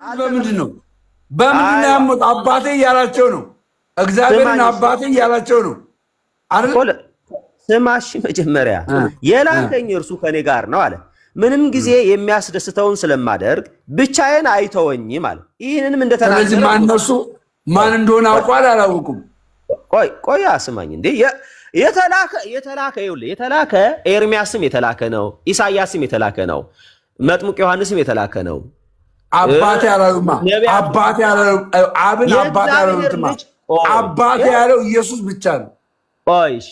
በምንድን ነው ያሙት? አባቴ እያላቸው ነው። እግዚአብሔርን አባቴ እያላቸው ነው አይደል? ስማሽ መጀመሪያ የላከኝ እርሱ ከኔ ጋር ነው አለ። ምንም ጊዜ የሚያስደስተውን ስለማደርግ ብቻዬን አይተወኝም አለ። ይህንንም እንደተናገረ ስለዚህ ማን እንደሆነ አውቋል አላወቁም? ቆይ አስማኝ እንዴ የተላከ ኤርሚያስም የተላከ ነው፣ ኢሳያስም የተላከ ነው፣ መጥምቅ ዮሐንስም የተላከ ነው። አባቴ ያላሉማ አባቴ ያላሉ አብን አባቴ ያላሉትማ አባቴ ያለው ኢየሱስ ብቻ ነው። ቆይ እሺ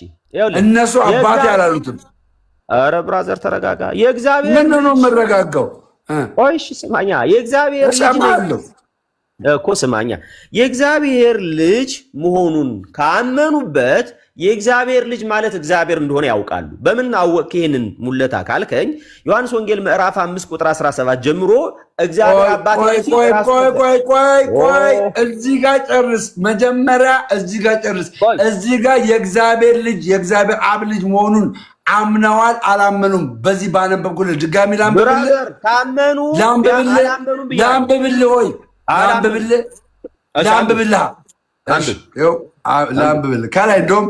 እነሱ አባቴ ያላሉትም። ኧረ ብራዘር ተረጋጋ። የእግዚአብሔር ምን ነው የምረጋጋው? ቆይ እሺ ስማኛ፣ የእግዚአብሔር ልጅ እኮ ስማኛ፣ የእግዚአብሔር ልጅ መሆኑን ካመኑበት የእግዚአብሔር ልጅ ማለት እግዚአብሔር እንደሆነ ያውቃሉ። በምን አወቅ ይሄንን ሙለታ ካልከኝ ዮሐንስ ወንጌል ምዕራፍ 5 ቁጥር 17 ጀምሮ እግዚአብሔር አባቴ ቆይ እዚህ ጋር ጨርስ። መጀመሪያ እዚህ ጋር ጨርስ። እዚህ ጋር የእግዚአብሔር ልጅ የእግዚአብሔር አብ ልጅ መሆኑን አምነዋል አላመኑም? በዚህ ባነበብኩልህ ድጋሚ ላንብብልህ ከላይ እንደውም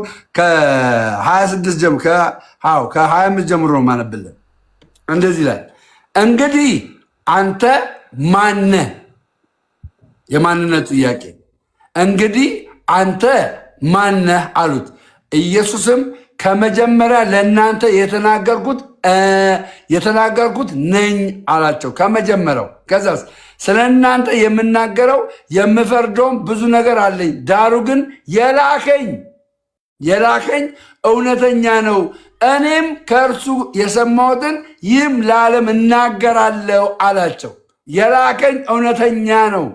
ከ25 ጀምሮ ነው ማነብልህ። እንደዚህ ላይ እንግዲህ አንተ ማነህ? የማንነት ጥያቄ። እንግዲህ አንተ ማነህ አሉት። ኢየሱስም ከመጀመሪያ ለእናንተ የተናገርኩት ነኝ አላቸው። ከመጀመሪያው ከዛስ ስለ እናንተ የምናገረው የምፈርደውም ብዙ ነገር አለኝ። ዳሩ ግን የላከኝ እውነተኛ ነው። እኔም ከእርሱ የሰማሁትን ይህም ለዓለም እናገራለሁ አላቸው። የላከኝ እውነተኛ ነው።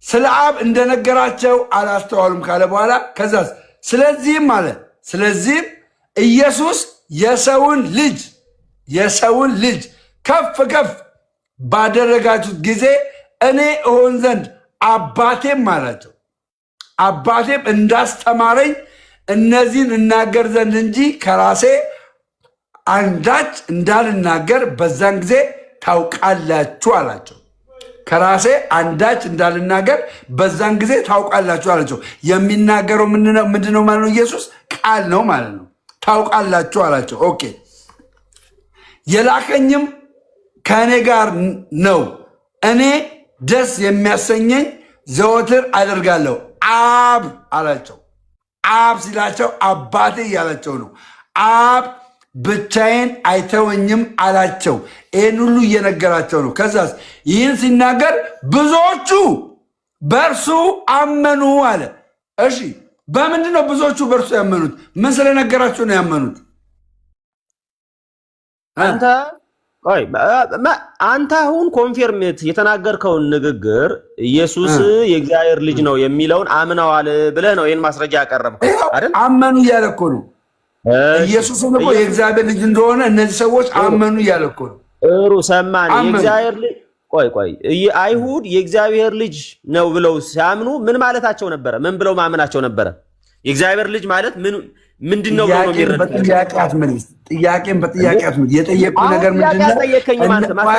ስለ አብ እንደነገራቸው አላስተዋሉም ካለ በኋላ ከዛስ ስለዚህም ኢየሱስ የሰውን ልጅ ከፍ ባደረጋችሁት ጊዜ እኔ እሆን ዘንድ አባቴም አላቸው። አባቴም እንዳስተማረኝ እነዚህን እናገር ዘንድ እንጂ ከራሴ አንዳች እንዳልናገር በዛን ጊዜ ታውቃላችሁ አላቸው። ከራሴ አንዳች እንዳልናገር በዛን ጊዜ ታውቃላችሁ አላቸው። የሚናገረው ምንድነው ማለት ነው? ኢየሱስ ቃል ነው ማለት ነው። ታውቃላችሁ አላቸው። ኦኬ። የላከኝም ከእኔ ጋር ነው። እኔ ደስ የሚያሰኘኝ ዘወትር አደርጋለሁ። አብ አላቸው። አብ ሲላቸው አባቴ እያላቸው ነው። አብ ብቻዬን አይተወኝም አላቸው። ይህን ሁሉ እየነገራቸው ነው። ከዛስ ይህን ሲናገር ብዙዎቹ በእርሱ አመኑ አለ። እሺ በምንድን ነው ብዙዎቹ በእርሱ ያመኑት? ምን ስለነገራቸው ነው ያመኑት? አንተ አሁን ኮንፊርሜት የተናገርከውን ንግግር ኢየሱስ የእግዚአብሔር ልጅ ነው የሚለውን አምነዋል ብለህ ነው ይህን ማስረጃ ያቀረብከው አይደል? አመኑ እያለ እኮ ነው። ኢየሱስን እኮ የእግዚአብሔር ልጅ እንደሆነ እነዚህ ሰዎች አመኑ እያለ እኮ ነው። ጥሩ ሰማን። የእግዚአብሔር ልጅ ቆይ አይሁድ የእግዚአብሔር ልጅ ነው ብለው ሲያምኑ ምን ማለታቸው ነበረ? ምን ብለው ማመናቸው ነበረ? የእግዚአብሔር ልጅ ማለት ምንድን ነው ብለው ነው የሚረዱት? ጥያቄን በጥያቄ አትመልስ። የጠየቁ ነገር ምንድን ነው?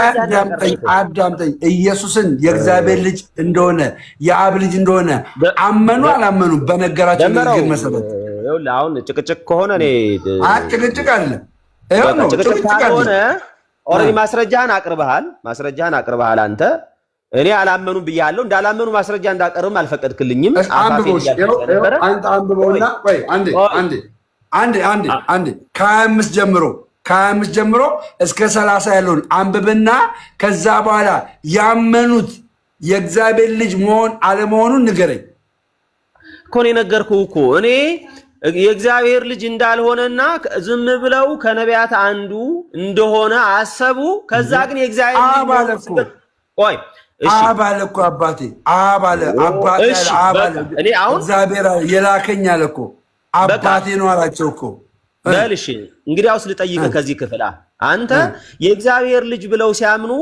አዳምጠኝ። ኢየሱስን የእግዚአብሔር ልጅ እንደሆነ የአብ ልጅ እንደሆነ አመኑ አላመኑ? በነገራቸው ንግግር መሰረት አሁን ጭቅጭቅ ከሆነ እኔ ጭቅጭቅ አይደለም። ጭቅጭቅ ከሆነ ኦልሬዲ ማስረጃህን አቅርበሃል አንተ። እኔ አላመኑም ብያለሁ። እንዳላመኑ ማስረጃ እንዳቀርብም አልፈቀድክልኝም። አንብበውና አንዴ ከ25 ጀምሮ እስከ 30 ያለውን አንብብና ከዛ በኋላ ያመኑት የእግዚአብሔር ልጅ መሆን አለመሆኑን ንገረኝ እኮ ነው የነገርኩህ እኮ እኔ የእግዚአብሔር ልጅ እንዳልሆነና ዝም ብለው ከነቢያት አንዱ እንደሆነ አሰቡ። ከዛ ግን የእግዚአብሔር ልጅ ቆይ አባለ እኮ አባቴ አባለ እኔ አሁን እግዚአብሔር የላከኝ አለ እኮ አባቴ ነው አላቸው እኮ። በልሽ እንግዲያውስ ልጠይቅህ ከዚህ ክፍል አንተ የእግዚአብሔር ልጅ ብለው ሲያምኑ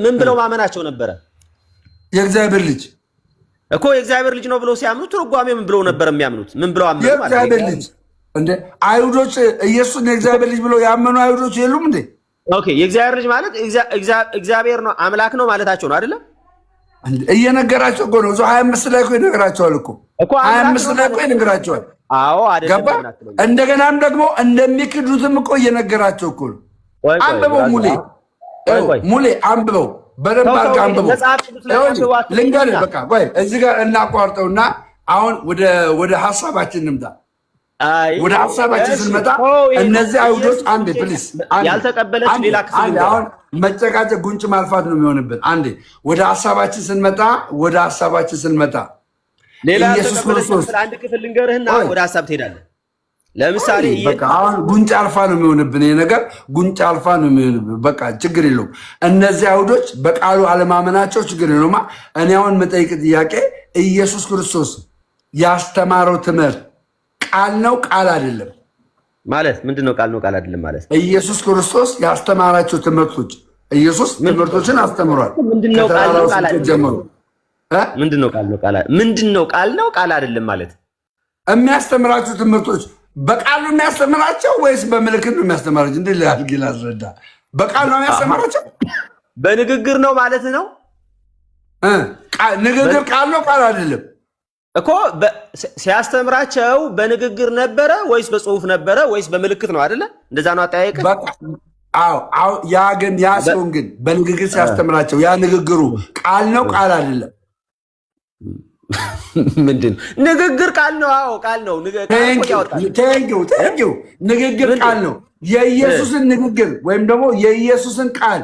ምን ብለው ማመናቸው ነበረ? የእግዚአብሔር ልጅ እኮ የእግዚአብሔር ልጅ ነው ብለው ሲያምኑ ትርጓሜ ምን ብለው ነበር የሚያምኑት? ምን ብለው አመኑ ማለት ነው? ልጅ እንደ አይሁዶች ኢየሱስን የእግዚአብሔር ልጅ ብለው ያመኑ አይሁዶች የሉም እንዴ? ኦኬ የእግዚአብሔር ልጅ ማለት እግዚአብሔር ነው አምላክ ነው ማለታቸው ነው አይደለም? እየነገራቸው እኮ ነው። 25 ላይ እኮ ይነግራቸዋል እኮ 25 ላይ እኮ ይነግራቸዋል። አዎ አይደለም። እንደገናም ደግሞ እንደሚክዱትም እኮ እየነገራቸው እኮ ነው። አንብበው ሙሌ አንብበው፣ በደንብ አድርገህ አንብበው። ልንገርህ በቃ ቆይ እዚህ ጋር እናቋርጠውና አሁን ወደ ሀሳባችን እንምጣ። ወደ ሀሳባችን ስንመጣ እነዚህ አይሁዶች አንዴ ፕሊስ ያልተቀበለች ሌላ ክፍል አሁን መጨቃጨቅ ጉንጭ ማልፋት ነው የሚሆንብን። አንዴ ወደ ሀሳባችን ስንመጣ ሌላ ኢየሱስ ክርስቶስ አንድ ክፍል ልንገርህና ወደ ሀሳብ ትሄዳለህ። ለምሳሌ አሁን ጉንጭ አልፋ ነው የሚሆንብን ይሄ ነገር፣ ጉንጭ አልፋ ነው የሚሆንብን። በቃ ችግር የለውም። እነዚህ አይሁዶች በቃሉ አለማመናቸው ችግር የለውም። እኔ አሁን የምጠይቅ ጥያቄ ኢየሱስ ክርስቶስ ያስተማረው ትምህርት ቃል ነው ቃል አይደለም ማለት ምንድን ነው? ቃል ነው ቃል አይደለም ማለት ኢየሱስ ክርስቶስ ያስተማራቸው ትምህርቶች ኢየሱስ ትምህርቶችን አስተምሯል። ምንድነው ቃል ነው ቃል አይደለም? ምንድነው ቃል ነው ቃል ምንድነው ቃል ነው ቃል አይደለም ማለት? የሚያስተምራቸው ትምህርቶች በቃል ነው የሚያስተምራቸው ወይስ በምልክት ነው የሚያስተምራቸው? እንዴ ላስረዳ። በቃል ነው የሚያስተምራቸው? በንግግር ነው ማለት ነው? ንግግር ቃል ነው ቃል አይደለም እኮ ሲያስተምራቸው በንግግር ነበረ ወይስ በጽሁፍ ነበረ ወይስ በምልክት ነው አይደለ? እንደዛ ነው አጠያየቅ። አዎ ያ ሰውን ግን በንግግር ሲያስተምራቸው ያ ንግግሩ ቃል ነው ቃል አይደለም? ምንድን ንግግር ቃል ነው? አዎ ቃል ነው። ቴንኪው ንግግር ቃል ነው። የኢየሱስን ንግግር ወይም ደግሞ የኢየሱስን ቃል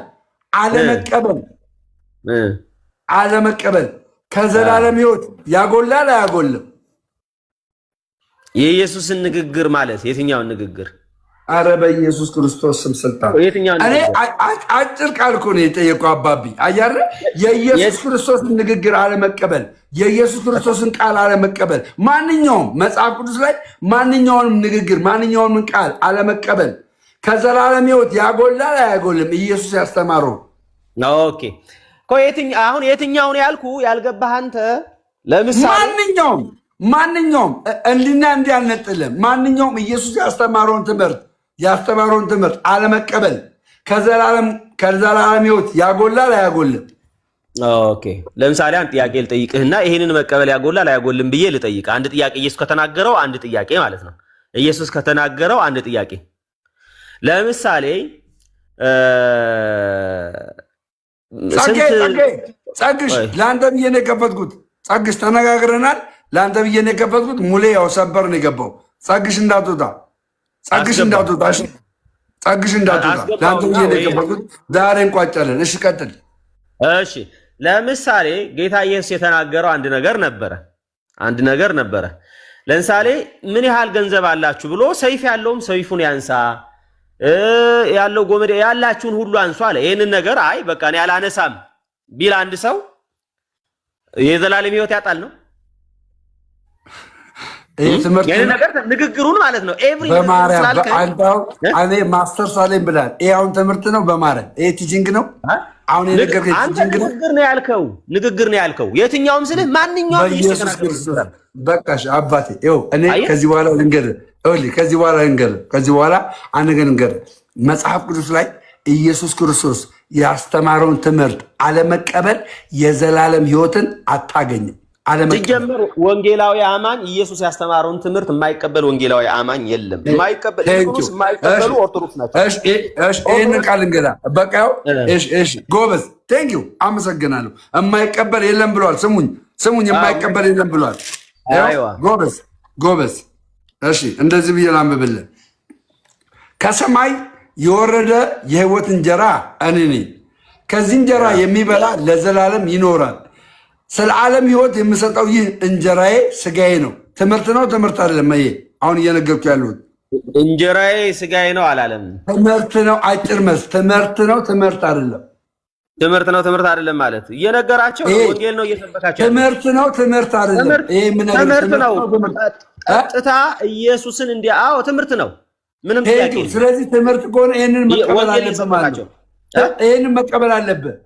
አለመቀበል ከዘላለም ሕይወት ያጎላል አያጎልም? የኢየሱስን ንግግር ማለት የትኛውን ንግግር? አረ በኢየሱስ ክርስቶስ ስም ስልጣን እኔ አጭር ቃል እኮ ነው የጠየቀው አባቢ አያረ የኢየሱስ ክርስቶስን ንግግር አለመቀበል፣ የኢየሱስ ክርስቶስን ቃል አለመቀበል፣ ማንኛውም መጽሐፍ ቅዱስ ላይ ማንኛውንም ንግግር ማንኛውንም ቃል አለመቀበል ከዘላለም ሕይወት ያጎላል አያጎልም? ኢየሱስ ያስተማረው። ኦኬ አሁን የትኛውን ያልኩ ያልገባህ አንተ? ለምሳሌ ማንኛውም እንዲና እንዲህ አልነጥልም። ማንኛውም ኢየሱስ ያስተማረውን ትምህርት አለመቀበል ከዘላለም ሕይወት ያጎላል አያጎልም? ኦኬ ለምሳሌ አንድ ጥያቄ ልጠይቅህና ይሄንን መቀበል ያጎላል አያጎልም ብዬ ልጠይቅ። አንድ ጥያቄ ኢየሱስ ከተናገረው አንድ ጥያቄ ማለት ነው። ኢየሱስ ከተናገረው አንድ ጥያቄ ለምሳሌ ጸግሽ ለአንተ ብዬ ነው የከፈትኩት። ጸግሽ ተነጋግረናል። ለአንተ ብዬ ነው የከፈትኩት። ሙሌ ያው ሰበር ነው የገባው። ጸግሽ እንዳትወጣ ለአንተ ብዬ ነው የከፈትኩት። ዛሬ እንቋጫለን። እሺ ቀጥል። እሺ ለምሳሌ ጌታ ኢየሱስ የተናገረው አንድ ነገር ነበረ። ለምሳሌ ምን ያህል ገንዘብ አላችሁ ብሎ ሰይፍ ያለውም ሰይፉን ያንሳ፣ ያለው ጎመድ ያላችሁን ሁሉ አንሱ አለ። ይሄንን ነገር አይ በቃ እኔ አላነሳም ቢል አንድ ሰው የዘላለም ሕይወት ያጣል ነው? ይሄን ነገር ንግግሩን ማለት ነው። እኔ ማስተር ሳሌም ብላል። ይሄ አሁን ትምህርት ነው በማርያም ይሄ ቲቺንግ ነው። አሁን የነገርከኝ ቲቺንግ ነው። ንግግር ነው ያልከው። የትኛውም ስልህ ማንኛውም ኢየሱስ ክርስቶስ በቃሽ አባቴ። ይኸው እኔ ከዚህ በኋላ ልንገርህ ከዚህ በኋላ አንድ ነገር ልንገርህ። መጽሐፍ ቅዱስ ላይ ኢየሱስ ክርስቶስ ያስተማረውን ትምህርት አለመቀበል የዘላለም ሕይወትን አታገኝም። ሲጀምር ወንጌላዊ አማኝ ኢየሱስ ያስተማረውን ትምህርት የማይቀበል ወንጌላዊ አማኝ የለም። የማይቀበሉ ኦርቶዶክስ ናቸው። ይህንን ቃል እንገዳ በቃ ጎበዝ ቴንኪው አመሰግናለሁ። የማይቀበል የለም ብሏል። ስሙኝ የማይቀበል የለም ብሏል። ጎበዝ እሺ እንደዚህ ብዬ ላንብብልህ። ከሰማይ የወረደ የሕይወት እንጀራ እኔ ነኝ። ከዚህ እንጀራ የሚበላ ለዘላለም ይኖራል። ስለ ዓለም ሕይወት የምሰጠው ይህ እንጀራዬ ስጋዬ ነው። ትምህርት ነው ትምህርት አይደለም? ይሄ አሁን እየነገርኩ ያለሁት እንጀራዬ ስጋዬ ነው አላለም? ትምህርት ነው። አጭር መልስ ትምህርት ነው ትምህርት አይደለም? ትምህርት አይደለም ማለት እየነገራቸው ወንጌል ነው እየሰበካቸው። ትምህርት ነው ትምህርት አይደለም? ይሄ ምን ትምህርት ነው? ቀጥታ ኢየሱስን አዎ ትምህርት ነው። ምንም ጥያቄ። ስለዚህ ትምህርት ከሆነ ይሄንን መቀበል አለብህ ማለት ነው። ይሄንን መቀበል አለብህ።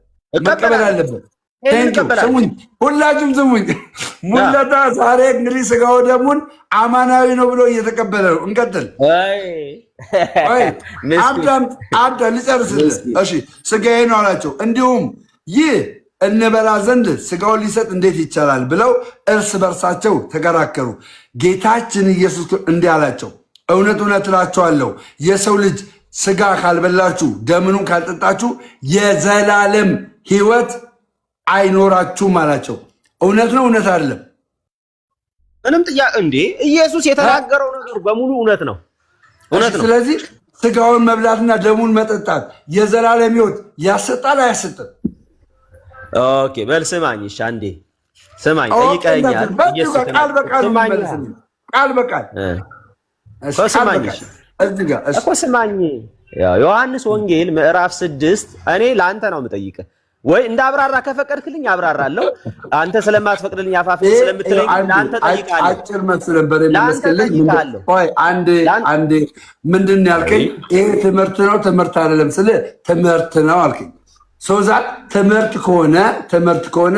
ስሙኝ ሁላችሁም ስሙኝ። ሙለታ ዛሬ እንግዲህ ስጋው ደሙን አማናዊ ነው ብሎ እየተቀበለ ነው። እንቀጥል። አዳም ሊጨርስልህ። እሺ ስጋዬ ነው አላቸው። እንዲሁም ይህ እንበላ ዘንድ ስጋውን ሊሰጥ እንዴት ይቻላል ብለው እርስ በርሳቸው ተከራከሩ። ጌታችን ኢየሱስ እንዲህ አላቸው፣ እውነት እውነት እላችኋለሁ የሰው ልጅ ስጋ ካልበላችሁ ደምኑን ካልጠጣችሁ የዘላለም ሕይወት አይኖራችሁም አላቸው። እውነት ነው እውነት አይደለም? ምንም ጥያቄ እንዴ? ኢየሱስ የተናገረው ነገር በሙሉ እውነት ነው፣ እውነት ነው። ስለዚህ ስጋውን መብላትና ደሙን መጠጣት የዘላለም ሕይወት ያሰጣል አያሰጥም? ኦኬ በል ስማኝ፣ እሺ አንዴ ስማኝ፣ ጠይቀኛል። ቃል በቃል እኮ ስማኝ። ዮሐንስ ወንጌል ምዕራፍ 6 እኔ ለአንተ ነው የምጠይቅህ፣ ወይ እንዳብራራ ከፈቀድክልኝ አብራራለሁ። አንተ ስለማትፈቅድልኝ አፋፍን ስለምትለኝ ለአንተ ጠይቃለሁ። አጭር መልስ ነበር የምመስልልኝ። አንዴ ምንድን ነው ያልከኝ? ይሄ ትምህርት ነው ትምህርት አይደለም ስለ ትምህርት ነው አልከኝ። ሶዛት ትምህርት ከሆነ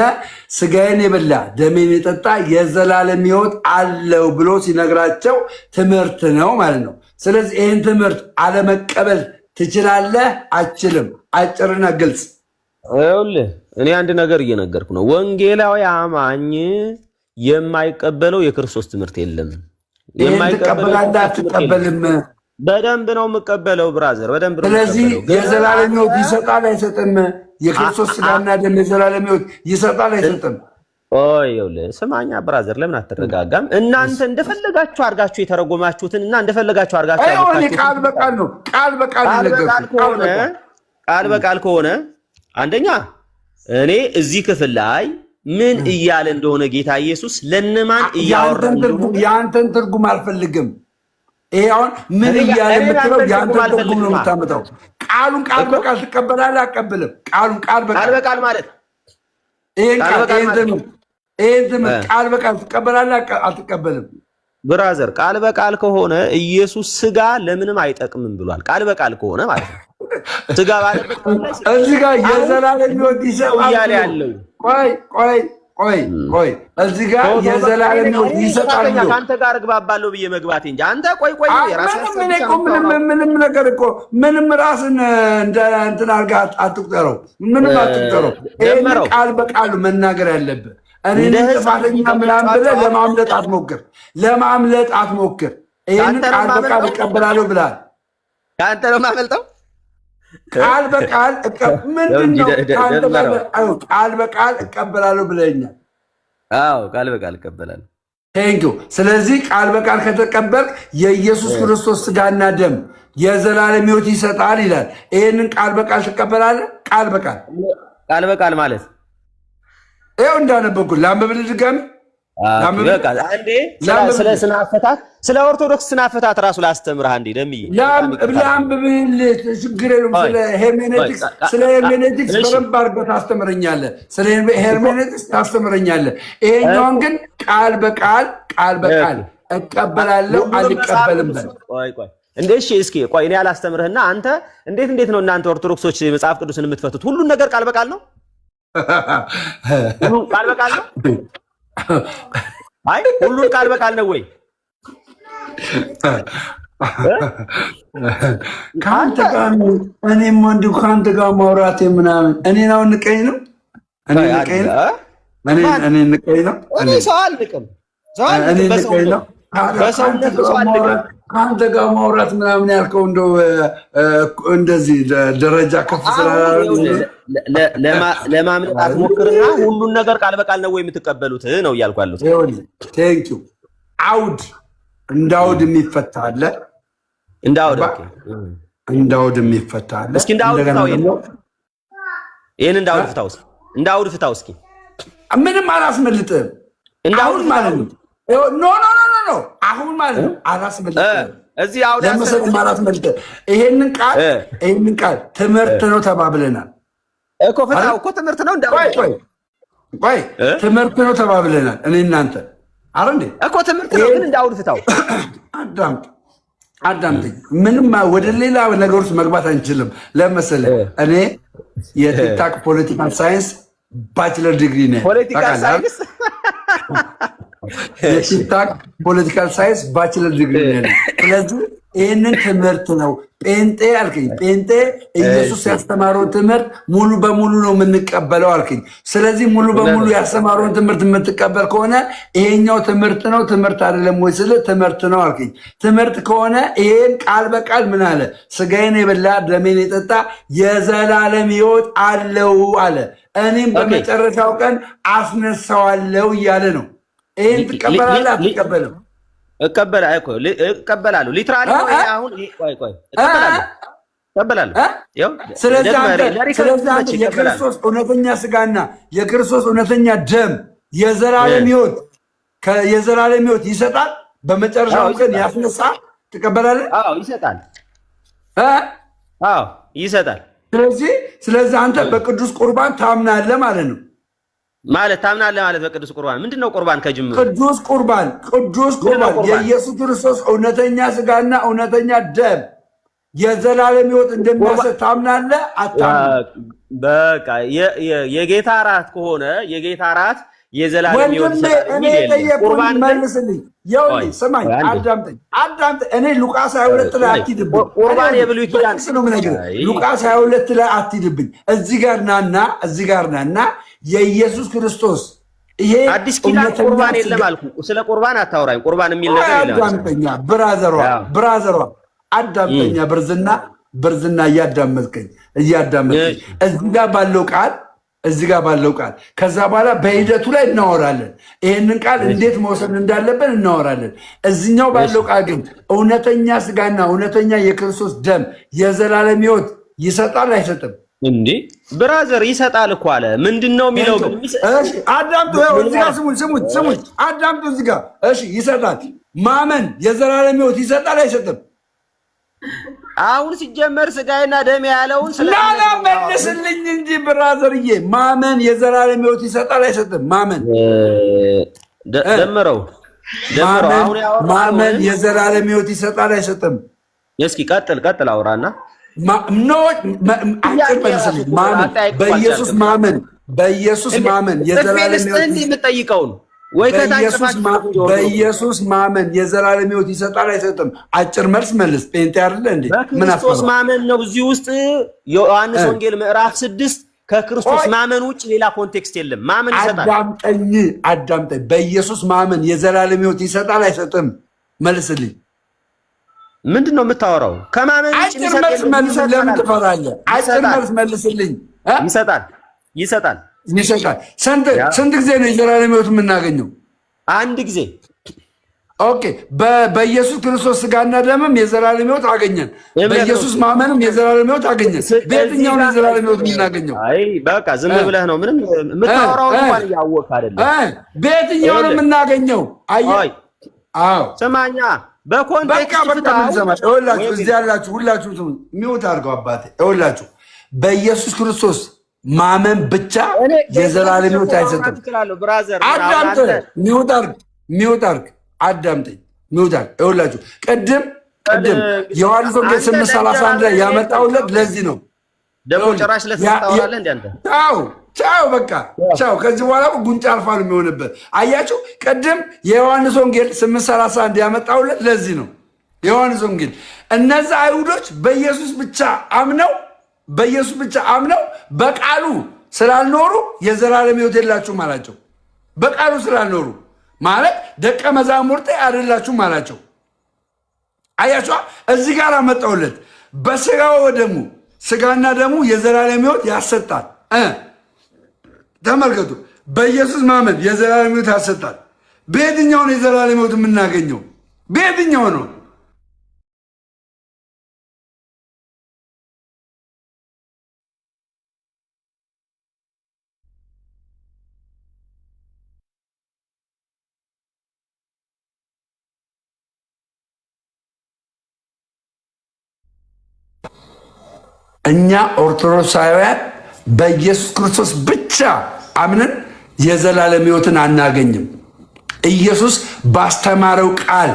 ስጋዬን የበላ ደሜን የጠጣ የዘላለም ሕይወት አለው ብሎ ሲነግራቸው ትምህርት ነው ማለት ነው። ስለዚህ ይህን ትምህርት አለመቀበል ትችላለህ? አችልም? አጭርና ግልጽ። ይኸውልህ እኔ አንድ ነገር እየነገርኩ ነው። ወንጌላዊ አማኝ የማይቀበለው የክርስቶስ ትምህርት የለም። ትቀበላለህ አትቀበልም? በደንብ ነው የምቀበለው ብራዘር፣ በደንብ ነው። ስለዚህ የዘላለም ሕይወት ይሰጣል አይሰጥም? የክርስቶስ ስጋና ደም የዘላለም ሕይወት ይሰጣል አይሰጥም? ይኸውልህ ስማኛ ብራዘር፣ ለምን አትረጋጋም? እናንተ እንደፈለጋችሁ አድርጋችሁ የተረጎማችሁትን እና እንደፈለጋችሁ አድርጋችሁ ቃል በቃል ነው። ቃል በቃል ከሆነ አንደኛ እኔ እዚህ ክፍል ላይ ምን እያለ እንደሆነ ጌታ ኢየሱስ ለነማን እያወራ የአንተን ትርጉም አልፈልግም። ይሄ አሁን ምን እያለ የምትለው የአንተን ትርጉም ነው የምታመጣው። ቃሉን ቃል በቃል ትቀበላለህ? አቀብልም? ቃሉን ቃል በቃል ማለት ይሄን ትምህርት ቃል በቃል ትቀበላለህ? አትቀበልም? ብራዘር ቃል በቃል ከሆነ ኢየሱስ ስጋ ለምንም አይጠቅምም ብሏል። ቃል በቃል ከሆነ ማለት ነው። ስጋ ባለበት እዚህ ጋር የዘላለም ሕይወት ይሰጣል እያለ ያለው ቆይ እዚህ ጋር የዘላለም ሕይወት ይሰጣል። ከአንተ ጋር እግባባለሁ ብዬ መግባቴ እንጂ አንተ ቆይ ምንም ነገር እኮ ምንም ራስን እንደ እንትን አድርገህ አትቁጠረው። ምንም አትቁጠረው። ይህን ቃል በቃሉ መናገር ያለብህ እኔ ጥፋተኛ ምናምን ብለህ ለማምለጥ አትሞክር። ይህን ቃል በቃል እቀበላለሁ ብለሃል። ከአንተ ነው የማመልጠው። ቃል በቃል ቃል በቃል እቀበላለሁ ብለኛል። አዎ ቃል በቃል እቀበላለሁ። ቴንኪው። ስለዚህ ቃል በቃል ከተቀበልክ የኢየሱስ ክርስቶስ ስጋና ደም የዘላለም ሕይወት ይሰጣል ይላል። ይህንን ቃል በቃል ትቀበላለህ? ቃል በቃል ማለት ይኸው እንዳነበብኩት ላንብብልህ ድጋሚ። ስለ ስነ አፈታት ስለ ኦርቶዶክስ ስነ አፈታት ራሱ ላስተምርህ አንዴ ደምዬ ላንብብልህ። ችግር የለውም። ስለ ሄርሜኔቲክስ በደንብ አድርገህ ታስተምረኛለህ። ስለ ሄርሜኔቲክስ ታስተምረኛለህ። ይሄኛውን ግን ቃል በቃል እቀበላለሁ አልቀበልም በል። እንዴ እሺ፣ እስኪ ቆይ እኔ አላስተምርህና አንተ እንዴት ነው እናንተ ኦርቶዶክሶች መጽሐፍ ቅዱስን የምትፈቱት? ሁሉን ነገር ቃል በቃል ነው? ቃል በቃል ነው? አይ ሁሉን ቃል በቃል ነው ወይ? ከአንተ ጋር እኔም ወንድም ከአንተ ጋር ማውራቴ ምናምን እኔን አሁን ንቀኝ ነው? እኔ ንቀኝ ነው? ሰው አልንቅም። እኔ ንቀኝ ነው? ከአንተ ጋር ማውራት ምናምን ያልከው እንደው እንደዚህ ደረጃ ከፍ ለማምለጥ አትሞክርና ሁሉን ነገር ቃል በቃል ነው ወይ የምትቀበሉት ነው እያልኩ ያሉት። ቴንኪው። አውድ እንደ አውድ የሚፈታ አለ። እንደ አውድ የሚፈታ አለ። እስኪ እንደ አውድ ፍታው። ይሄን እንደ አውድ ፍታው። እንደ አውድ ፍታው እስኪ። ምንም አላስመልጥም። እንደ አውድ ማለት ነው። ኖ አሁን ማለት ነው አላስመልጥም። እዚህ አውድ አላስመልጥም። ይሄንን ቃል ትምህርት ነው ተባብለናል እኮ። ፍታው እኮ ትምህርት ነው። ቆይ ትምህርት ነው ተባብለናል እኔ እናንተ አረ እንዴ እኮ ትምህርት ነው፣ ግን እንደ አውድ ፍታው። አዳምጠኝ። ምንም ወደ ሌላ ነገሮች መግባት አንችልም። ለመሰለህ እኔ የቲክታክ ፖለቲካል ሳይንስ ባችለር ዲግሪ ነኝ። ፖለቲካል ሳይንስ የቲክታክ ፖለቲካል ሳይንስ ባችለር ዲግሪ ነኝ። ስለዚህ ይህንን ትምህርት ነው ጴንጤ አልከኝ። ጴንጤ ኢየሱስ ያስተማረው ትምህርት ሙሉ በሙሉ ነው የምንቀበለው አልከኝ። ስለዚህ ሙሉ በሙሉ ያስተማረውን ትምህርት የምትቀበል ከሆነ ይሄኛው ትምህርት ነው ትምህርት አይደለም ወይ ስል ትምህርት ነው አልከኝ። ትምህርት ከሆነ ይሄን ቃል በቃል ምን አለ? ስጋዬን የበላ ደሜን የጠጣ የዘላለም ሕይወት አለው አለ። እኔም በመጨረሻው ቀን አስነሳዋለሁ እያለ ነው። ይሄን ትቀበላለህ አትቀበልም? እቀበላለሁ። ሊትራሊ አሁን ቆይ እቀበላለሁ። ስለዚህ የክርስቶስ እውነተኛ ስጋና የክርስቶስ እውነተኛ ደም የዘላለም ሕይወት ይሰጣል። በመጨረሻው ቀን ያስነሳ። ትቀበላለህ? አዎ ይሰጣል። አዎ ይሰጣል። ስለዚህ አንተ በቅዱስ ቁርባን ታምናለህ ማለት ነው። ታምናለህ ማለት በቅዱስ ቁርባን ምንድን ነው? ቁርባን ከጅምሩ ቅዱስ ቁርባን የኢየሱስ ክርስቶስ እውነተኛ ስጋና እውነተኛ ደም የዘላለም ሕይወት እንደሚያሰጥ ታምናለህ አታምንም? በቃ የጌታ እራት ከሆነ የጌታ እራት የዘላለም ሕይወት ቁርባን መልስልኝ። ይኸውልህ ስማኝ፣ አዳምጠኝ። እኔ ሉቃስ 22 ላይ አትሂድብኝ። ቁርባን የብሉይ ኪዳን ነው የምነግርህ። ሉቃስ 22 ላይ አትሂድብኝ። እዚህ ጋር ናና የኢየሱስ ክርስቶስ ይሄ አዲስ ኪዳን ቁርባን የለም አልኩ። ስለ ቁርባን አታውራኝ። ቁርባን የሚል ነገር የለም። አዳምጠኛ ብራዘሯ አዳምጠኛ። ብርዝና እያዳመጥከኝ እዚህ ጋር ባለው ቃል ከዛ በኋላ በሂደቱ ላይ እናወራለን። ይሄንን ቃል እንዴት መውሰድ እንዳለብን እናወራለን። እዚኛው ባለው ቃል ግን እውነተኛ ስጋና እውነተኛ የክርስቶስ ደም የዘላለም ሕይወት ይሰጣል አይሰጥም? እንዴ ብራዘር ይሰጣል እኮ አለ። ምንድነው የሚለው? አዳምጡ። እዚህ ጋር ስሙኝ። አዳምጡ እዚህ ጋር። እሺ ይሰጣል። ማመን የዘላለም ሕይወት ይሰጣል አይሰጥም? አሁን ሲጀመር ስጋዬና ደሜ ያለውን መልስልኝ እንጂ ብራዘርዬ። ማመን የዘላለም ሕይወት ይሰጣል አይሰጥም? ደምረው ማመን የዘላለም ሕይወት ይሰጣል አይሰጥም? እስኪ ቀጥል አውራና በኢየሱስ ማመን የዘላለም ሕይወት የምጠይቀውን ወይ በኢየሱስ ማመን የዘላለም ሕይወት ይሰጣል አይሰጥም? አጭር መልስ መልስ። ጴንጤ አይደለ እንዴ? በክርስቶስ ማመን ነው። እዚህ ውስጥ ዮሐንስ ወንጌል ምዕራፍ 6 ከክርስቶስ ማመን ውጭ ሌላ ኮንቴክስት የለም። ማመን ይሰጣል። አዳምጠኝ። በኢየሱስ ማመን የዘላለም ሕይወት ይሰጣል አይሰጥም? መልስልኝ። ምንድን ነው የምታወራው? ከማመን ውጭ ለምን ትፈራለህ? አጭር መልስ መልስልኝ። ይሰጣል። ስንት ጊዜ ነው የዘላለም ሕይወት የምናገኘው? አንድ ጊዜ። ኦኬ። በኢየሱስ ክርስቶስ ስጋና ደምም የዘላለም ሕይወት አገኘን። በኢየሱስ ማመንም የዘላለም ሕይወት አገኘን። በየትኛው ነው የዘላለም ሕይወት የምናገኘው? አይ በቃ ዝም ብለህ ነው ምንም የምታወራው እንኳን እያወቅህ አይደለም። በየትኛው ነው የምናገኘው? አይ አዎ ስማኛ በኮንቴክስት ይኸውላችሁ፣ እዚህ ያላችሁ ሁላችሁ ሚውት አድርገው አባቴ። ይኸውላችሁ በኢየሱስ ክርስቶስ ማመን ብቻ የዘላለም ሕይወት አይሰጥም። ሚውት አድርግ አዳምጠኝ። ይኸውላችሁ ቅድም ዮሐንስ ወንጌል 8:31 ላይ ያመጣሁለት ለዚህ ነው። ደግሞ ጭራሽ ለስታወራለህ እንደ አንተ ቻው በቃ ቻው። ከዚህ በኋላ ጉንጫ አልፋ ነው የሚሆንበት። አያችሁ ቅድም የዮሐንስ ወንጌል 8:31 ያመጣሁለት ለዚህ ነው። የዮሐንስ ወንጌል እነዛ አይሁዶች በኢየሱስ ብቻ አምነው በቃሉ ስላልኖሩ የዘላለም ሕይወት የላችሁም አላቸው። በቃሉ ስላልኖሩ ማለት ደቀ መዛሙርቴ አይደላችሁም አላቸው። አያችሁ እዚህ ጋር አመጣሁለት። በስጋው ደሙ ስጋና ደሙ የዘላለም ሕይወት ያሰጣል። ተመልከቱ። በኢየሱስ ማመን የዘላለም ሕይወት ያሰጣል። በየትኛው ነው የዘላለም ሕይወት የምናገኘው? በየትኛው ነው? እኛ ኦርቶዶክሳውያን በኢየሱስ ክርስቶስ ብቻ አምነን የዘላለም ሕይወትን አናገኝም። ኢየሱስ ባስተማረው ቃል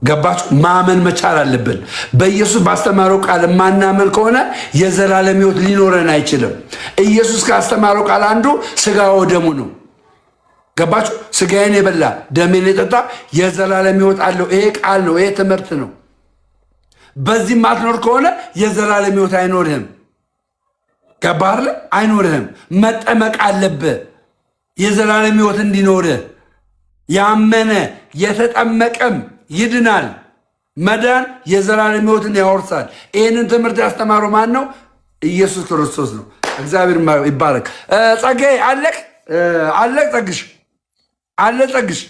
ገባችሁ? ማመን መቻል አለብን። በኢየሱስ ባስተማረው ቃል የማናመን ከሆነ የዘላለም ሕይወት ሊኖረን አይችልም። ኢየሱስ ካስተማረው ቃል አንዱ ስጋው ደሙ ነው። ገባችሁ? ስጋዬን የበላ ደሜን የጠጣ የዘላለም ሕይወት አለው። ይሄ ቃል ነው። ይሄ ትምህርት ነው። በዚህ ማትኖር ከሆነ የዘላለም ሕይወት አይኖርህም። ገባህ? አይኖርህም። መጠመቅ አለብህ የዘላለም ሕይወት እንዲኖርህ። ያመነ የተጠመቀም ይድናል። መዳን የዘላለም ሕይወትን ያወርሳል። ይህንን ትምህርት ያስተማረው ማን ነው? ኢየሱስ ክርስቶስ ነው። እግዚአብሔር ይባረክ። ጸጋዬ አለቅ አለቅ ጸግሽ አለ ጸግሽ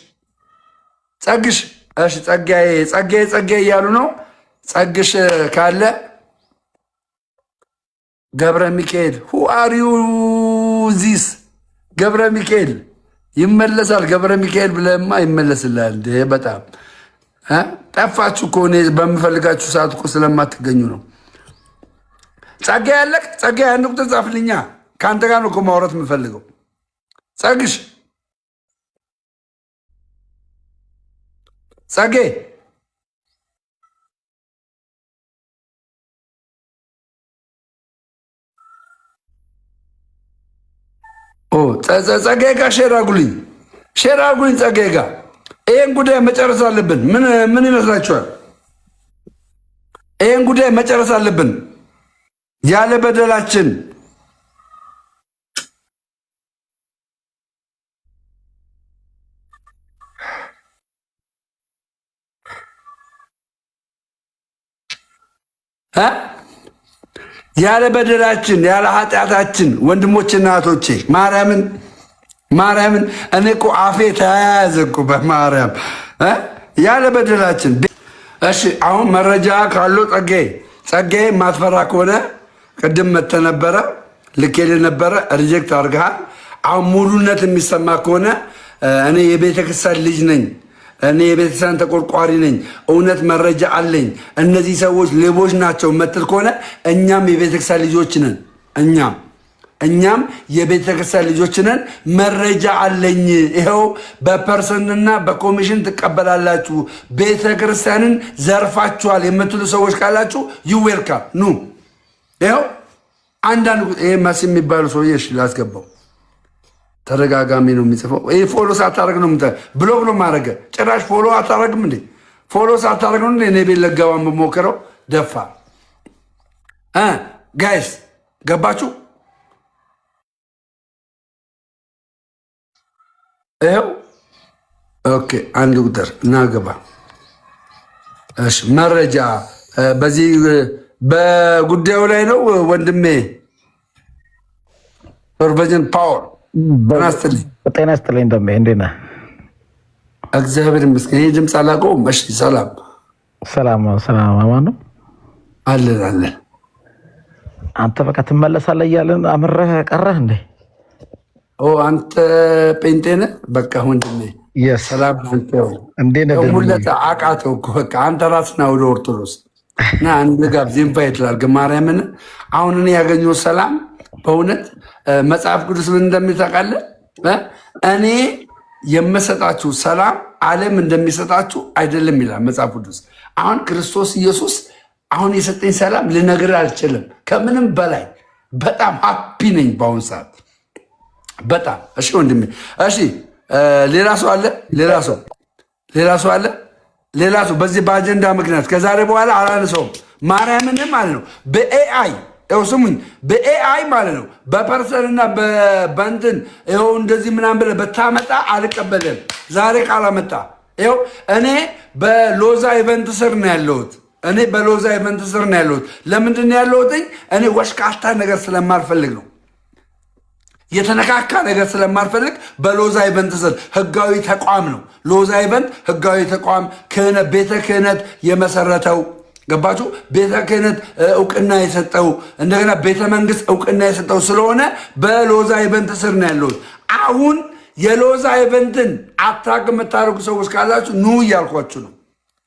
ጸግሽ። እሺ ጸጋዬ እያሉ ነው። ጸግሽ ካለ ገብረ ሚካኤል ሁ አር ዩ ዚስ ገብረ ሚካኤል ይመለሳል። ገብረ ሚካኤል ብለማ ይመለስላል። በጣም ጠፋችሁ እኮ እኔ በምፈልጋችሁ ሰዓት እኮ ስለማትገኙ ነው። ጸጋዬ አለቅ ጸጋዬ አንድ ቁጥር ጻፍልኛ። ከአንተ ጋር ነው እኮ ማውራት የምፈልገው ጸግሽ ጸጌ ጸጌ ጋር ሼር አድርጉልኝ ጸጌ ጋር። ይህን ጉዳይ መጨረስ አለብን። ምን ይመስላችኋል? ይህን ጉዳይ መጨረስ አለብን ያለ በደላችን ያለ በደላችን ያለ ኃጢአታችን ወንድሞችና እህቶቼ ማርያምን እኔ እኮ አፌ ተያያዘ እኮ በማርያም ያለ በደላችን። እሺ አሁን መረጃ ካለው ጸጋዬ ማትፈራ ከሆነ ቅድም መተህ ነበረ ልኬልህ ነበረ ሪጀክት አድርገሃል። አሁን ሙሉነት የሚሰማ ከሆነ እኔ የቤተክርስቲያን ልጅ ነኝ፣ እኔ የቤተክርስቲያን ተቆርቋሪ ነኝ፣ እውነት መረጃ አለኝ፣ እነዚህ ሰዎች ሌቦች ናቸው መትል ከሆነ እኛም የቤተክርስቲያን ልጆች ነን። እኛም የቤተክርስቲያን ልጆች ነን። መረጃ አለኝ። ይኸው በፐርሰንትና በኮሚሽን ትቀበላላችሁ። ቤተክርስቲያንን ዘርፋችኋል የምትሉ ሰዎች ካላችሁ ዩዌልካም ኑ። ይኸው አንዳንድ ይሄ መስ የሚባሉ ሰውዬ ላስገባው ተደጋጋሚ ነው የሚጽፈው። ይሄ ፎሎ ሳታደርግ ነው ብሎክ ነው ማድረገ። ጭራሽ ፎሎ አታደርግም እንዴ? ፎሎ ሳታደርግ ነው እኔ ቤት ለገባ የምሞክረው ደፋ ጋይስ ገባችሁ? ይኸው ኦኬ። አንድ ቁጥር እናገባ። እሺ መረጃ በዚህ በጉዳዩ ላይ ነው ወንድሜ ፕሮፌሰር ፓወር ጤና ይስጥልኝ። ደሜ እንዴት ነህ? እግዚአብሔር ይመስገን። ይህ ድምፅ አላውቀውም። እሺ ሰላም አማን ነው አለን። አንተ በቃ ትመለሳለህ እያለን አምረህ ቀረህ እንዴ? አንተ ጴንጤ ነህ? በቃ ወንድሜ ሰላም ሙለተ አቃተው እኮ በቃ አንተ ራስና ወደ ኦርቶዶክስ እና አንድ ጋብዝ ኢንቫይት ላድርግ ማርያምን። አሁን እኔ ያገኘው ሰላም በእውነት መጽሐፍ ቅዱስ ምን እንደሚል ታውቃለህ? እኔ የምሰጣችሁ ሰላም ዓለም እንደሚሰጣችሁ አይደለም ይላል መጽሐፍ ቅዱስ። አሁን ክርስቶስ ኢየሱስ አሁን የሰጠኝ ሰላም ልነግርህ አልችልም። ከምንም በላይ በጣም ሃፒ ነኝ በአሁን ሰዓት በጣም። እሺ ወንድሜ፣ እሺ ሌላ ሰው አለ? ሌላ ሰው በዚህ በአጀንዳ ምክንያት ከዛሬ በኋላ አላነሳውም ማርያምን ማለት ነው። በኤአይ ስሙኝ፣ በኤአይ ማለት ነው በፐርሰንና በንትን ይኸው እንደዚህ ምናምን ብለህ በታመጣ አልቀበልም። ዛሬ ካላመጣ ይኸው እኔ በሎዛ ኢቨንት ስር ነው ያለሁት። ለምንድን ነው ያለሁትኝ? እኔ ወሽካታ ነገር ስለማልፈልግ ነው። የተነካካ ነገር ስለማልፈልግ በሎዛ ኢቨንት ስር ህጋዊ ተቋም ነው። ሎዛ ኢቨንት ህጋዊ ተቋም ቤተ ክህነት የመሰረተው ገባችሁ? ቤተ ክህነት እውቅና የሰጠው እንደገና ቤተ መንግስት እውቅና የሰጠው ስለሆነ በሎዛ ኢቨንት ስር ነው ያለሁት። አሁን የሎዛ ኢቨንትን አታክ የምታደርጉ ሰዎች ካላችሁ ኑ እያልኳችሁ ነው።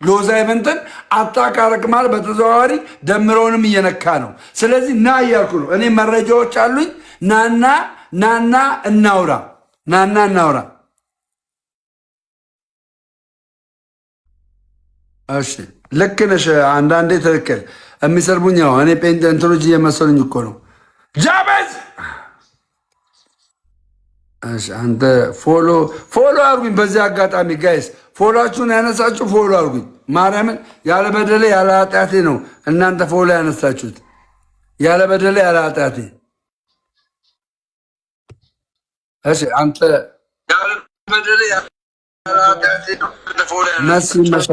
ሎዛ ኢቨንትን አታክ አረግ ማለት በተዘዋዋሪ ደምረውንም እየነካ ነው። ስለዚህ ና እያልኩ ነው። እኔ መረጃዎች አሉኝ። ናና እናውራ። እሺ ልክ ነሽ። አንዳንዴ ትክክል የሚሰርቡኝ ነው። እኔ ጴንጤ እንትኖች እየመሰሉኝ እኮ ነው። ጃበዝ እሺ፣ አንተ ፎሎ አርጉኝ። በዚህ አጋጣሚ ጋይስ ፎሎችሁን ያነሳችሁ ፎሎ አርጉኝ። ማርያምን ያለ በደሌ ያለ ኃጢአቴ ነው እናንተ ፎሎ ያነሳችሁት። ያለ በደሌ ያለ ኃጢአቴ። እሺ አንተ ያለ በደሌ ያለ ኃጢአቴ ነው እናንተ ፎሎ ያነሳችሁት።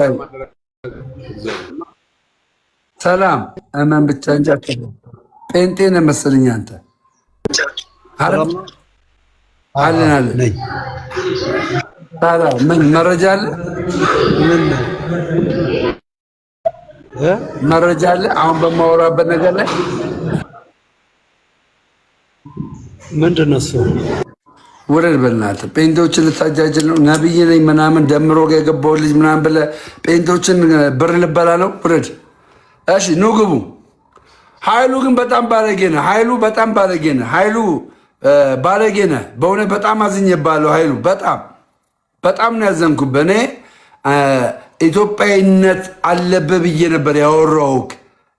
ሰላም እመን ብቻ እንጂ ጴንጤ ነህ መሰለኝ አንተ። አለን አለን ታዲያ ምን መረጃ አለ? መረጃ አለ? አሁን በማወራበት ነገር ላይ ምንድን ነው እሱ? ውረድ በእናትህ። ጴንጤዎችን ልታጃጅል ነው? ነብይ ነኝ ምናምን ደምሮ የገባው ልጅ ምናምን ብለህ ጴንጤዎችን ብር ልበላ ነው? ውረድ። እሺ ኑ ግቡ። ኃይሉ ግን በጣም ባለጌ ነህ። ኃይሉ በጣም ባለጌ ነህ። ኃይሉ ባለጌ ነህ። በእውነት በጣም አዝኜብሃለሁ ኃይሉ። በጣም ነው ያዘንኩብህ። እኔ ኢትዮጵያዊነት አለብህ ብዬ ነበር ያወራሁህ።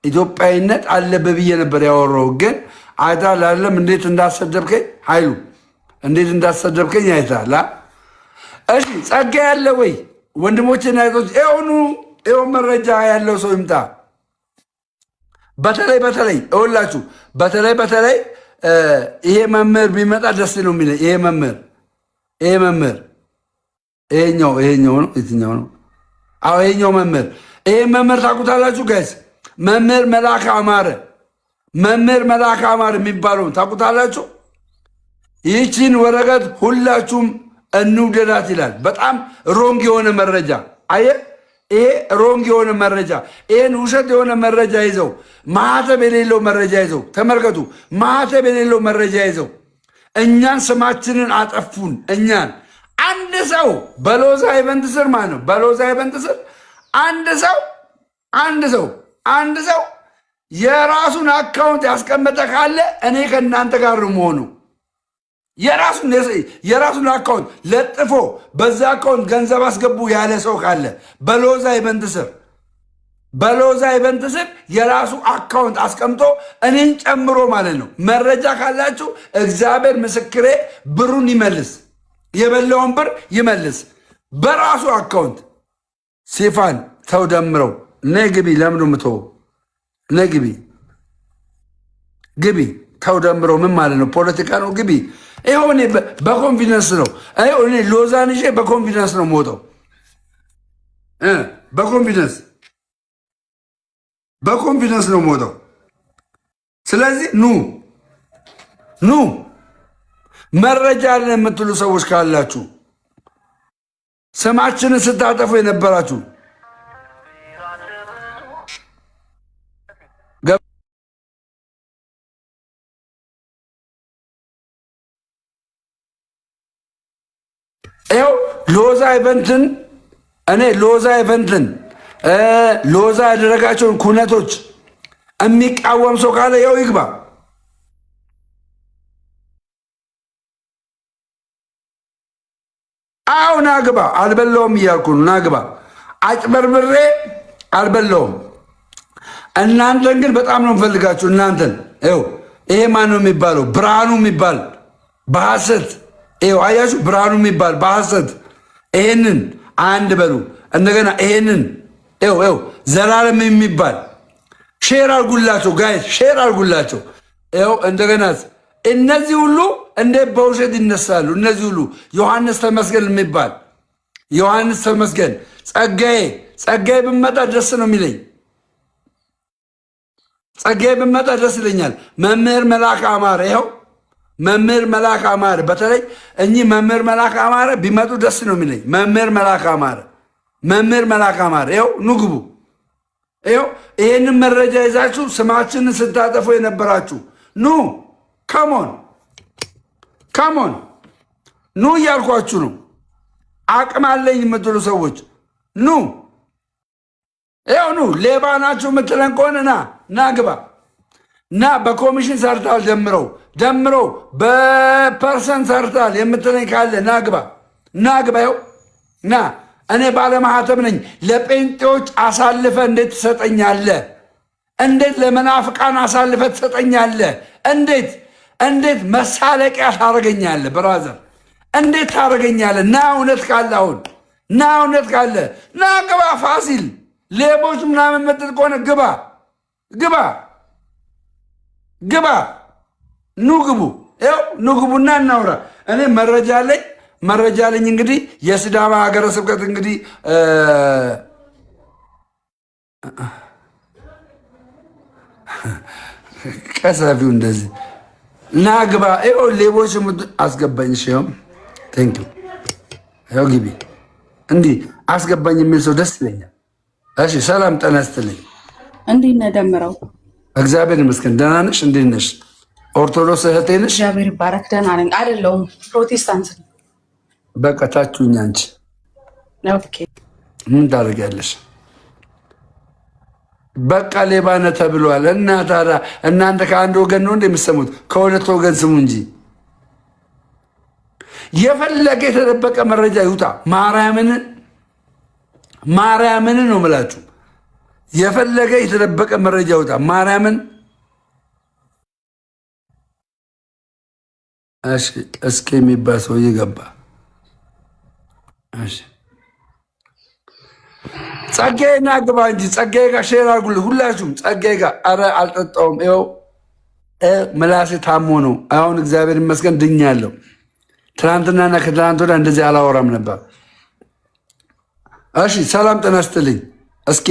ኢትዮጵያዊነት አለብህ ብዬ ነበር ያወራሁህ። ግን አይተሃል አይደለም እንዴት እንዳሰደብከኝ ኃይሉ፣ እንዴት እንዳሰደብከኝ አይተሃል። እሺ ጸጋ ያለ ወይ ወንድሞቼና እህቶች ይኸው መረጃ ያለው ሰው ይምጣ። በተለይ እውላችሁ በተለይ ይሄ መምህር ቢመጣ ደስ ነው የሚለኝ። ይሄ መምህር ይሄኛው ነው። የትኛው ነው? አዎ ይሄኛው መምህር። ይሄ መምህር ታውቁታላችሁ ጋይስ? መምህር መልአከ አማረ የሚባለው ታውቁታላችሁ? ይህችን ወረቀት ሁላችሁም እንውደዳት ይላል። በጣም ሮንግ የሆነ መረጃ አየህ። ይሄ ሮንግ የሆነ መረጃ፣ ይሄን ውሸት የሆነ መረጃ ይዘው ማህተብ የሌለው መረጃ ይዘው ተመልከቱ። ማህተብ የሌለው መረጃ ይዘው እኛን ስማችንን አጠፉን። እኛን አንድ ሰው በሎዛ ኢቨንት ስር ማለት ነው። በሎዛ ኢቨንት ስር አንድ ሰው የራሱን አካውንት ያስቀመጠ ካለ እኔ ከእናንተ ጋር ነው መሆኑ። የራሱን አካውንት ለጥፎ በዛ አካውንት ገንዘብ አስገቡ ያለ ሰው ካለ በሎዛ ኢቨንት ስር የራሱ አካውንት አስቀምጦ እኔን ጨምሮ ማለት ነው። መረጃ ካላችሁ እግዚአብሔር ምስክሬ ብሩን ይመልስ፣ የበላውን ብር ይመልስ። በራሱ አካውንት ሲፋን ተው ደምረው ነይ ግቢ። ለምኑ ምተው ነይ ግቢ ተው ደምረው ምን ማለት ነው? ፖለቲካ ነው። ግቢ። ይኸው እኔ በኮንፊደንስ ነው። ይኸው እኔ ሎዛን ይዤ በኮንፊደንስ ነው የምወጣው። በኮንፊደንስ ነው የምወጣው። ስለዚህ ኑ መረጃ አለን የምትሉ ሰዎች ካላችሁ ስማችንን ስታጠፉ የነበራችሁ ይኸው ሎዛ ኢቨንትን ሎዛ ያደረጋቸውን ኩነቶች የሚቃወም ሰው ካለ ይኸው ይግባ። አዎ ናግባ። አልበላውም እያልኩ ነው። ናግባ። አጭበርብሬ አልበላውም። እናንተን ግን በጣም ነው የምፈልጋችሁ። እናንተን ይኸው ይሄ ማን ነው የሚባለው? ብርሃኑ የሚባል በሐሰት ይኸው አያችሁ፣ ብርሃኑ የሚባል በሐሰት ይሄንን አንድ በሉ። እንደገና ይሄንን ይኸው ዘላለም የሚባል ሼር አርጉላቸው ጋይስ፣ ሼር አርጉላቸው። ይኸው እንደገና እነዚህ ሁሉ እንዴት በውሸት ይነሳሉ? እነዚህ ሁሉ ዮሐንስ ተመስገን የሚባል ዮሐንስ ተመስገን፣ ጸጋዬ ብመጣ ደስ ነው የሚለኝ። ጸጋዬ ብመጣ ደስ ይለኛል። መምህር መልአከ አማረ፣ ይኸው መምህር መልአከ አማረ። በተለይ እኚህ መምህር መልአከ አማረ ቢመጡ ደስ ነው የሚለኝ። መምህር መልአከ አማረ፣ ይኸው ኑ ግቡ። ይኸው ይሄንን መረጃ ይዛችሁ ስማችንን ስታጠፉ የነበራችሁ ኑ ካሞን ኑ እያልኳችሁ ነው። አቅም አለኝ የምትሉ ሰዎች ኑ፣ ይኸው ኑ። ሌባ ናችሁ የምትለን ከሆነ ና ግባ። ና በኮሚሽን ሰርታል ደምረው በፐርሰንት ሰርታል የምትለኝ ካለ ና ግባ። ይኸው ና። እኔ ባለማህተም ነኝ። ለጴንጤዎች አሳልፈ እንዴት ትሰጠኛለህ? እንዴት ለመናፍቃን አሳልፈ ትሰጠኛለህ? እንዴት መሳለቂያ ታደርገኛለህ? ብራዘር እንዴት ታደርገኛለህ? ና እውነት ካለ ና ግባ። ሌቦች ምናምን መጥል ከሆነ ግባ ኑ ግቡ። ይኸው ኑ ግቡና እናውራ። እኔ መረጃ አለኝ። እንግዲህ የሲዳማ ሀገረ ስብከት እንግዲህ ቀሳፊው እንደዚህ ና ግባ። ይኸው ሌቦች አስገባኝ። እሺ ይኸው ቴንክ ዩ። ይኸው ግቢ። እንዲህ አስገባኝ የሚል ሰው ደስ ይለኛል። እሺ ሰላም ጤና ይስጥልኝ። እንዴት ነህ ደምረው? እግዚአብሔር ይመስገን። ደህና ነሽ? እንዴት ነሽ? ኦርቶዶክስ እህቴ ነሽ? እግዚአብሔር ይባረክ። ደህና ነኝ። አይደለሁም፣ ፕሮቴስታንት ነኝ። በቃ ታችሁኝ አንቺ። ኦኬ ምን ታደርጊያለሽ? በቃ ሌባ ነህ ተብሏል። እና ታዲያ እናንተ ከአንድ ወገን ነው እንደምትሰሙት? ከሁለት ወገን ስሙ እንጂ የፈለገ የተደበቀ መረጃ ይውጣ። ማርያምን ነው የምላችሁ። የፈለገ የተደበቀ መረጃ ይውጣ። ማርያምን እሺ። እስኪ የሚባል ሰውዬ ገባ። እሺ ጸጋዬ ና ግባ እንጂ ጸጋዬ ጋር ሼር አድርጉልኝ ሁላችሁም። ጸጋዬ ጋር ኧረ አልጠጣውም። ይኸው ምላሴ ታሞ ነው። አሁን እግዚአብሔር ይመስገን ድኛለሁ። ትናንትናና ከትናንት ወዲያ እንደዚህ አላወራም ነበር። እሺ ሰላም ጤና ይስጥልኝ። እስኪ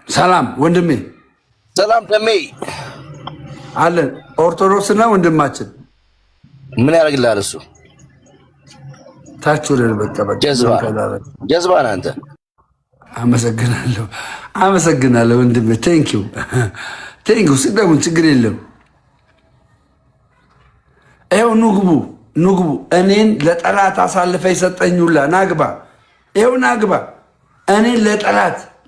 ሰላም ወንድሜ። ሰላም ተሜ አለን። ኦርቶዶክስና ወንድማችን ምን ያደርግልሃል እሱ? ታች ወደ በቃ ጀዝባ ነህ አንተ። አመሰግናለሁ ወንድሜ። ቴንኪው ስደቡን ችግር የለም። ይኸው ኑ ግቡ። እኔን ለጠላት አሳልፈ የሰጠኝ ሁላ ናግባ። ይኸው ናግባ። እኔን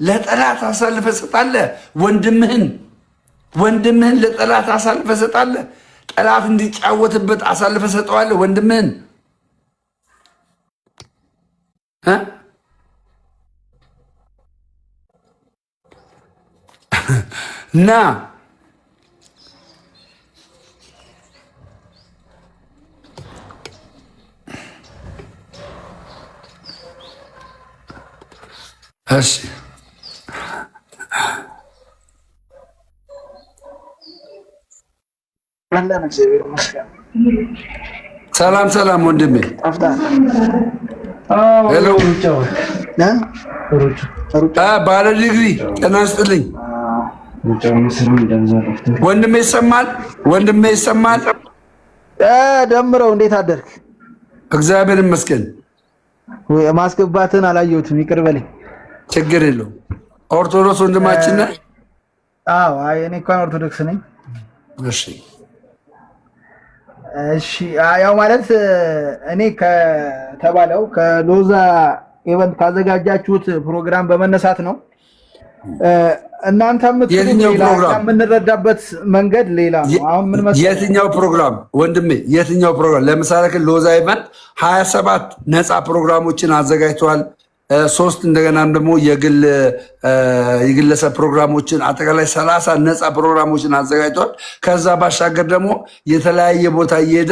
ለጠላት አሳልፈ ሰጣለህ። ወንድምህን ለጠላት አሳልፈ ሰጣለህ። ጠላት እንዲጫወትበት አሳልፈ ሰጠዋለህ ወንድምህን ና እሺ ሰላም ወንድሜ። ሄሎ ባለ ዲግሪ ጤና ይስጥልኝ ወንድሜ። ይሰማል? ደምረው እንዴት አደርክ? እግዚአብሔር ይመስገን። ማስገባትን አላየሁትም፣ ይቅር በለኝ። ችግር የለውም። ኦርቶዶክስ ወንድማችን ነህ? አዎ እኔ እንኳን ኦርቶዶክስ ነኝ። እሺ ያው ማለት እኔ ከተባለው ከሎዛ ኢቨንት ካዘጋጃችሁት ፕሮግራም በመነሳት ነው። እናንተ የምንረዳበት መንገድ ሌላ ነው። አሁን ምን መሰለህ? የትኛው ፕሮግራም ወንድሜ? የትኛው ፕሮግራም? ለምሳሌ ሎዛ ኢቨንት 27 ነፃ ፕሮግራሞችን አዘጋጅተዋል። 3 እንደገናም ደግሞ የግለሰብ ፕሮግራሞችን አጠቃላይ 30 ነፃ ፕሮግራሞችን አዘጋጅተዋል። ከዛ ባሻገር ደግሞ የተለያየ ቦታ እየሄደ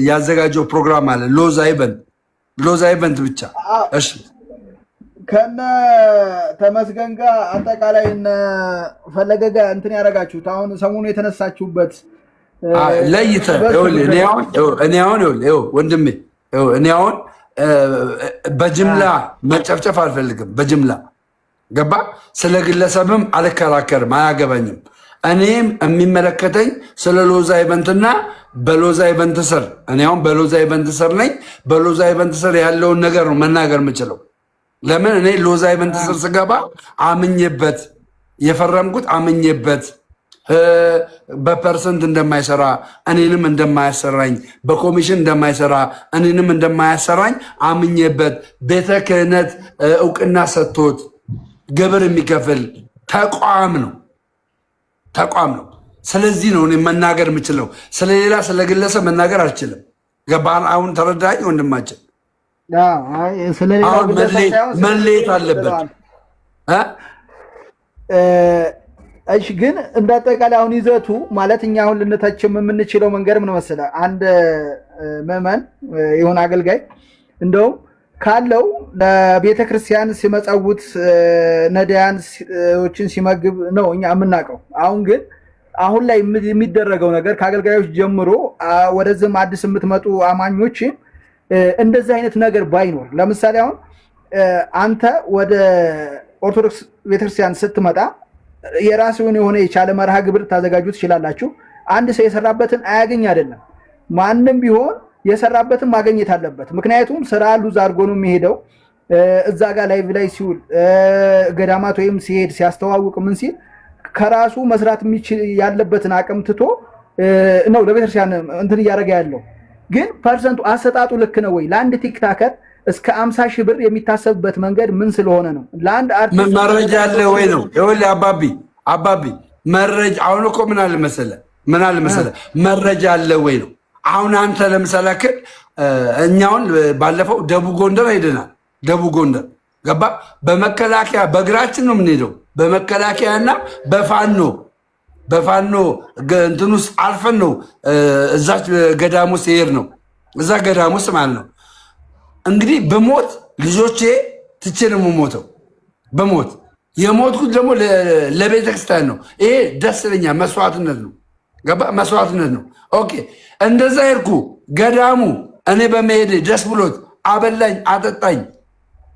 ያዘጋጀው ፕሮግራም አለ። ሎዛ ኢቨንት ብቻ። እሺ ከነ ተመስገን ጋር አጠቃላይ እነ ፈለገ ጋር እንትን ያደረጋችሁት አሁን ሰሞኑ የተነሳችሁበት ለይተህ እኔ አሁን ወንድሜ እኔ አሁን በጅምላ መጨፍጨፍ አልፈልግም። በጅምላ ገባ። ስለ ግለሰብም አልከራከርም፣ አያገባኝም። እኔም የሚመለከተኝ ስለ ሎዛ ኢቨንትና በሎዛ ኢቨንት ስር እኔ አሁን በሎዛ ኢቨንት ስር ነኝ። በሎዛ ኢቨንት ስር ያለውን ነገር ነው መናገር የምችለው። ለምን እኔ ሎዛ ኢቨንት ስር ስገባ አምኜበት የፈረምኩት አምኜበት በፐርሰንት እንደማይሰራ እኔንም እንደማያሰራኝ በኮሚሽን እንደማይሰራ እኔንም እንደማያሰራኝ አምኜበት ቤተ ክህነት እውቅና ሰጥቶት ግብር የሚከፍል ተቋም ነው። ስለዚህ ነው እኔ መናገር የምችለው። ስለሌላ ስለ ግለሰብ መናገር አልችልም። ገባን? አሁን ተረዳኝ ወንድማችን። አሁን መለየት አለበት። እሺ ግን እንዳጠቃላይ አሁን ይዘቱ ማለት እኛ አሁን ልንተችም የምንችለው መንገድ ምን መሰለህ? አንድ ምዕመን የሆነ አገልጋይ እንደውም ካለው ለቤተ ክርስቲያን ሲመጸውት ነዳያኖችን ሲመግብ ነው እኛ የምናውቀው። አሁን ላይ የሚደረገው ነገር ከአገልጋዮች ጀምሮ ወደዚህም አዲስ የምትመጡ አማኞች እንደዚህ አይነት ነገር ባይኖር፣ ለምሳሌ አሁን አንተ ወደ ኦርቶዶክስ ቤተክርስቲያን ስትመጣ የራስዎን የሆነ የቻለ መርሃ ግብር ታዘጋጁ ትችላላችሁ። አንድ ሰው የሰራበትን አያገኝ አይደለም። ማንም ቢሆን የሰራበትን ማግኘት አለበት። ምክንያቱም ስራ ሉዝ አድርጎ ነው የሚሄደው። እዛ ጋር ላይቭ ላይ ሲውል ገዳማት ወይም ሲሄድ ሲያስተዋውቅ ምን ሲል ከራሱ መስራት የሚችል ያለበትን አቅም ትቶ ነው ለቤተክርስቲያን እንትን እያደረገ ያለው። ግን ፐርሰንቱ አሰጣጡ ልክ ነው ወይ? ለአንድ ቲክታከር እስከ 50,000 ብር የሚታሰብበት መንገድ ምን ስለሆነ ነው? ለአንድ አርቲስት መረጃ አለ ወይ ነው? ይኸውልህ አባቢ መረጃ አሁን እኮ ምን አለ መሰለህ መረጃ አለ ወይ ነው? አሁን አንተ ለምሳሌ እኛውን ባለፈው ደቡብ ጎንደር ሄደናል። ደቡብ ጎንደር ገባ። በመከላከያ በእግራችን ነው የምንሄደው። በመከላከያና በፋኖ እንትን ውስጥ አልፈን ነው እዛች ገዳም ውስጥ ይሄድ ነው። እዛ ገዳም ውስጥ ማለት ነው። እንግዲህ በሞት ልጆቼ ትቼ ነው የምሞተው። በሞት የሞትኩት ደግሞ ለቤተክርስቲያን ነው። ይሄ ደስ ይለኛል። መስዋዕትነት ነው። ገባ? መስዋዕትነት ነው። ኦኬ። እንደዛ ሄድኩ ገዳሙ። እኔ በመሄድ ደስ ብሎት አበላኝ አጠጣኝ።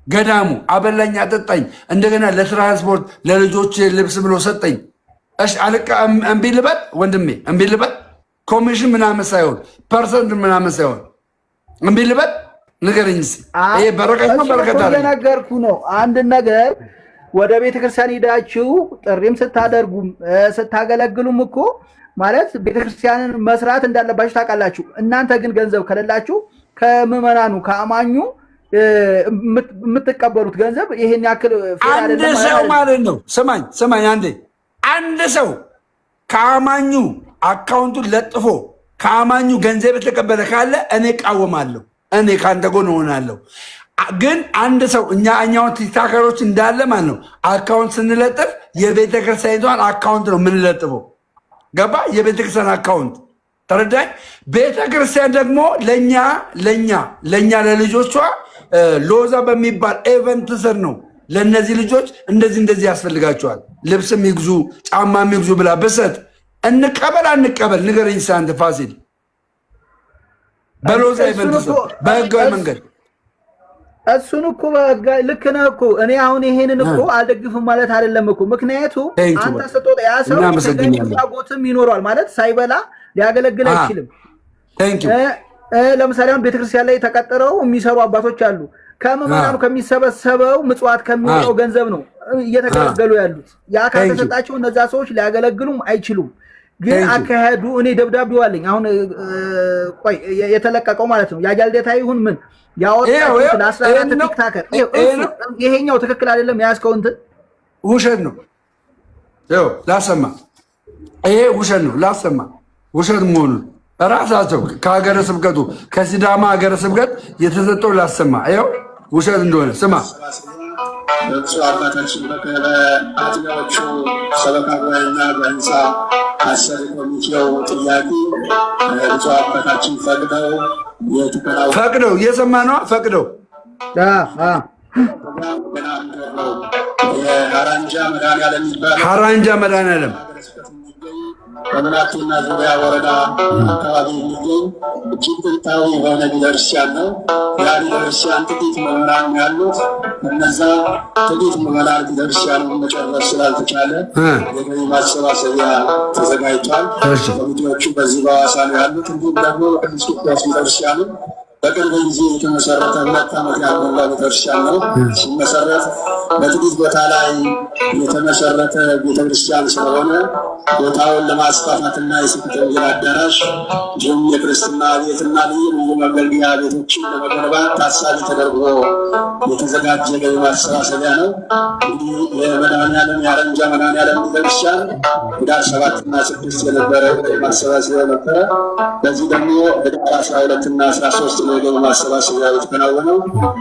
ገዳሙ አበላኝ አጠጣኝ። እንደገና ለትራንስፖርት ለልጆች ልብስ ብሎ ሰጠኝ። እሺ አለቃ እምቢ ልበል ወንድሜ? እምቢ ልበል? ኮሚሽን ምናምን ሳይሆን ፐርሰንት ምናምን ሳይሆን እምቢ ልበል? ንገረኝ እስኪ። ይሄ በረከት ነው በረከት አለ። ነገርኩ ነው። አንድ ነገር ወደ ቤተክርስቲያን ሄዳችሁ ጥሪም ስታደርጉም ስታገለግሉም እኮ ማለት ቤተክርስቲያንን መስራት እንዳለባችሁ ታውቃላችሁ። እናንተ ግን ገንዘብ ከሌላችሁ ከምዕመናኑ ከአማኙ የምትቀበሉት ገንዘብ ይሄን ያክል አንድ ሰው ማለት ነው። ስማኝ አንዴ። አንድ ሰው ከአማኙ አካውንቱን ለጥፎ ከአማኙ ገንዘብ የተቀበለ ካለ እኔ እቃወማለሁ። እኔ ከአንተ ጎን እሆናለሁ። ግን አንድ ሰው እኛውን ቲክታከሮች እንዳለ ማለት ነው አካውንት ስንለጥፍ የቤተክርስቲያኒቷን አካውንት ነው የምንለጥፈው። ገባ? የቤተክርስቲያን አካውንት ተረዳኝ። ቤተክርስቲያን ደግሞ ለእኛ ለልጆቿ ሎዛ በሚባል ኤቨንት ስር ነው ለእነዚህ ልጆች እንደዚህ ያስፈልጋቸዋል፣ ልብስም ይግዙ ጫማም ይግዙ ብላ ብሰጥ እንቀበል አንቀበል? ንገረኝ አንተ ፋሲል። በሎዛ ኤቨንት ስር በህጋዊ መንገድ እሱን እኮ ልክ ነህ እኮ። እኔ አሁን ይሄንን እኮ አልደግፍም ማለት አይደለም እኮ። ምክንያቱም አንተ ስትወጣ ያ ሰው ፍላጎትም ይኖረዋል ማለት ሳይበላ ሊያገለግል አይችልም። ለምሳሌ አሁን ቤተክርስቲያን ላይ ተቀጥረው የሚሰሩ አባቶች አሉ። ከምዕመናኑ ከሚሰበሰበው ምጽዋት ከሚወጣው ገንዘብ ነው እየተገለገሉ ያሉት። ያ ካልተሰጣቸው እነዛ ሰዎች ሊያገለግሉም አይችሉም። ግን አካሄዱ እኔ ደብዳቤው አለኝ አሁን ቆይ የተለቀቀው ማለት ነው ያጃልደታ ይሁን ምን ያወጣው ለአስራራት ቲክታከር ይሄኛው ትክክል አይደለም። ያስከው እንትን ውሸት ነው። ይኸው ላሰማ፣ ይሄ ውሸት ነው ላሰማ። ውሸት መሆኑን ራሳቸው ከሀገረ ስብከቱ ከሲዳማ ሀገረ ስብከት የተሰጠው ላሰማ። ይኸው ውሸት እንደሆነ ስማ። በብፁዕ አባታችን በአጥቢያዎቹ ሰበካ ጉባኤና በህንፃ አሰሪ ኮሚቴው ጥያቄ ብፁዕ አባታችን ፈቅደው እየሰማ ነዋ። ፈቅደው ሀራንጃ መድኃኔዓለም በመላክና ዙሪያ ወረዳ አካባቢ የሚገኝ እጅግ ጥንታዊ የሆነ ቤተክርስቲያን ነው። ያ ቤተክርስቲያን ጥቂት ምዕመናን ያሉት፣ እነዛ ጥቂት ምዕመናን ቤተክርስቲያኑን መጨረስ ስላልተቻለ የገቢ ማሰባሰቢያ ተዘጋጅቷል። ኮሚቴዎቹ በዚህ በሐዋሳ ነው ያሉት። እንዲሁም ደግሞ ቅዱስ ቂርቆስ ቤተክርስቲያኑ በቅርብ ጊዜ የተመሰረተ 2 ዓመት ያልሞላ ቤተክርስቲያን ነው። ሲመሰረት በጥቂት ቦታ ላይ የተመሰረተ ቤተክርስቲያን ስለሆነ ቦታውን ለማስፋፋትና የስብከተ ወንጌል አዳራሽ እንዲሁም የክርስትና ቤትና ልዩ ልዩ መገልገያ ቤቶችን ለመገንባት ታሳቢ ተደርጎ የተዘጋጀ ገቢ ማሰባሰቢያ ነው። እንግዲህ የመድኃኔዓለም የሀረንጃ መድኃኔዓለም ቤተክርስቲያን ህዳር 7 እና 6 የነበረ ገቢ ማሰባሰቢያ ነበረ። በዚህ ደግሞ ህዳር 12 እና 13 የገቢ ማሰባሰቢያ የተከናወነው።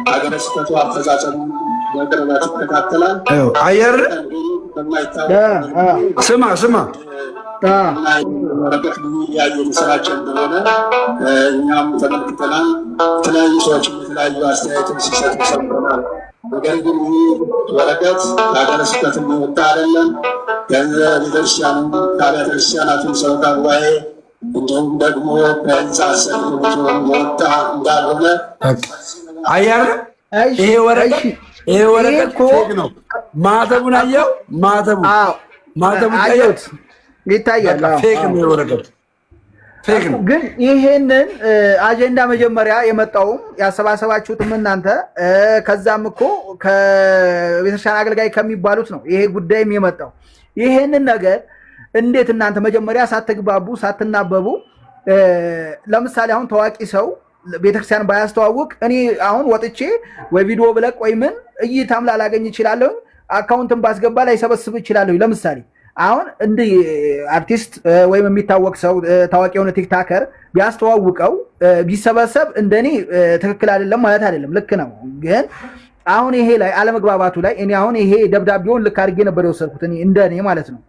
ሀገረ ስብከቱ አፈጻጸሙን በቅርበት ይከታተላል። አየር ስማ ወረቀት ብዙ እያየ ምስራቸው እንደሆነ እኛም ተመልክተናል። የተለያዩ ሰዎች የተለያዩ አስተያየትን ሲሰጡ ሰምተናል። ነገር ግን ይህ ወረቀት ከሀገረ ስብከት የሚወጣ አይደለም። ገንዘብ ቤተክርስቲያኑ ከአብያተ ክርስቲያናቱን ሰበካ ጉባኤ እንዲሁም ደግሞ ከህንፃ ሰክርቶ የወጣ እንዳልሆነ አያረ ይሄ ወረቀት ፌክ ነው። ማተቡን አየው። ማተቡን ቀየት ይታያል። ፌክ ነው ወረቀት ፌክ ነው። ግን ይሄንን አጀንዳ መጀመሪያ የመጣውም ያሰባሰባችሁትም እናንተ ከዛም እኮ ከቤተክርስቲያን አገልጋይ ከሚባሉት ነው ይሄ ጉዳይም የመጣው። ይሄንን ነገር እንዴት እናንተ መጀመሪያ ሳትግባቡ ሳትናበቡ፣ ለምሳሌ አሁን ታዋቂ ሰው ቤተክርስቲያን ባያስተዋውቅ እኔ አሁን ወጥቼ ወይ ቪዲዮ ብለቅ ወይ ምን እይታም ላላገኝ እችላለሁ፣ አካውንትን ባስገባ ላይ ሰበስብ እችላለሁ። ለምሳሌ አሁን እንደ አርቲስት ወይም የሚታወቅ ሰው ታዋቂ የሆነ ቲክታከር ቢያስተዋውቀው ቢሰበሰብ እንደኔ ትክክል አይደለም ማለት አይደለም፣ ልክ ነው። ግን አሁን ይሄ ላይ አለመግባባቱ ላይ እኔ አሁን ይሄ ደብዳቤውን ልክ አድርጌ ነበር የወሰድኩት እንደኔ ማለት ነው።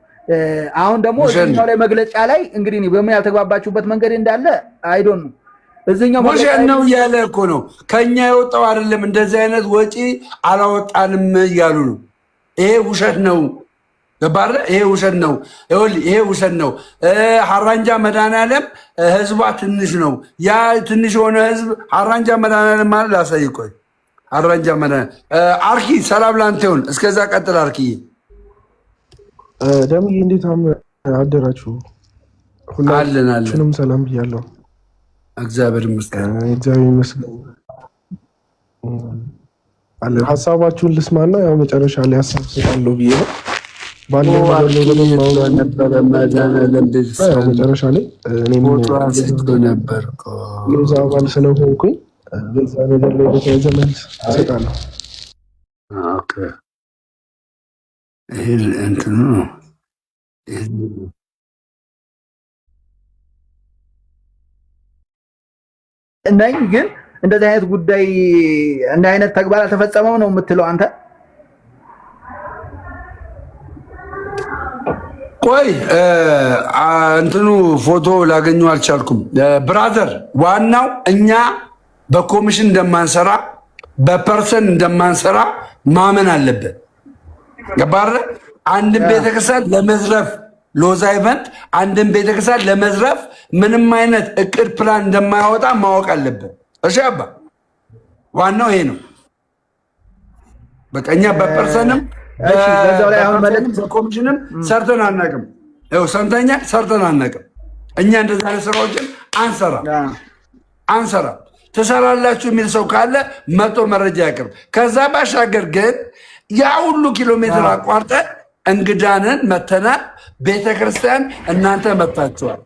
አሁን ደግሞ እዚህኛው ላይ መግለጫ ላይ እንግዲህ በምን ያልተግባባችሁበት መንገድ እንዳለ አይዶን ነው። እዚህኛው ውሸት ነው እያለ እኮ ነው። ከኛ የወጣው አይደለም፣ እንደዚህ አይነት ወጪ አላወጣንም እያሉ ነው። ይሄ ውሸት ነው። ገባረ? ይሄ ውሸት ነው። ይሄ ውሸት ነው። ሀራንጃ መድኃኔዓለም ህዝቧ ትንሽ ነው። ያ ትንሽ የሆነ ህዝብ ሀራንጃ መድኃኔዓለም ማለት ላሳይ። ቆይ ሀራንጃ መድኃኔዓለም አርኪ ሰላም ላንተ ይሁን። እስከዛ ቀጥል አርኪ። ደምዬ እንዴት አደራችሁ? ሁላችንም ሰላም ብያለሁ። እግዚአብሔር ይመስገን። እግዚአብሔር ይመስገን። ሀሳባችሁን ልስማና ያው መጨረሻ ላይ ሀሳብ እሰጣለሁ ብዬ ነው። ባለው መጨረሻ ላይ እኔም ሎዛ አባል ስለሆንኩኝ በዛ ነገር ላይ በተያዘ መልስ እሰጣለሁ። ይሄ እንትኑ ነው። ነኝ ግን እንደዚህ አይነት ጉዳይ እንደ አይነት ተግባር አልተፈጸመም ነው የምትለው አንተ? ቆይ እንትኑ ፎቶ ላገኘው አልቻልኩም። ብራዘር ዋናው እኛ በኮሚሽን እንደማንሰራ በፐርሰን እንደማንሰራ ማመን አለብን። ገባረ? አንድን ቤተክርስቲያን ለመዝረፍ ሎዛ ኢቨንት አንድን ቤተክርስቲያን ለመዝረፍ ምንም አይነት እቅድ ፕላን እንደማያወጣ ማወቅ አለብን። እሺ አባ፣ ዋናው ይሄ ነው። በቃ እኛ በፐርሰንም በኮሚሽንም ሰርተን አናውቅም። ይኸው ሰምተኛ ሰርተን አናውቅም። እኛ እንደዛ አይነት ስራዎችን አንሰራ። ትሰራላችሁ የሚል ሰው ካለ መቶ መረጃ ያቅርብ። ከዛ ባሻገር ግን ያ ሁሉ ኪሎ ሜትር አቋርጠን እንግዳንን መተና ቤተክርስቲያን እናንተ መጥታችኋል።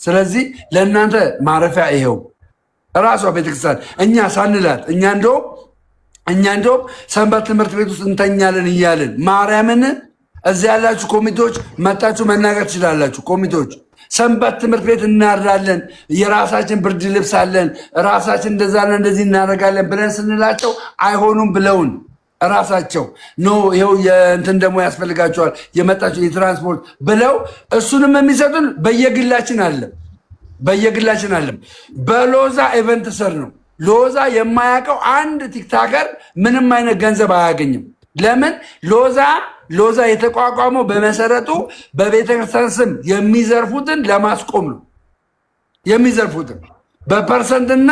ስለዚህ ለእናንተ ማረፊያ ይሄው እራሷ ቤተክርስቲያን እኛ ሳንላት እኛ እንደውም ሰንበት ትምህርት ቤት ውስጥ እንተኛለን እያልን ማርያምን እዚህ ያላችሁ ኮሚቴዎች መጣችሁ መናገር ትችላላችሁ። ኮሚቴዎች ሰንበት ትምህርት ቤት እናድራለን፣ የራሳችን ብርድ ልብስ አለን፣ ራሳችን እንደዛና እንደዚህ እናደርጋለን ብለን ስንላቸው አይሆኑም ብለውን ራሳቸው ኖ ይኸው የእንትን ደግሞ ያስፈልጋቸዋል የመጣችሁ የትራንስፖርት ብለው እሱንም የሚሰጡን በየግላችን አለም። በሎዛ ኢቨንት ስር ነው። ሎዛ የማያውቀው አንድ ቲክታከር ምንም አይነት ገንዘብ አያገኝም። ለምን? ሎዛ የተቋቋመው በመሰረቱ በቤተክርስቲያን ስም የሚዘርፉትን ለማስቆም ነው። የሚዘርፉትን በፐርሰንትና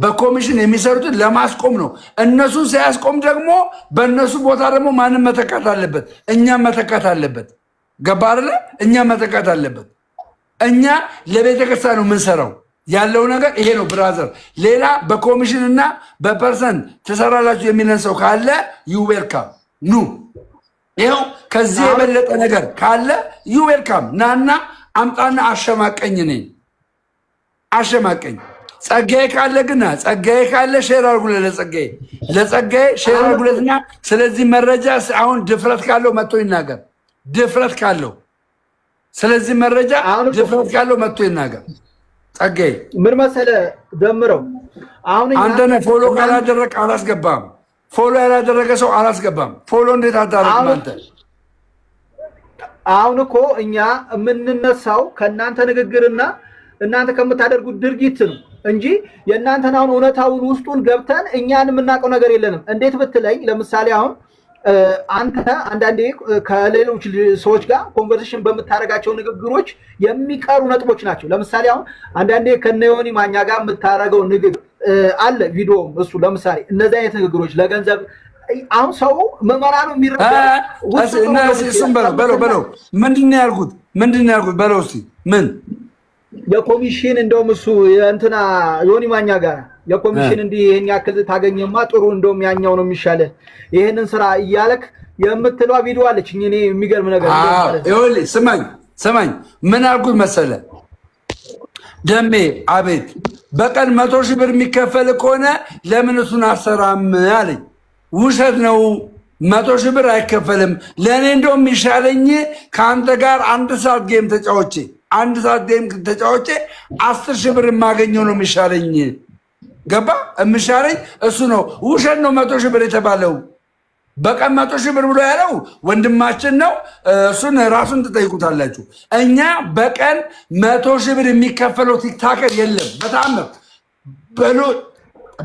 በኮሚሽን የሚሰሩትን ለማስቆም ነው። እነሱን ሲያስቆም ደግሞ በእነሱ ቦታ ደግሞ ማንም መተካት አለበት፣ እኛም መተካት አለበት። ገባ አይደለ? እኛም መተካት አለበት። እኛ ለቤተክርስቲያን ነው የምንሰራው። ያለው ነገር ይሄ ነው ብራዘር። ሌላ በኮሚሽን እና በፐርሰንት ትሰራላችሁ የሚለን ሰው ካለ ዩ ዌልካም ኑ። ይኸው ከዚህ የበለጠ ነገር ካለ ዩ ዌልካም ናና አምጣና አሸማቀኝ። ጸጋዬ ካለ ግና ጸጋዬ ካለ ሼር አድርጉለት ለጸጋዬ ሼር አድርጉለትና ስለዚህ መረጃ አሁን ድፍረት ካለው መጥቶ ይናገር። ድፍረት ካለው ስለዚህ መረጃ ድፍረት ካለው መጥቶ ይናገር። ጸጋዬ ምን መሰለህ ደምረው አሁን አንተ ነህ ፎሎ ካላደረግ አላስገባም። ፎሎ ያላደረገ ሰው አላስገባም። ፎሎ እንዴት አታደርግም አንተ? አሁን እኮ እኛ የምንነሳው ከእናንተ ንግግርና እናንተ ከምታደርጉት ድርጊት ነው። እንጂ የእናንተን አሁን እውነታውን ውስጡን ገብተን እኛን የምናውቀው ነገር የለንም። እንዴት ብትለኝ ለምሳሌ አሁን አንተ አንዳንዴ ከሌሎች ሰዎች ጋር ኮንቨርሴሽን በምታደርጋቸው ንግግሮች የሚቀሩ ነጥቦች ናቸው። ለምሳሌ አሁን አንዳንዴ ከነዮኒ ማኛ ጋር የምታደርገው ንግግር አለ ቪዲዮ እሱ ለምሳሌ እነዚህ አይነት ንግግሮች ለገንዘብ አሁን ሰው መመራኑ በለው ምንድነው ያልኩት በለው እስኪ ምን የኮሚሽን እንደውም እሱ እንትና ዮኒ ማኛ ጋር የኮሚሽን እንዲህ ይሄን ያክል ታገኘማ ጥሩ እንደውም ያኛው ነው የሚሻለው ይሄንን ስራ እያለክ የምትለው ቪዲዮ አለች። እኔ የሚገርም ነገር ይኸውልህ ስማኝ ምን አልኩት መሰለ ደሜ አቤት በቀን 100,000 ብር የሚከፈል ከሆነ ለምን እሱን አሰራም አለኝ። ውሸት ነው 100,000 ብር አይከፈልም። ለእኔ እንደውም የሚሻለኝ ከአንተ ጋር 1 ሰዓት ጌም ተጫወቼ 10,000 ብር የማገኘው ነው የሚሻለኝ። ገባ የሚሻለኝ እሱ ነው። ውሸት ነው 100,000 ብር የተባለው። በቀን 100,000 ብር ብሎ ያለው ወንድማችን ነው። እሱን ራሱን ትጠይቁታላችሁ። እኛ በቀን 100,000 ብር የሚከፈለው ቲክታከር የለም። በጣም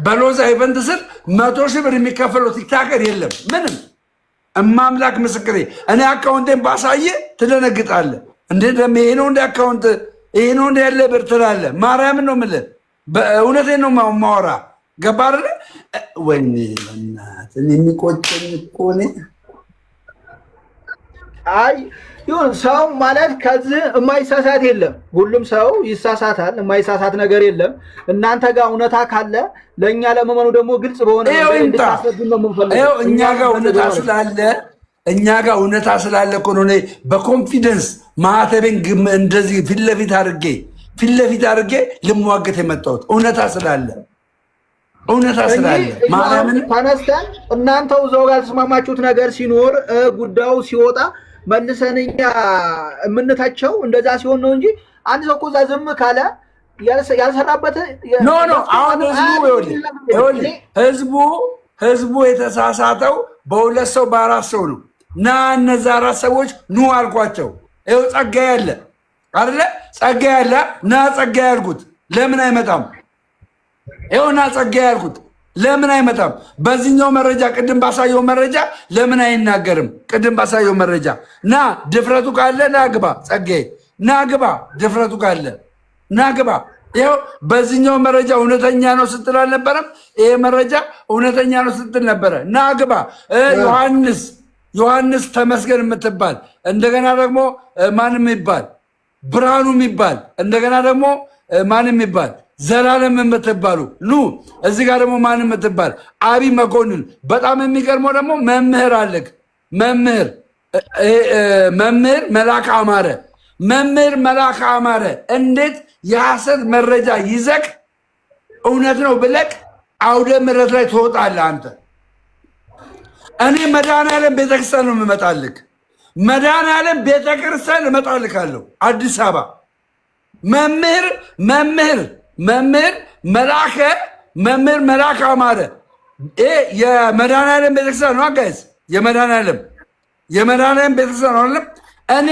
በሎዛ ኢቨንት ስር 100,000 ብር የሚከፈለው ቲክታከር የለም። ምንም እማምላክ ምስክሬ። እኔ አካውንቴን ባሳየ ትደነግጣለህ። እንዴ ደም ይሄ ነው እንደ አካውንት ይሄ ነው እንደ ያለ ብር ትላለህ። ማርያምን ነው የምልህ። በእውነቴን ነው ማወራ። ገባ አይደለ? ወይኔ በእናትህ እኔ የሚቆጨኝ እኮ እኔ አይ ይሁን ሰው ማለት ከዚህ የማይሳሳት የለም። ሁሉም ሰው ይሳሳታል። የማይሳሳት ነገር የለም። እናንተ ጋር እውነታ ካለ ለእኛ ለመመኑ ደግሞ ግልጽ በሆነ እንድታስረዱን ነው የምንፈልገው። እኛ ጋር እውነታ ስላለ እኮ ነው በኮንፊደንስ ማህተቤን እንደዚህ ፊት ለፊት አድርጌ ልሟገት የመጣሁት እውነታ ስላለ ማርያምን ተነስተን እናንተው እዛው ጋር ተስማማችሁት ነገር ሲኖር ጉዳዩ ሲወጣ መልሰን እኛ የምንታቸው እንደዛ ሲሆን ነው እንጂ አንድ ሰው እኮ እዛ ዝም ካለ ያልሰራበት ኖ አሁን ህዝቡ የተሳሳተው በ2 ሰው በ4 ሰው ነው። ና እነዛ 4 ሰዎች ኑ አልኳቸው። ይኸው ጸጋዬ ያለ አይደለ? ጸጋዬ ያለ ና ጸጋዬ ያልኩት ለምን አይመጣም? ይኸው ና ጸጋዬ ያልኩት ለምን አይመጣም? በዚህኛው መረጃ ቅድም ባሳየው መረጃ ለምን አይናገርም? ቅድም ባሳየው መረጃ ና ድፍረቱ ካለ ና ግባ፣ ጸጋዬ ና ግባ፣ ድፍረቱ ካለ ና ግባ። ይኸው በዚህኛው መረጃ እውነተኛ ነው ስትል አልነበረም? ይሄ መረጃ እውነተኛ ነው ስትል ነበረ። ና ግባ። ዮሐንስ ተመስገን የምትባል እንደገና ደግሞ ማንም ይባል ብርሃኑ የሚባል እንደገና ደግሞ ማንም ይባል ዘላለም የምትባሉ ኑ እዚህ ጋር ደግሞ ማንም የምትባል አቢ መኮንን። በጣም የሚገርመው ደግሞ መምህር አለክ መምህር መላክ አማረ እንዴት የሐሰት መረጃ ይዘክ እውነት ነው ብለክ አውደ ምሕረት ላይ ትወጣለህ አንተ? እኔ መድኃኔዓለም ቤተክርስቲያን ነው የምመጣልክ። መድኃኔዓለም ቤተክርስቲያን እመጣልካለሁ አዲስ አበባ። መምህር መልአከ አማረ የመድኃኔዓለም ቤተክርስቲያን ነው ጋይስ። የመድኃኔዓለም ቤተክርስቲያን ነው አይደለም? እኔ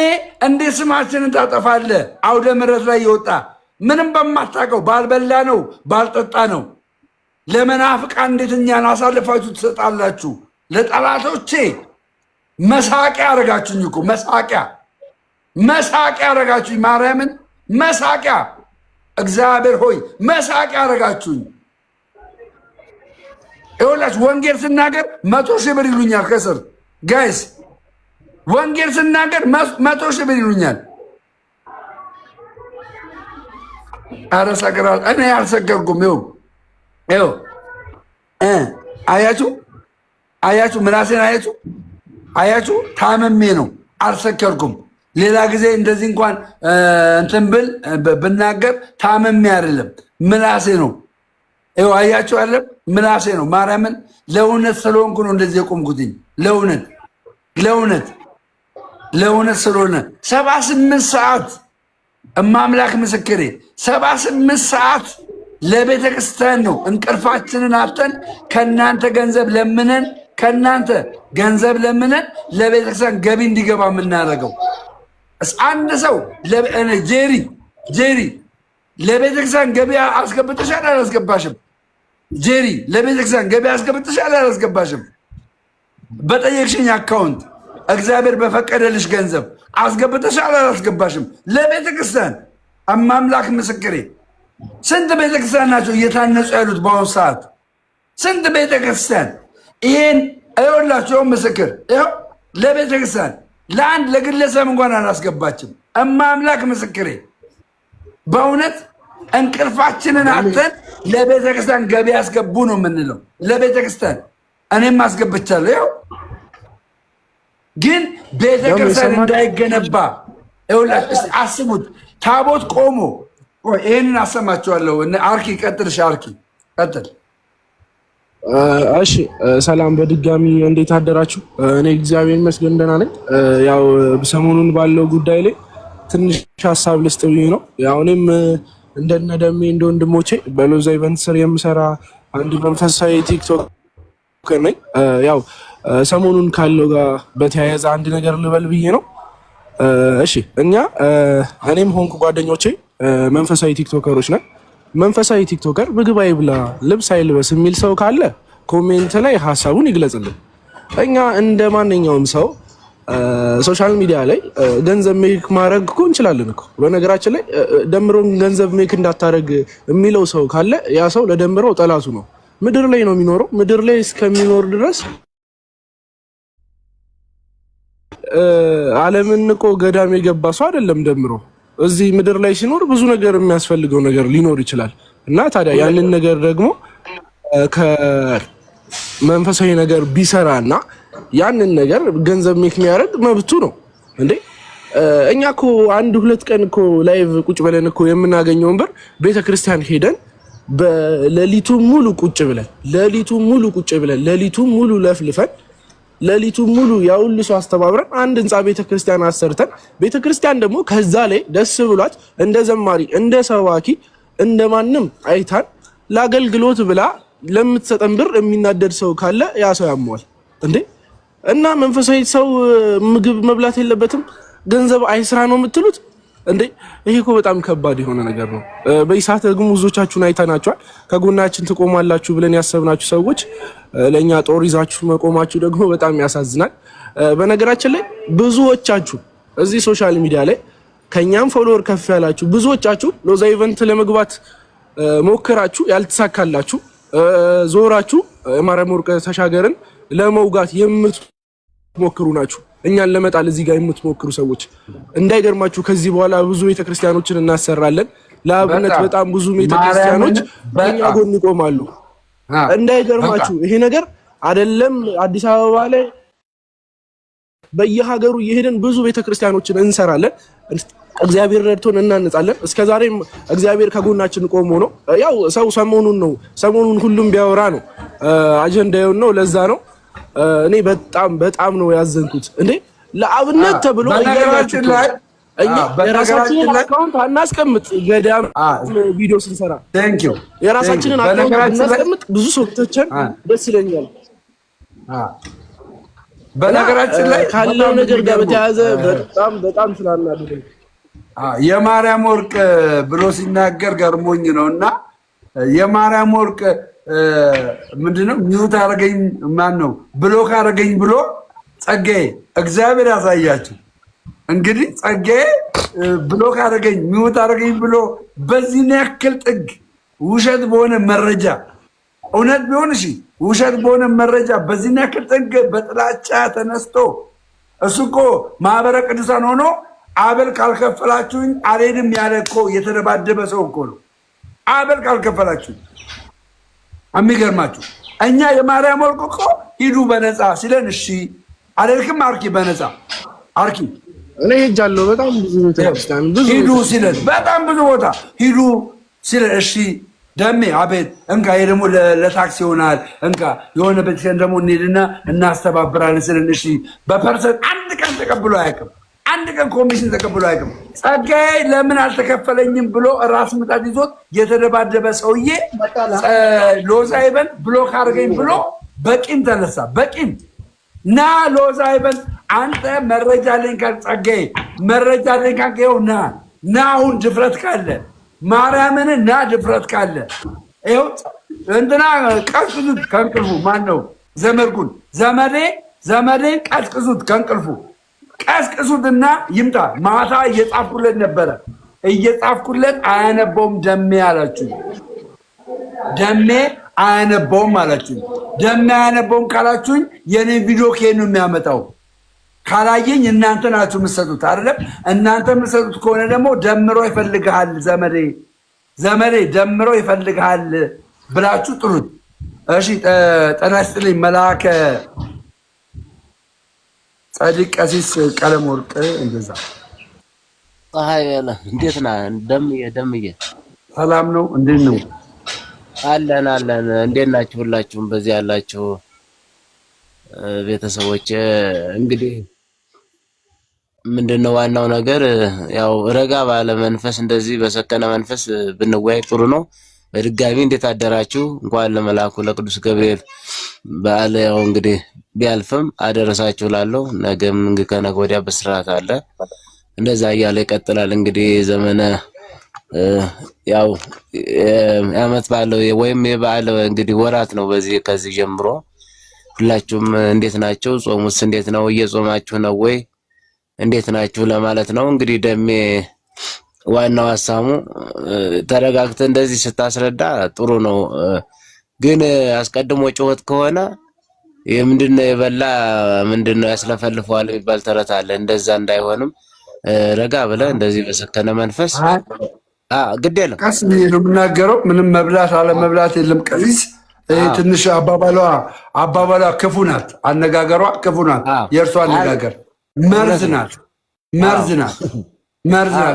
እንዴት ስማችንን ታጠፋለህ? አውደ ምሕረት ላይ ይወጣ ምንም በማታውቀው ባልበላ ነው ባልጠጣ ነው። ለመናፍቃን እንዴት እኛን አሳልፋችሁ ትሰጣላችሁ? ለጠላቶቼ መሳቂያ አረጋችሁኝ እኮ መሳቂያ አረጋችሁኝ። ማርያምን መሳቂያ፣ እግዚአብሔር ሆይ መሳቂያ አረጋችሁኝ። ይኸውላችሁ ወንጌል ስናገር 100,000 ብር ይሉኛል ከስር ጋይስ። ወንጌል ስናገር 100,000 ብር ይሉኛል። ኧረ ሰቅራል። እኔ አልሰገርኩም። ይኸው አያችሁ ምላሴን አያችሁ ታመሜ ነው አልሰከርኩም። ሌላ ጊዜ እንደዚህ እንኳን እንትን ብናገር ታመሜ አይደለም ምላሴ ነው። ይኸው አያችሁ አይደለም ምላሴ ነው። ማርያምን ለእውነት ስለሆንኩ ነው እንደዚህ የቆምኩትኝ። ለእውነት ስለሆነ 78 ሰዓት እማምላክ ምስክሬ 78 ሰዓት ለቤተ ክርስቲያን ነው እንቅልፋችንን አጥተን ከእናንተ ገንዘብ ለምነን ለቤተ ክርስቲያን ገቢ እንዲገባ የምናደርገው። አንድ ሰው ጄሪ ለቤተክርስቲያን ገቢ አስገብተሻል አላስገባሽም? ጄሪ ለቤተክርስቲያን ገቢ አስገብተሻል አላስገባሽም? በጠየቅሽኝ አካውንት እግዚአብሔር በፈቀደልሽ ገንዘብ አስገብተሻል አላስገባሽም? ለቤተክርስቲያን አማምላክ ምስክሬ፣ ስንት ቤተክርስቲያን ናቸው እየታነጹ ያሉት በአሁኑ ሰዓት? ስንት ቤተክርስቲያን ይሄን አይወላቸው ምስክር ይኸው ለቤተክርስቲያን ለአንድ ለግለሰብ እንኳን አላስገባችም። አምላክ ምስክሬ በእውነት እንቅልፋችንን አጥተን ለቤተክርስቲያን ገቢ ያስገቡ ነው የምንለው። ለቤተክርስቲያን እኔም አስገብቻለሁ። ይኸው ግን ቤተክርስቲያን እንዳይገነባ ይኸውላችሁ አስቡት። ታቦት ቆሞ ይሄንን አሰማችኋለሁ። አርኪ ቀጥልሽ፣ አርኪ ቀጥል። እሺ ሰላም በድጋሚ እንዴት አደራችሁ? እኔ እግዚአብሔር ይመስገን ደህና ነኝ። ያው ሰሞኑን ባለው ጉዳይ ላይ ትንሽ ሀሳብ ልስጥ ብዬ ነው። ያው እኔም እንደነ ደሜ እንደ ወንድሞቼ በሎዛ ኢቨንት ስር የምሰራ አንድ መንፈሳዊ ቲክቶክ ነኝ። ያው ሰሞኑን ካለው ጋር በተያያዘ አንድ ነገር ልበል ብዬ ነው። እሺ እኛ እኔም ሆንኩ ጓደኞቼ መንፈሳዊ ቲክቶከሮች ነን። መንፈሳዊ ቲክቶከር ምግብ አይብላ ልብስ አይልበስ የሚል ሰው ካለ ኮሜንት ላይ ሀሳቡን ይግለጽልን። እኛ እንደ ማንኛውም ሰው ሶሻል ሚዲያ ላይ ገንዘብ ሜክ ማድረግ እኮ እንችላለን እኮ። በነገራችን ላይ ደምሮን ገንዘብ ሜክ እንዳታረግ የሚለው ሰው ካለ ያ ሰው ለደምረው ጠላቱ ነው። ምድር ላይ ነው የሚኖረው። ምድር ላይ እስከሚኖር ድረስ ዓለምን እኮ ገዳም የገባ ሰው አይደለም ደምሮ። እዚህ ምድር ላይ ሲኖር ብዙ ነገር የሚያስፈልገው ነገር ሊኖር ይችላል እና ታዲያ ያንን ነገር ደግሞ ከመንፈሳዊ ነገር ቢሰራና ያንን ነገር ገንዘብ ሜክ የሚያደርግ መብቱ ነው እንዴ። እኛ እኮ አንድ ሁለት ቀን እኮ ላይቭ ቁጭ ብለን እኮ የምናገኘውን ብር ቤተክርስቲያን ሄደን በሌሊቱ ሙሉ ቁጭ ብለን ሌሊቱ ሙሉ ለፍልፈን ሌሊቱ ሙሉ ያውል ሰው አስተባብረን አንድ ህንጻ ቤተክርስቲያን አሰርተን ቤተክርስቲያን ደግሞ ከዛ ላይ ደስ ብሏት እንደ ዘማሪ እንደ ሰባኪ እንደማንም አይታን ለአገልግሎት ብላ ለምትሰጠን ብር የሚናደድ ሰው ካለ ያ ሰው ያሟል እንዴ። እና መንፈሳዊ ሰው ምግብ መብላት የለበትም ገንዘብ አይስራ ነው የምትሉት እንዴ? ይሄ እኮ በጣም ከባድ የሆነ ነገር ነው። በኢሳት ደግሞ ብዙዎቻችሁን አይተናችኋል። ከጎናችን ትቆማላችሁ ብለን ያሰብናችሁ ሰዎች ለኛ ጦር ይዛችሁ መቆማችሁ ደግሞ በጣም ያሳዝናል። በነገራችን ላይ ብዙዎቻችሁ እዚህ ሶሻል ሚዲያ ላይ ከኛም ፎሎወር ከፍ ያላችሁ ብዙዎቻችሁ ሎዛ ኢቨንት ለመግባት ሞክራችሁ ያልተሳካላችሁ ዞራችሁ ማርያም ወርቅ ተሻገርን ለመውጋት የምትሞክሩ ናችሁ። እኛን ለመጣል እዚህ ጋር የምትሞክሩ ሰዎች እንዳይገርማችሁ ከዚህ በኋላ ብዙ ቤተክርስቲያኖችን እናሰራለን። ለአብነት በጣም ብዙ ቤተክርስቲያኖች በእኛ ጎን ይቆማሉ። እንዳይገርማችሁ ይሄ ነገር አይደለም አዲስ አበባ ላይ በየሀገሩ እየሄድን ብዙ ቤተክርስቲያኖችን እንሰራለን። እግዚአብሔር ረድቶን እናነጻለን። እስከዛሬም እግዚአብሔር ከጎናችን ቆሞ ነው። ያው ሰው ሰሞኑን ሁሉም ቢያወራ ነው አጀንዳው ነው። ለዛ ነው እኔ በጣም ነው ያዘንኩት እንዴ። ለአብነት ተብሎ በነገራችን ላይ እኛ የራሳችንን አካውንት አናስቀምጥ። ገዳም ቪዲዮ ስንሰራ የራሳችንን አካውንት አናስቀምጥ። ብዙ ሰዎችን ደስ ይለኛል። በነገራችን ላይ ካለው ነገር ጋር በተያያዘ በጣም ስላናደደኝ የማርያም ወርቅ ብሎ ሲናገር ገርሞኝ ነውና የማርያም ወርቅ ምንድነው ሚውት አረገኝ ማን ነው ብሎክ አረገኝ ብሎ ጸጋዬ እግዚአብሔር ያሳያችሁ። እንግዲህ ጸጋዬ ብሎክ አረገኝ ሚውት አረገኝ ብሎ በዚህ ያክል ጥግ ውሸት በሆነ መረጃ እውነት ቢሆን እሺ ውሸት በሆነ መረጃ በዚህ ያክል ጥግ በጥላቻ ተነስቶ እሱ እኮ ማህበረ ቅዱሳን ሆኖ አበል ካልከፈላችሁኝ አልሄድም ያለ እኮ የተደባደበ ሰው እኮ ነው። አበል ካልከፈላችሁኝ የሚገርማችሁ እኛ የማርያም ወርቅ እኮ ሂዱ በነፃ ሲለን እሺ አልልክም። አርኪ በነፃ አርኪ እኔ ሄጃለሁ በጣም ብዙ ቤተክርስቲያን ሂዱ ሲለን በጣም ብዙ ቦታ ሂዱ ሲለን እሺ ደሜ አቤት እንካ ይሄ ደግሞ ለታክሲ ይሆናል እንካ የሆነ ቤተክርስቲያን ደግሞ እንሄድና እናስተባብራለን ሲለን እሺ በፐርሰንት አንድ ቀን ተቀብሎ አያውቅም። አንድ ቀን ኮሚሽን ተቀብሎ አያውቅም። ጸጋዬ ለምን አልተከፈለኝም ብሎ ራስ ምታት ይዞት የተደባደበ ሰውዬ ሎዛ ኢቨንት ብሎክ አድርገኝ ብሎ በቂም ተነሳ። በቂም ና ሎዛ ኢቨንት አንተ መረጃ አለኝ ካልክ ጸጋዬ መረጃ አለኝ ካልክ ይኸው ና አሁን ድፍረት ካለ ማርያምን እና ድፍረት ካለ ይኸው እንትና ቀስቅዙት ከእንቅልፉ። ማን ነው ዘመድኩን? ዘመዴን ቀስቅዙት ከእንቅልፉ። ቀስቅሱትና ይምጣ። ማታ እየጻፍኩለት ነበረ። አያነበውም ደሜ አላችሁ። ደሜ አያነበውም አላችሁኝ። ደሜ አያነበውም ካላችሁኝ የኔን ቪዲዮ ከየት ነው የሚያመጣው? ካላየኝ እናንተ ናችሁ የምትሰጡት አይደለም? እናንተ የምትሰጡት ከሆነ ደግሞ ደምሮ ይፈልግሃል ዘመዴ ደምሮ ይፈልግሃል ብላችሁ ጥሩት። እሺ ጤና ይስጥልኝ። መልአከ ጻድቅ ቀሲስ ቀለም ወርቅ እንደዛ ፀሐይ ያለ እንዴት ነህ? ደምዬ ሰላም ነው? እንዴት ነው? አለን። እንዴት ናችሁ? ሁላችሁም በዚህ ያላችሁ ቤተሰቦች እንግዲህ ምንድነው ዋናው ነገር ያው ረጋ ባለ መንፈስ እንደዚህ በሰከነ መንፈስ ብንወያይ ጥሩ ነው። በድጋሚ እንዴት አደራችሁ? እንኳን ለመላኩ ለቅዱስ ገብርኤል በዓል ያው እንግዲህ ቢያልፍም አደረሳችሁ ላለው ነገም እንግዲህ ከነገ ወዲያ በስርዓት አለ እንደዛ እያለ ይቀጥላል። እንግዲህ ዘመነ ያው ዓመት ባለው ወይም የበዓል እንግዲህ ወራት ነው። ከዚህ ጀምሮ ሁላችሁም እንዴት ናችሁ? ጾሙስ እንዴት ነው? እየጾማችሁ ነው ወይ? እንዴት ናችሁ ለማለት ነው። እንግዲህ ደሜ ዋናው ሀሳቡ ተረጋግተህ እንደዚህ ስታስረዳ ጥሩ ነው። ግን አስቀድሞ ጩኸት ከሆነ ምንድነው የበላ ምንድነው ያስለፈልፈዋል የሚባል ተረት አለ። እንደዛ እንዳይሆንም ረጋ ብለህ እንደዚህ በሰከነ መንፈስ ግድ የለም ቀስ ብዬ ነው የምናገረው። ምንም መብላት አለ መብላት የለም። ቀሲስ ትንሽ አባባሏ ክፉ ናት፣ አነጋገሯ ክፉ ናት። የእርሷ አነጋገር መርዝ ናት።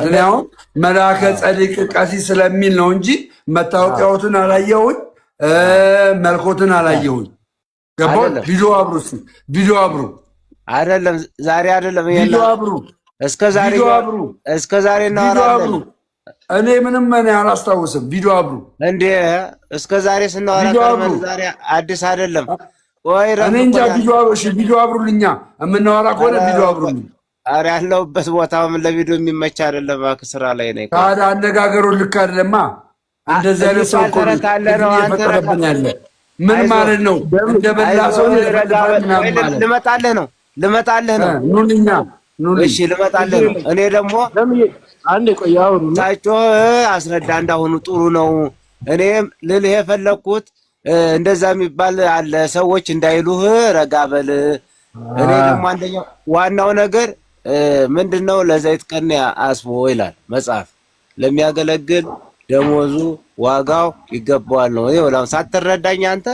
እኔ አሁን መልአከ ጸዲቅ ቀሲስ ስለሚል ነው እንጂ መታወቂያዎትን አላየሁኝ፣ መልኮትን አላየሁኝ። ገባሁ? ቪዲዮ አብሩ አይደለም ዛሬ አይደለም ቪዲዮ አብሩ እስከ ዛሬ እናወራለን። እኔ ምንም አላስታውስም። ቪዲዮ አብሩ እንዴ እስከ ዛሬ ስናወራ ከመን ዛሬ አዲስ አይደለም ወይ? እኔ እንጃ። ቪዲዮ አብሩልኛ። የምናወራ ከሆነ ቪዲዮ አብሩልኝ። ኧረ ያለሁበት ቦታውም ለቪዲዮ የሚመች አይደለም። እባክህ ስራ ላይ ነኝ። ታዲያ አነጋገሩን ልክ አይደለማ። እንደዚህ አይነት ሰው እኮ እየፈጠረብን ያለ ምን ማለት ነው? እንደበላ ሰው ልመጣልህ ነው። ኑልኛ እሺ ልመጣልህ ነው። እኔ ደግሞ አንዴ ቆይ አውሩ ታጮህ አስረዳ። እንዳሁኑ ጥሩ ነው። እኔ ልልህ የፈለኩት እንደዛ የሚባል አለ ሰዎች እንዳይሉህ ረጋ በል። እኔ ደግሞ አንደኛው ዋናው ነገር ምንድነው ለዘይት ቀን አስቦ ይላል መጽሐፍ። ለሚያገለግል ደሞዙ ዋጋው ይገባዋል ነው። ይኸውልህ ሳትረዳኝ አንተ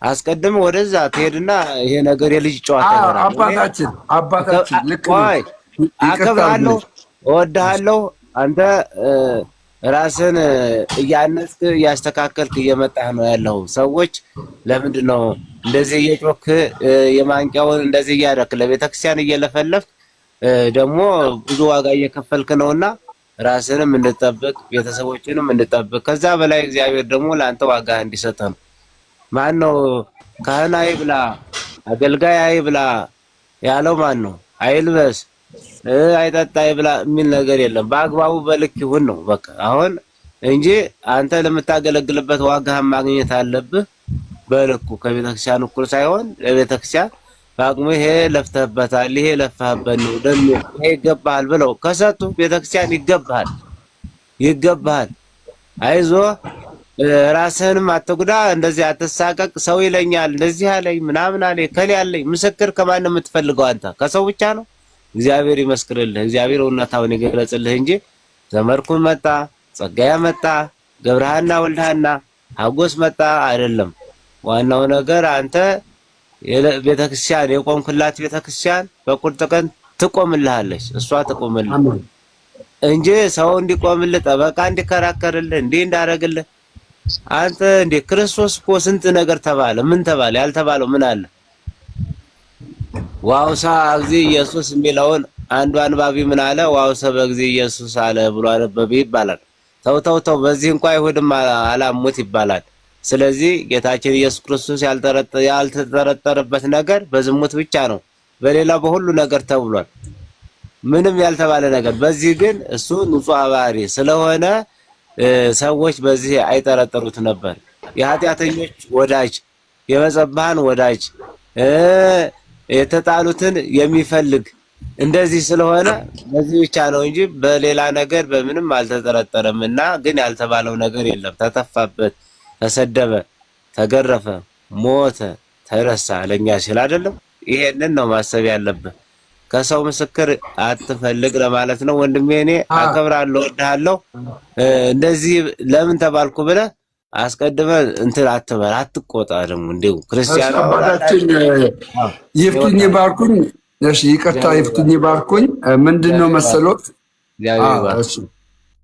አስቀድም ወደዛ ትሄድና ይሄ ነገር የልጅ ጨዋታ ይሆናል። አባታችን ልክ ነው። አከብራለሁ፣ እወድሃለሁ። አንተ ራስን እያነጽክ እያስተካከልክ እየመጣህ ነው ያለው። ሰዎች ለምንድን ነው እንደዚህ እየጮክ የማንቂያውን እንደዚህ እያደረክ ለቤተክርስቲያን እየለፈለፍክ ደግሞ ብዙ ዋጋ እየከፈልክ ነውና ራስንም እንድጠብቅ ቤተሰቦችንም እንድጠብቅ ከዛ በላይ እግዚአብሔር ደግሞ ለአንተ ዋጋ እንዲሰጥ ነው። ማን ነው ካህን አይብላ አገልጋይ አይብላ ያለው? ማን ነው? አይልበስ አይጠጣ አይብላ የሚል ነገር የለም። በአግባቡ በልክ ይሁን ነው በቃ። አሁን እንጂ አንተ ለምታገለግልበት ዋጋህን ማግኘት አለብህ በልኩ። ከቤተክርስቲያን እኩል ሳይሆን ለቤተክርስቲያን በአቅሙ ይሄ ለፍተህበታል፣ ይሄ ለፋህበት ነው ደግሞ ይሄ ይገባሃል ብለው ከሰጡ ቤተክርስቲያን ይገባሃል። አይዞህ ራስህንም አትጉዳ፣ እንደዚህ አትሳቀቅ። ሰው ይለኛል እንደዚህ አለኝ ምናምን አለኝ ከሌ አለኝ። ምስክር ከማን ነው የምትፈልገው አንተ? ከሰው ብቻ ነው? እግዚአብሔር ይመስክርልህ፣ እግዚአብሔር እውነታውን ይገለጽልህ እንጂ ዘመርኩን መጣ፣ ጸጋያ መጣ፣ ገብረሃና ወልደሃና ሀጎስ መጣ አይደለም። ዋናው ነገር አንተ ቤተክርስቲያን የቆምክላት ቤተክርስቲያን በቁርጥ ቀን ትቆምልሃለች። እሷ ትቆምልህ እንጂ ሰው እንዲቆምልህ ጠበቃ እንዲከራከርልህ እንዲህ እንዳደረግልህ አንተ እንደ ክርስቶስ እኮ ስንት ነገር ተባለ። ምን ተባለ? ያልተባለው ምን አለ? ዋውሳ ጊዜ ኢየሱስ የሚለውን አንዱ አንባቢ ምን አለ? ዋውሳ በጊዜ ኢየሱስ አለ ብሎ አነበበ ይባላል። ተው በዚህ እንኳን አይሁድም አላሙት ይባላል። ስለዚህ ጌታችን ኢየሱስ ክርስቶስ ያልተጠረጠረበት ነገር በዝሙት ብቻ ነው። በሌላ በሁሉ ነገር ተብሏል። ምንም ያልተባለ ነገር። በዚህ ግን እሱ ንጹሕ ባህሪ ስለሆነ ሰዎች በዚህ አይጠረጠሩት ነበር። የኃጢአተኞች ወዳጅ፣ የመጸባህን ወዳጅ፣ የተጣሉትን የሚፈልግ እንደዚህ ስለሆነ በዚህ ብቻ ነው እንጂ በሌላ ነገር በምንም አልተጠረጠረም። እና ግን ያልተባለው ነገር የለም። ተተፋበት፣ ተሰደበ፣ ተገረፈ፣ ሞተ፣ ተረሳ ለኛ ሲል አይደለም። ይሄንን ነው ማሰብ ያለብህ። ከሰው ምስክር አትፈልግ ለማለት ነው ወንድሜ። እኔ አከብራለሁ፣ እወድሃለሁ። እንደዚህ ለምን ተባልኩ ብለህ አስቀድመህ እንትን አትበል፣ አትቆጣ። ደግሞ እንደው ክርስቲያን አባታችን ይፍቱኝ ባርኩኝ። እሺ ይቅርታ ይፍቱኝ ባርኩኝ። ምንድነው መሰሎት?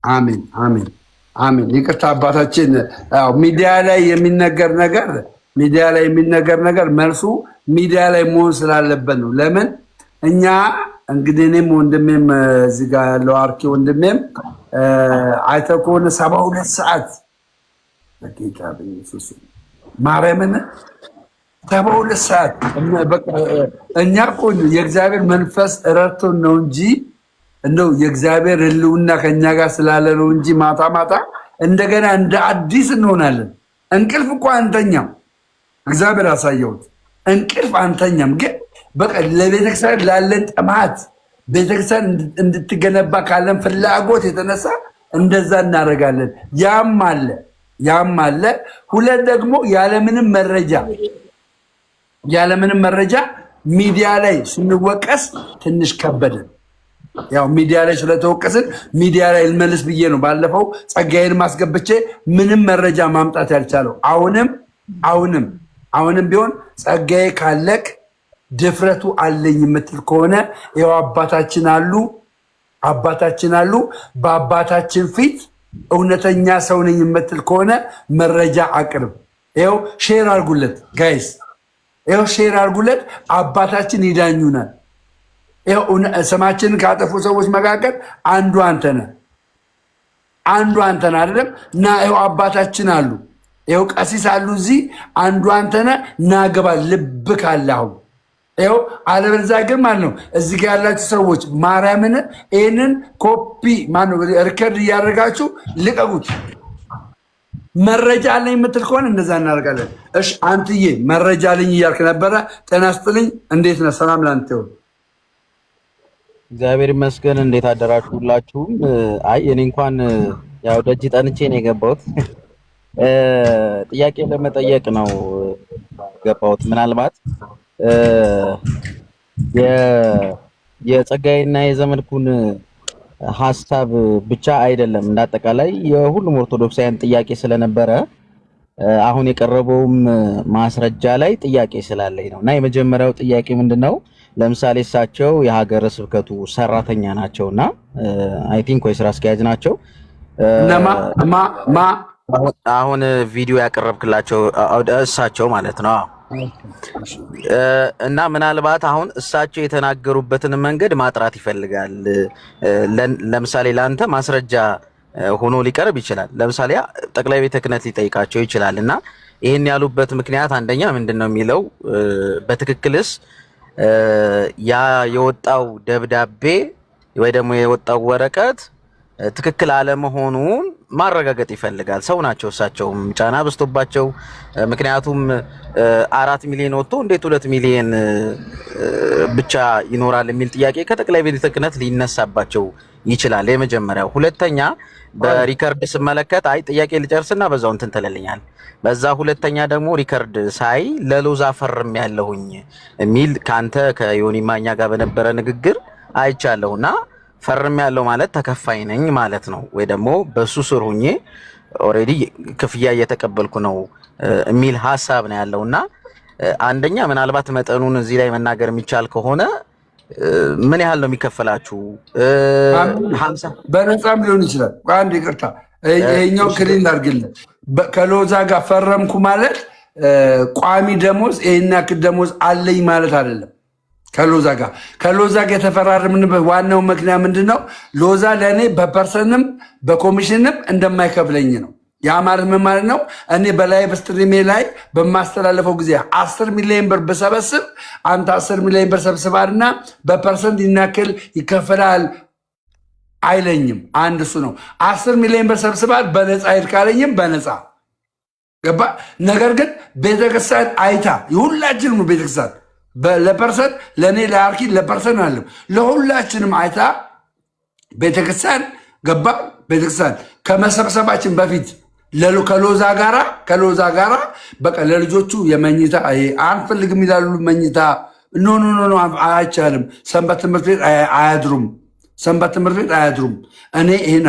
አሜን አሜን አሜን። ይቅርታ አባታችን። ሚዲያ ላይ የሚነገር ነገር መልሱ ሚዲያ ላይ መሆን ስላለበት ነው። ለምን እኛ እንግዲህ እኔም ወንድሜም እዚህ ጋር ያለው አርኪ ወንድሜም አይተህ ከሆነ 72 ሰዓት በጌታ በኢየሱስ ማርያምን 72 ሰዓት እኛ እኮ የእግዚአብሔር መንፈስ ረድቶን ነው እንጂ እንደው የእግዚአብሔር ሕልውና ከኛ ጋር ስላለ ነው እንጂ ማታ ማታ እንደገና እንደ አዲስ እንሆናለን። እንቅልፍ እኮ አንተኛም። እግዚአብሔር አሳየሁት። እንቅልፍ አንተኛም። ግን በቃ ለቤተክርስቲያን ላለን ጥማት ቤተክርስቲያን እንድትገነባ ካለን ፍላጎት የተነሳ እንደዛ እናደርጋለን። ያም አለ። ሁለት ደግሞ ያለምንም መረጃ ሚዲያ ላይ ስንወቀስ ትንሽ ከበደን። ያው ሚዲያ ላይ ስለተወቀስን ሚዲያ ላይ ልመልስ ብዬ ነው ባለፈው ጸጋዬን ማስገብቼ ምንም መረጃ ማምጣት ያልቻለው። አሁንም ቢሆን ጸጋዬ ካለቅ ድፍረቱ አለኝ የምትል ከሆነ ያው አባታችን አሉ። በአባታችን ፊት እውነተኛ ሰው ነኝ የምትል ከሆነ መረጃ አቅርብ። ይኸው ሼር አድርጉለት ጋይስ፣ ይኸው ሼር አድርጉለት። አባታችን ይዳኙናል። ይኸው ስማችንን ካጠፉ ሰዎች መካከል አንዱ አንተ ነህ አይደለም? እና ይኸው አባታችን አሉ፣ ይኸው ቀሲስ አሉ እዚህ። አንዱ አንተ ነህ። ናገባ ልብ ካለ አሁን ይኸው አለበለዚያ ግን ማለት ነው እዚህ ጋር ያላችሁ ሰዎች ማርያምን ይህንን ኮፒ ሪከርድ እያደረጋችሁ ልቀቁት። መረጃ አለኝ የምትል ከሆነ እንደዛ እናደርጋለን። እሺ አንትዬ መረጃ አለኝ እያልክ ነበረ። ጤና ይስጥልኝ። እንዴት ነህ? ሰላም ላንተ ይሁን። እግዚአብሔር ይመስገን። እንዴት አደራችሁ ሁላችሁም? አይ እኔ እንኳን ያው ደጅ ጠንቼ ነው የገባሁት። ጥያቄ ለመጠየቅ ነው የገባሁት። ምናልባት የጸጋዬና የዘመድኩን ሀሳብ ብቻ አይደለም፣ እንዳጠቃላይ የሁሉም ኦርቶዶክሳውያን ጥያቄ ስለነበረ አሁን የቀረበውም ማስረጃ ላይ ጥያቄ ስላለኝ ነው። እና የመጀመሪያው ጥያቄ ምንድነው? ለምሳሌ እሳቸው የሀገረ ስብከቱ ሰራተኛ ናቸውና አይ ቲንክ ወይ ስራ አስኪያጅ ናቸው። አሁን ቪዲዮ ያቀረብክላቸው እሳቸው ማለት ነው። እና ምናልባት አሁን እሳቸው የተናገሩበትን መንገድ ማጥራት ይፈልጋል። ለምሳሌ ለአንተ ማስረጃ ሆኖ ሊቀርብ ይችላል። ለምሳሌ ጠቅላይ ቤተ ክህነት ሊጠይቃቸው ይችላል። እና ይህን ያሉበት ምክንያት አንደኛ ምንድን ነው የሚለው በትክክልስ ያ የወጣው ደብዳቤ ወይ ደግሞ የወጣው ወረቀት ትክክል አለመሆኑን ማረጋገጥ ይፈልጋል። ሰው ናቸው እሳቸውም ጫና በዝቶባቸው። ምክንያቱም 4 ሚሊዮን ወጥቶ እንዴት 2 ሚሊዮን ብቻ ይኖራል የሚል ጥያቄ ከጠቅላይ ቤተ ክህነት ሊነሳባቸው ይችላል። የመጀመሪያው። ሁለተኛ በሪከርድ ስመለከት አይ ጥያቄ ልጨርስና በዛው እንትን ተለልኛል። በዛ ሁለተኛ ደግሞ ሪከርድ ሳይ ለሎዛ ፈርም ያለሁኝ የሚል ካንተ ከዮኒ ማኛ ጋር በነበረ ንግግር አይቻለሁና ፈርም ያለው ማለት ተከፋይ ነኝ ማለት ነው ወይ ደግሞ በሱ ስር ሆኜ ኦሬዲ ክፍያ እየተቀበልኩ ነው የሚል ሐሳብ ነው ያለውና አንደኛ ምናልባት መጠኑን እዚህ ላይ መናገር የሚቻል ከሆነ ምን ያህል ነው የሚከፈላችሁ? 50 በነፃም ሊሆን ይችላል። አንድ ይቅርታ ይሄኛው ክሊን አድርግልኝ። ከሎዛ ጋር ፈረምኩ ማለት ቋሚ ደሞዝ ይሄን ያክል ደሞዝ አለኝ ማለት አይደለም። ከሎዛ ጋር የተፈራረምንበት ዋናው ምክንያት ምንድን ነው? ሎዛ ለእኔ በፐርሰንም በኮሚሽንም እንደማይከፍለኝ ነው። ያ ማለት ምን ማለት ነው? እኔ በላይቭ ስትሪሜ ላይ በማስተላለፈው ጊዜ 10 ሚሊዮን ብር ብሰበስብ አንተ 10 ሚሊዮን ብር ሰብስባልና በፐርሰንት ይናክል ይከፈላል አይለኝም። አንድ እሱ ነው። 10 ሚሊዮን ብር ሰብስባል በነፃ ሄድ ካለኝም በነፃ ገባ። ነገር ግን ቤተክርስቲያን አይታ የሁላችንም ቤተክርስቲያን ለፐርሰን ለእኔ ለአርኪ ለፐርሰን አለም ለሁላችንም አይታ ቤተክርስቲያን ገባ። ቤተክርስቲያን ከመሰብሰባችን በፊት ከሎዛ ጋራ በቃ ለልጆቹ የመኝታ አንፈልግም ይላሉ። መኝታ ኖ አይቻልም። ሰንበት ትምህርት ቤት አያድሩም። እኔ ይህን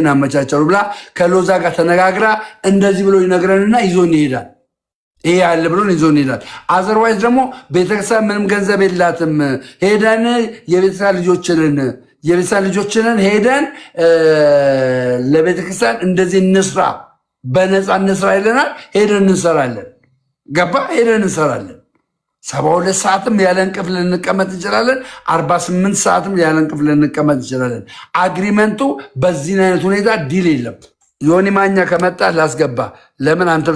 አመቻቻለሁ ብላ ከሎዛ ጋር ተነጋግራ እንደዚህ ብሎ ይነግረንና ይዞን ይሄዳል። ይሄ ያለ ብሎን ይዞን ይሄዳል። አዘርዋይዝ ደግሞ ቤተክርስቲያን ምንም ገንዘብ የላትም። ሄደን የቤተክርስቲያን ልጆችንን ሄደን ለቤተክርስቲያን እንደዚህ እንስራ፣ በነፃ እንስራ ይለናል። ሄደን እንሰራለን። ገባ። ሄደን እንሰራለን። 72 ሰዓትም ያለ እንቅልፍ ልንቀመጥ እንችላለን። 48 ሰዓትም ያለ እንቅልፍ ልንቀመጥ እንችላለን። አግሪመንቱ በዚህ አይነት ሁኔታ ዲል የለም። ዮኒ ማኛ ከመጣ ላስገባ። ለምን አንተም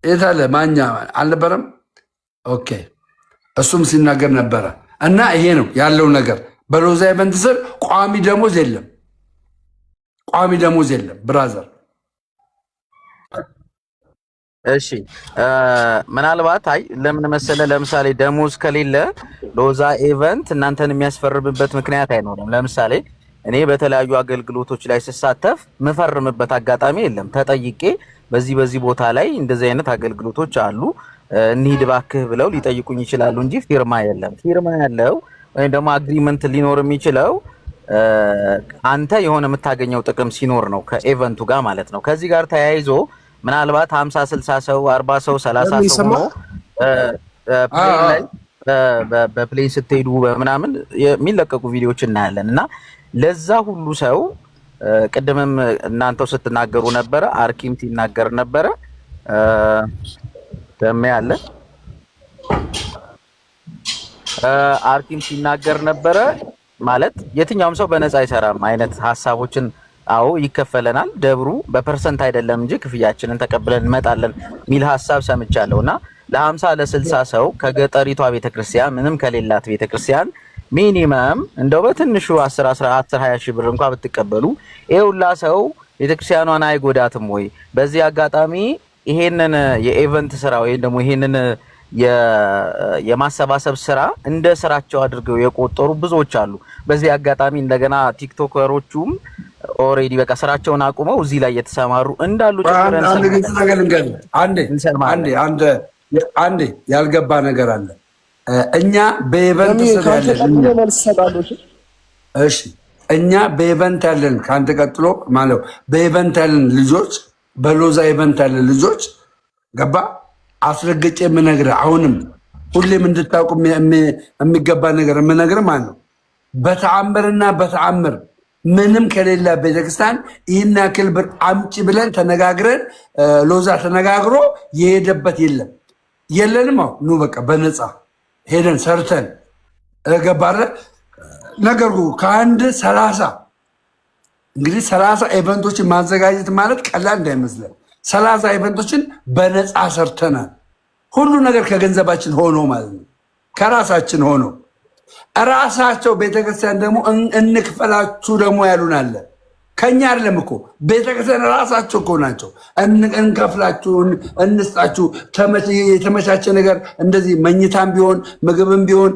የታለ ማኛ አልነበረም? ኦኬ፣ እሱም ሲናገር ነበረ። እና ይሄ ነው ያለው ነገር። በሎዛ ኢቨንት ስር ቋሚ ደሞዝ የለም ብራዘር። እሺ ምናልባት ለምን መሰለ፣ ለምሳሌ ደሞዝ ከሌለ ሎዛ ኢቨንት እናንተን የሚያስፈርምበት ምክንያት አይኖርም። ለምሳሌ እኔ በተለያዩ አገልግሎቶች ላይ ስሳተፍ ምፈርምበት አጋጣሚ የለም። ተጠይቄ በዚህ ቦታ ላይ እንደዚህ አይነት አገልግሎቶች አሉ እንሂድ እባክህ ብለው ሊጠይቁኝ ይችላሉ እንጂ ፊርማ የለም። ፊርማ ያለው ወይም ደግሞ አግሪመንት ሊኖር የሚችለው አንተ የሆነ የምታገኘው ጥቅም ሲኖር ነው፣ ከኢቨንቱ ጋር ማለት ነው። ከዚህ ጋር ተያይዞ ምናልባት 50 60 ሰው 40 ሰው 30 ሰው ሆኖ ፕሌን ላይ በፕሌን ስትሄዱ በምናምን የሚለቀቁ ቪዲዮዎች እናያለን። እና ለዛ ሁሉ ሰው ቅድምም እናንተው ስትናገሩ ነበረ፣ አርኪም ሲናገር ነበረ፣ ደሜ አርኪም ሲናገር ነበረ። ማለት የትኛውም ሰው በነፃ አይሰራም አይነት ሐሳቦችን አዎ ይከፈለናል፣ ደብሩ በፐርሰንት አይደለም እንጂ ክፍያችንን ተቀብለን እንመጣለን ሚል ሐሳብ ሰምቻለሁና ለ50 ለ60 ሰው ከገጠሪቷ ቤተክርስቲያን ምንም ከሌላት ቤተክርስቲያን ሚኒመም እንደው በትንሹ 10 20 ሺህ ብር እንኳን ብትቀበሉ ይሄውላ ሰው ቤተክርስቲያኗን አይጎዳትም ወይ? በዚህ አጋጣሚ ይሄንን የኢቨንት ስራ ወይ ደግሞ ይሄንን የማሰባሰብ ስራ እንደ ስራቸው አድርገው የቆጠሩ ብዙዎች አሉ። በዚህ አጋጣሚ እንደገና ቲክቶከሮቹም ኦሬዲ በቃ ስራቸውን አቁመው እዚህ ላይ የተሰማሩ እንዳሉ ጨምረን አንዴ ያልገባ ነገር አለ። እኛ በኢቨንት እሺ፣ እኛ በኢቨንት ያለን ከአንተ ቀጥሎ ማለት በኢቨንት ያለን ልጆች፣ በሎዛ ኢቨንት ያለን ልጆች ገባ አስረግጬ የምነግርህ አሁንም ሁሌም እንድታውቁ የሚገባ ነገር የምነግርህ ማለት ነው። በተአምርና በተአምር ምንም ከሌላ ቤተክርስቲያን ይህን ያክል ብር አምጪ ብለን ተነጋግረን ሎዛ ተነጋግሮ የሄደበት የለንም። ኑ በቃ በነፃ ሄደን ሰርተን ገባረ ነገሩ ከአንድ 30 እንግዲህ 30 ኢቨንቶችን ማዘጋጀት ማለት ቀላል እንዳይመስለን። 30 ኢቨንቶችን በነፃ ሰርተናል። ሁሉ ነገር ከገንዘባችን ሆኖ ማለት ነው፣ ከራሳችን ሆኖ። ራሳቸው ቤተክርስቲያን ደግሞ እንክፈላችሁ ደግሞ ያሉን አለ። ከኛ አይደለም እኮ ቤተክርስቲያን ራሳቸው እኮ ናቸው። እንከፍላችሁ፣ እንስጣችሁ፣ የተመቻቸ ነገር እንደዚህ መኝታም ቢሆን ምግብም ቢሆን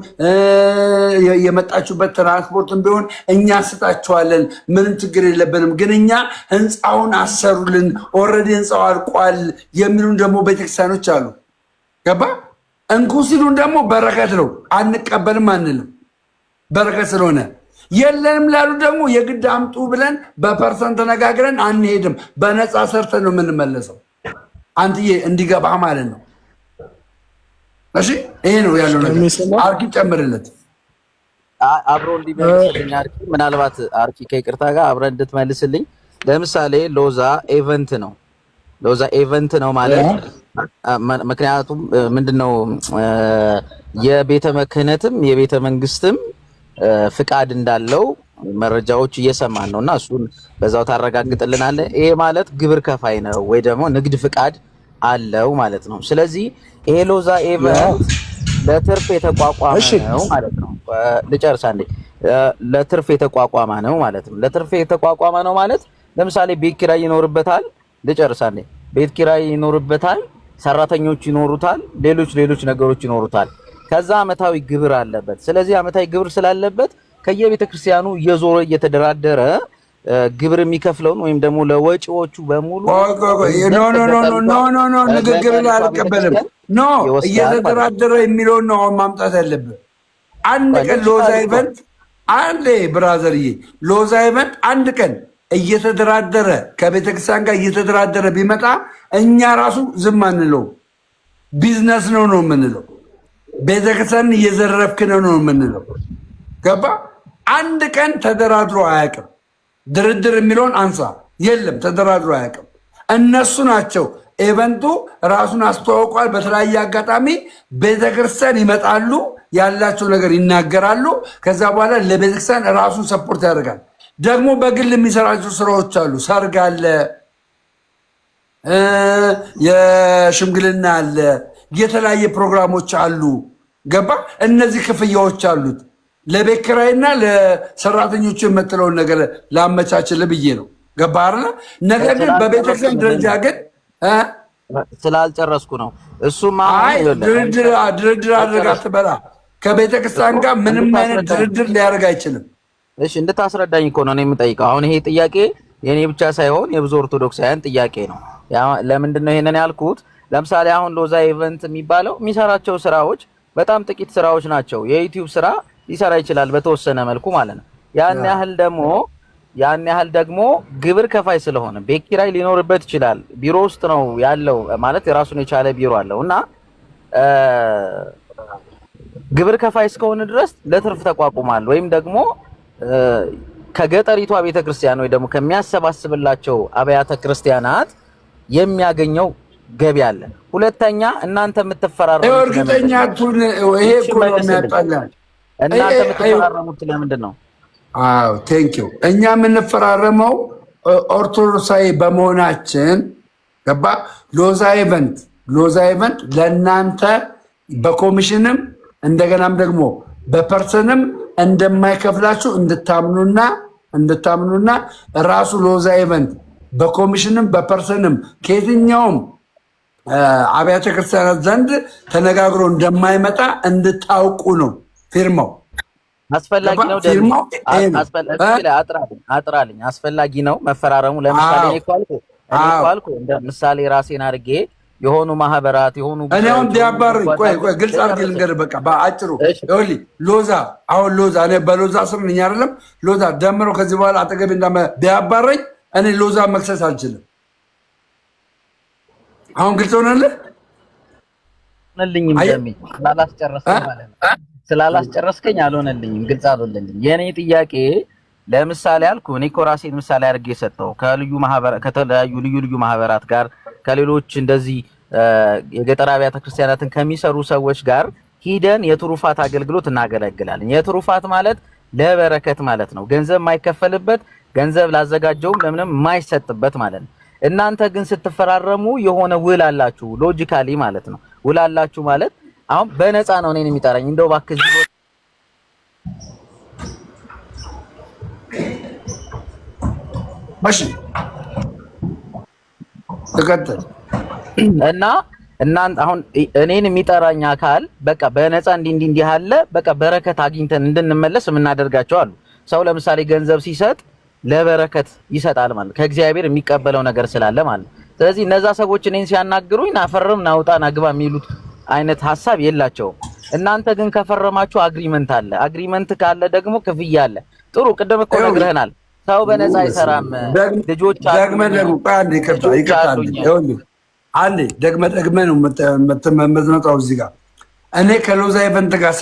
የመጣችሁበት ትራንስፖርትም ቢሆን እኛ ስጣችኋለን፣ ምንም ችግር የለብንም። ግን እኛ ህንፃውን አሰሩልን፣ ኦልሬዲ ህንፃው አልቋል የሚሉን ደግሞ ቤተክርስቲያኖች አሉ። ገባ እንኩ ሲሉን ደግሞ በረከት ነው፣ አንቀበልም አንልም። በረከት ስለሆነ የለንም ላሉ ደግሞ የግድ አምጡ ብለን በፐርሰንት ተነጋግረን አንሄድም። በነፃ ሰርተን ነው የምንመለሰው። አንትዬ እንዲገባ ማለት ነው። እሺ ይሄ ነው ያለው ነገር። አርኪ ጨምርለት አብሮ እንዲመልስልኝ አርኪ፣ ምናልባት አርኪ ከይቅርታ ጋር አብረን እንድትመልስልኝ። ለምሳሌ ሎዛ ኢቨንት ነው ማለት ምክንያቱም ምንድነው የቤተ ክህነትም የቤተ መንግስትም ፍቃድ እንዳለው መረጃዎች እየሰማን ነውና እሱን በዛው ታረጋግጥልናለህ። ይሄ ማለት ግብር ከፋይ ነው ወይ ደግሞ ንግድ ፍቃድ አለው ማለት ነው። ስለዚህ ይሄ ሎዛ ኢቨንት ለትርፍ የተቋቋመ ነው ማለት ነው። ልጨርስ አንዴ። ለትርፍ የተቋቋመ ነው ማለት ነው። ለትርፍ የተቋቋመ ነው ማለት ለምሳሌ ቤት ኪራይ ይኖርበታል። ልጨርሳለሁ። ቤት ኪራይ ይኖርበታል፣ ሰራተኞች ይኖሩታል፣ ሌሎች ነገሮች ይኖሩታል። ከዛ አመታዊ ግብር አለበት። ስለዚህ አመታዊ ግብር ስላለበት ከየቤተ ክርስቲያኑ እየዞረ እየተደራደረ ግብር የሚከፍለውን ወይም ደግሞ ለወጪዎቹ በሙሉ ኖ ንግግር አልቀበልም። ኖ እየተደራደረ የሚለውን ነው አሁን ማምጣት ያለብን። አንድ ቀን ሎዛ ኢቨንት አንዴ ብራዘርዬ፣ ሎዛ ኢቨንት አንድ ቀን እየተደራደረ ከቤተክርስቲያን ጋር እየተደራደረ ቢመጣ እኛ ራሱ ዝም አንለው። ቢዝነስ ነው የምንለው። ቤተክርስቲያን እየዘረፍክ ነው የምንለው። ገባ? አንድ ቀን ተደራድሮ አያውቅም። ድርድር የሚለውን አንሳ። የለም ተደራድሮ አያውቅም። እነሱ ናቸው ኢቨንቱ ራሱን አስተዋውቋል። በተለያየ አጋጣሚ ቤተክርስቲያን ይመጣሉ፣ ያላቸው ነገር ይናገራሉ። ከዛ በኋላ ለቤተክርስቲያን ራሱን ሰፖርት ያደርጋል። ደግሞ በግል የሚሰራቸው ስራዎች አሉ። ሰርግ አለ፣ የሽምግልና አለ፣ የተለያየ ፕሮግራሞች አሉ። ገባ? እነዚህ ክፍያዎች አሉት። ለቤት ኪራይና ለሰራተኞቹ የምትለውን ነገር ላመቻችል ብዬ ነው። ገባ አይደል? ነገር ግን በቤተክርስቲያን ደረጃ ግን ስላልጨረስኩ ነው። እሱማ ድርድር አድርጋ ትበላ። ከቤተክርስቲያን ጋር ምንም አይነት ድርድር ሊያደርግ አይችልም። እሺ እንድታስረዳኝ እኮ ነው የምጠይቀው። አሁን ይሄ ጥያቄ የኔ ብቻ ሳይሆን የብዙ ኦርቶዶክሳውያን ጥያቄ ነው። ለምንድን ነው ይሄንን ያልኩት? ለምሳሌ አሁን ሎዛ ኢቨንት የሚባለው የሚሰራቸው ስራዎች በጣም ጥቂት ስራዎች ናቸው። የዩቲዩብ ስራ ሊሰራ ይችላል በተወሰነ መልኩ ማለት ነው። ያን ያህል ደግሞ ግብር ከፋይ ስለሆነ ቤት ኪራይ ሊኖርበት ይችላል። ቢሮ ውስጥ ነው ያለው ማለት የራሱን የቻለ ቢሮ አለው እና ግብር ከፋይ እስከሆነ ድረስ ለትርፍ ተቋቁሟል ወይም ደግሞ ከገጠሪቷ ቤተክርስቲያን ወይ ደግሞ ከሚያሰባስብላቸው አብያተ ክርስቲያናት የሚያገኘው ገቢ አለ። ሁለተኛ እናንተ የምትፈራረሙት እርግጠኛ ቱን ይሄ እኮ ነው የሚያጣላል። እናንተ የምትፈራረሙት ለምንድን ነው? አዎ ቴንኪው። እኛ የምንፈራረመው ኦርቶዶክሳዊ በመሆናችን ገባ። ሎዛ ኢቨንት ለእናንተ በኮሚሽንም እንደገናም ደግሞ በፐርሰንም እንደማይከፍላችሁ እንድታምኑና ራሱ ሎዛ ኢቨንት በኮሚሽንም በፐርሰንም ከየትኛውም አብያተ ክርስቲያናት ዘንድ ተነጋግሮ እንደማይመጣ እንድታውቁ ነው። ፊርማው አስፈላጊ ነው። አጥራልኝ አስፈላጊ ነው መፈራረሙ። ለምሳሌ እኔ እኮ እንደ ምሳሌ ራሴን አድርጌ የሆኑ ማህበራት የሆኑ እኔውን ዲያባር ቆይ ግልጽ አድርጌ ልንገር። በቃ በአጭሩ ይኸውልህ ሎዛ እኔ በሎዛ ስር ነኝ አይደለም። ሎዛ ደምሮ ከዚህ በኋላ አጠገቤ ቢያባረኝ እኔ ሎዛ መክሰስ አልችልም። አሁን ግልጽ ሆነልህ? ስላላስጨረስከኝ አልሆነልኝም። ግልጽ አልሆነልኝም። የኔ ጥያቄ ለምሳሌ አልኩ። እኔ እኮ ራሴን ምሳሌ አድርጌ የሰጠው ከተለያዩ ልዩ ማህበራት ጋር ከሌሎች እንደዚህ የገጠር አብያተ ክርስቲያናትን ከሚሰሩ ሰዎች ጋር ሂደን የትሩፋት አገልግሎት እናገለግላለን። የትሩፋት ማለት ለበረከት ማለት ነው። ገንዘብ የማይከፈልበት ገንዘብ ላዘጋጀውም ለምንም የማይሰጥበት ማለት ነው። እናንተ ግን ስትፈራረሙ የሆነ ውል አላችሁ፣ ሎጂካሊ ማለት ነው። ውል አላችሁ ማለት አሁን በነፃ ነው እኔን የሚጠራኝ እንደው እባክህ እሺ ተከተል እና እናንተ አሁን እኔን የሚጠራኝ አካል በቃ በነፃ እንዲህ አለ በቃ በረከት አግኝተን እንድንመለስ የምናደርጋቸው አሉ። ሰው ለምሳሌ ገንዘብ ሲሰጥ ለበረከት ይሰጣል ማለት ከእግዚአብሔር የሚቀበለው ነገር ስላለ ማለት። ስለዚህ እነዛ ሰዎች እኔን ሲያናግሩኝ ናፈርም ናውጣ ናግባ የሚሉት አይነት ሐሳብ የላቸውም። እናንተ ግን ከፈረማችሁ አግሪመንት አለ። አግሪመንት ካለ ደግሞ ክፍያ አለ። ጥሩ ቅድም እኮ ነግረህናል። ሰው በነፃ አይሰራም። ልጆች ደግመህ ነው የምትመጣው እዚህ ጋር። እኔ ከሎዛ ኢቨንት ጋር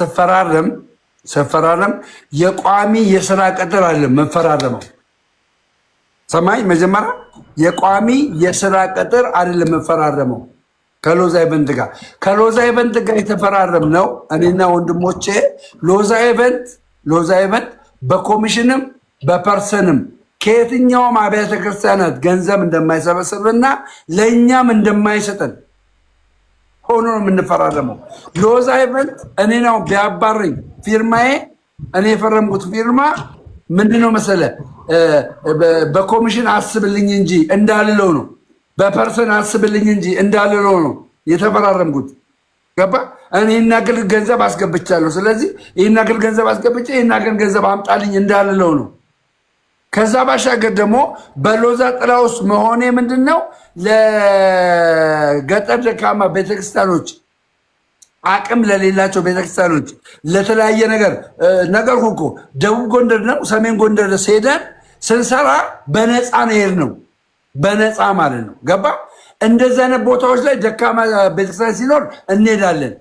ስፈራረም የቋሚ የስራ ቅጥር አለ መፈራረመው። ሰማይ መጀመሪያ የቋሚ የስራ ቅጥር አይደለም መፈራረመው ከሎዛ ኢቨንት ጋር የተፈራረም ነው። እኔና ወንድሞቼ ሎዛ ኢቨንት በኮሚሽንም በፐርሰንም ከየትኛውም አብያተ ክርስቲያናት ገንዘብ እንደማይሰበስብና ለእኛም እንደማይሰጠን ሆኖ ነው የምንፈራረመው። ሎዛ ኢቨንት እኔ ነው ቢያባረኝ ፊርማዬ እኔ የፈረምኩት ፊርማ ምንድነው መሰለ በኮሚሽን አስብልኝ እንጂ እንዳልለው ነው። በፐርሰን አስብልኝ እንጂ እንዳልለው ነው የተፈራረምኩት። ገባ? እኔ ይናገር ገንዘብ አስገብቻለሁ። ስለዚህ ይናገር ገንዘብ አስገብቼ ይናገር ገንዘብ አምጣልኝ እንዳልለው ነው። ከዛ ባሻገር ደግሞ በሎዛ ጥላ ውስጥ መሆኔ ምንድነው ለገጠር ደካማ ቤተክርስቲያኖች አቅም ለሌላቸው ቤተክርስቲያኖች ለተለያየ ነገር እኮ ደቡብ ጎንደር ነው ሰሜን ጎንደር ሄደን ስንሰራ በነፃ ነው በነፃ ማለት ነው። ገባ? እንደዚህ አይነት ቦታዎች ላይ ደካማ ቤተክርስቲያን ሲኖር እንሄዳለን።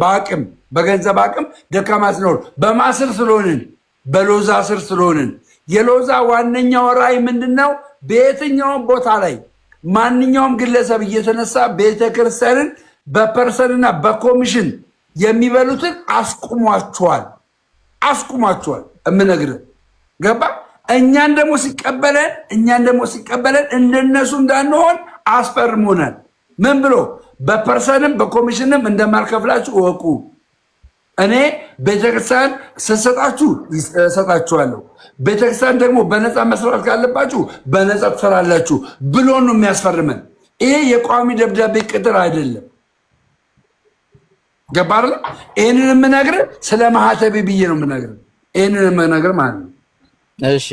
በአቅም በገንዘብ አቅም ደካማ ሲኖር በማስር ስለሆንን በሎዛ ስር ስለሆንን የሎዛ ዋነኛው ራዕይ ምንድነው? በየትኛውም ቦታ ላይ ማንኛውም ግለሰብ እየተነሳ ቤተክርስቲያንን በፐርሰንና በኮሚሽን የሚበሉትን አስቁሟቸዋል። እምነግርህ ገባ? እኛን ደግሞ ሲቀበለን እንደነሱ እንዳንሆን አስፈርሞናል። ምን ብሎ? በፐርሰንም በኮሚሽንም እንደማልከፍላችሁ እወቁ። እኔ ቤተክርስቲያን ስሰጣችሁ እሰጣችኋለሁ፣ ቤተክርስቲያን ደግሞ በነፃ መስራት ካለባችሁ በነፃ ትሰራላችሁ ብሎ ነው የሚያስፈርመን። ይሄ የቋሚ ደብዳቤ ቅጥር አይደለም። ገባር? ይህንን የምነግርህ ስለ ማህተቤ ብዬ ነው የምነግርህ። ይህንን የምነግርህ ማለት ነው። እሺ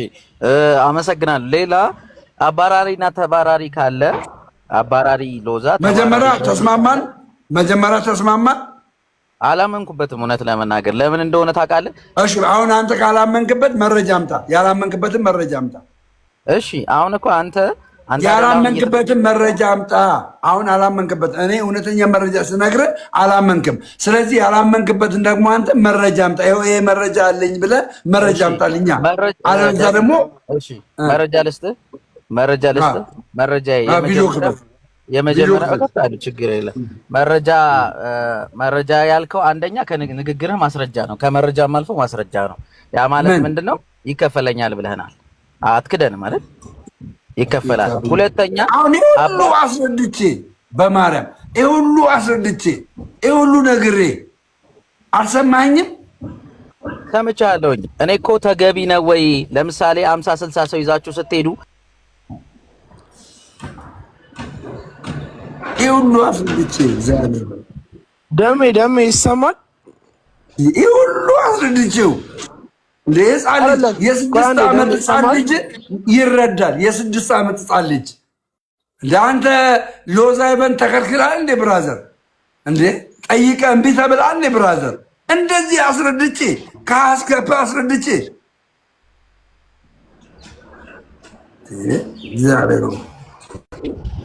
አመሰግናለሁ። ሌላ አባራሪና ተባራሪ ካለ አባራሪ ሎዛ መጀመሪያ ተስማማን። አላመንኩበትም እውነት ለመናገር ለምን እንደሆነ ታውቃለህ? እሺ አሁን አንተ ካላመንክበት መረጃ አምጣ። ያላመንክበትን መረጃ አምጣ። እሺ አሁን እኮ አንተ ያላመንክበትን መረጃ አምጣ። አሁን አላመንክበት። እኔ እውነተኛ መረጃ ስነግርህ አላመንክም። ስለዚህ ያላመንክበትን ደግሞ አንተ መረጃ አምጣ። ይሄ መረጃ አለኝ ብለህ መረጃ አምጣልኛ። አለዛ ደግሞ እሺ መረጃ ልስጥህ። መረጃ የመጀመሪያ አለ ችግር የለም። መረጃ ያልከው አንደኛ ከንግግርህ ማስረጃ ነው። ከመረጃም አልፎ ማስረጃ ነው። ያ ማለት ምንድነው? ይከፈለኛል ብለህናል። አትክደን ማለት ይከፈላል። ሁለተኛ አሁን ሁሉ አስረድቼ በማርያም ሁሉ አስረድቼ ሁሉ ነግሬ አልሰማኝም። ሰምቻለሁኝ። እኔ እኮ ተገቢ ነው ወይ? ለምሳሌ 50 60 ሰው ይዛችሁ ስትሄዱ ሁሉ አስረድቼ እግዚአብሔር ደሜ ይሰማል። ሁሉ አስረድቼው የስድስት ዓመት ሕፃን ልጅ ይረዳል። የስድስት ዓመት ሕፃን ልጅ ለአንተ ሎዛ ኢቨንት ተከልክላል እንዴ ብራዘር? እንዴ ጠይቀ እምቢ ተብላል እንዴ ብራዘር? እንደዚህ አስረድቼ ከአስከፈ አስረድቼ እግዚአብሔር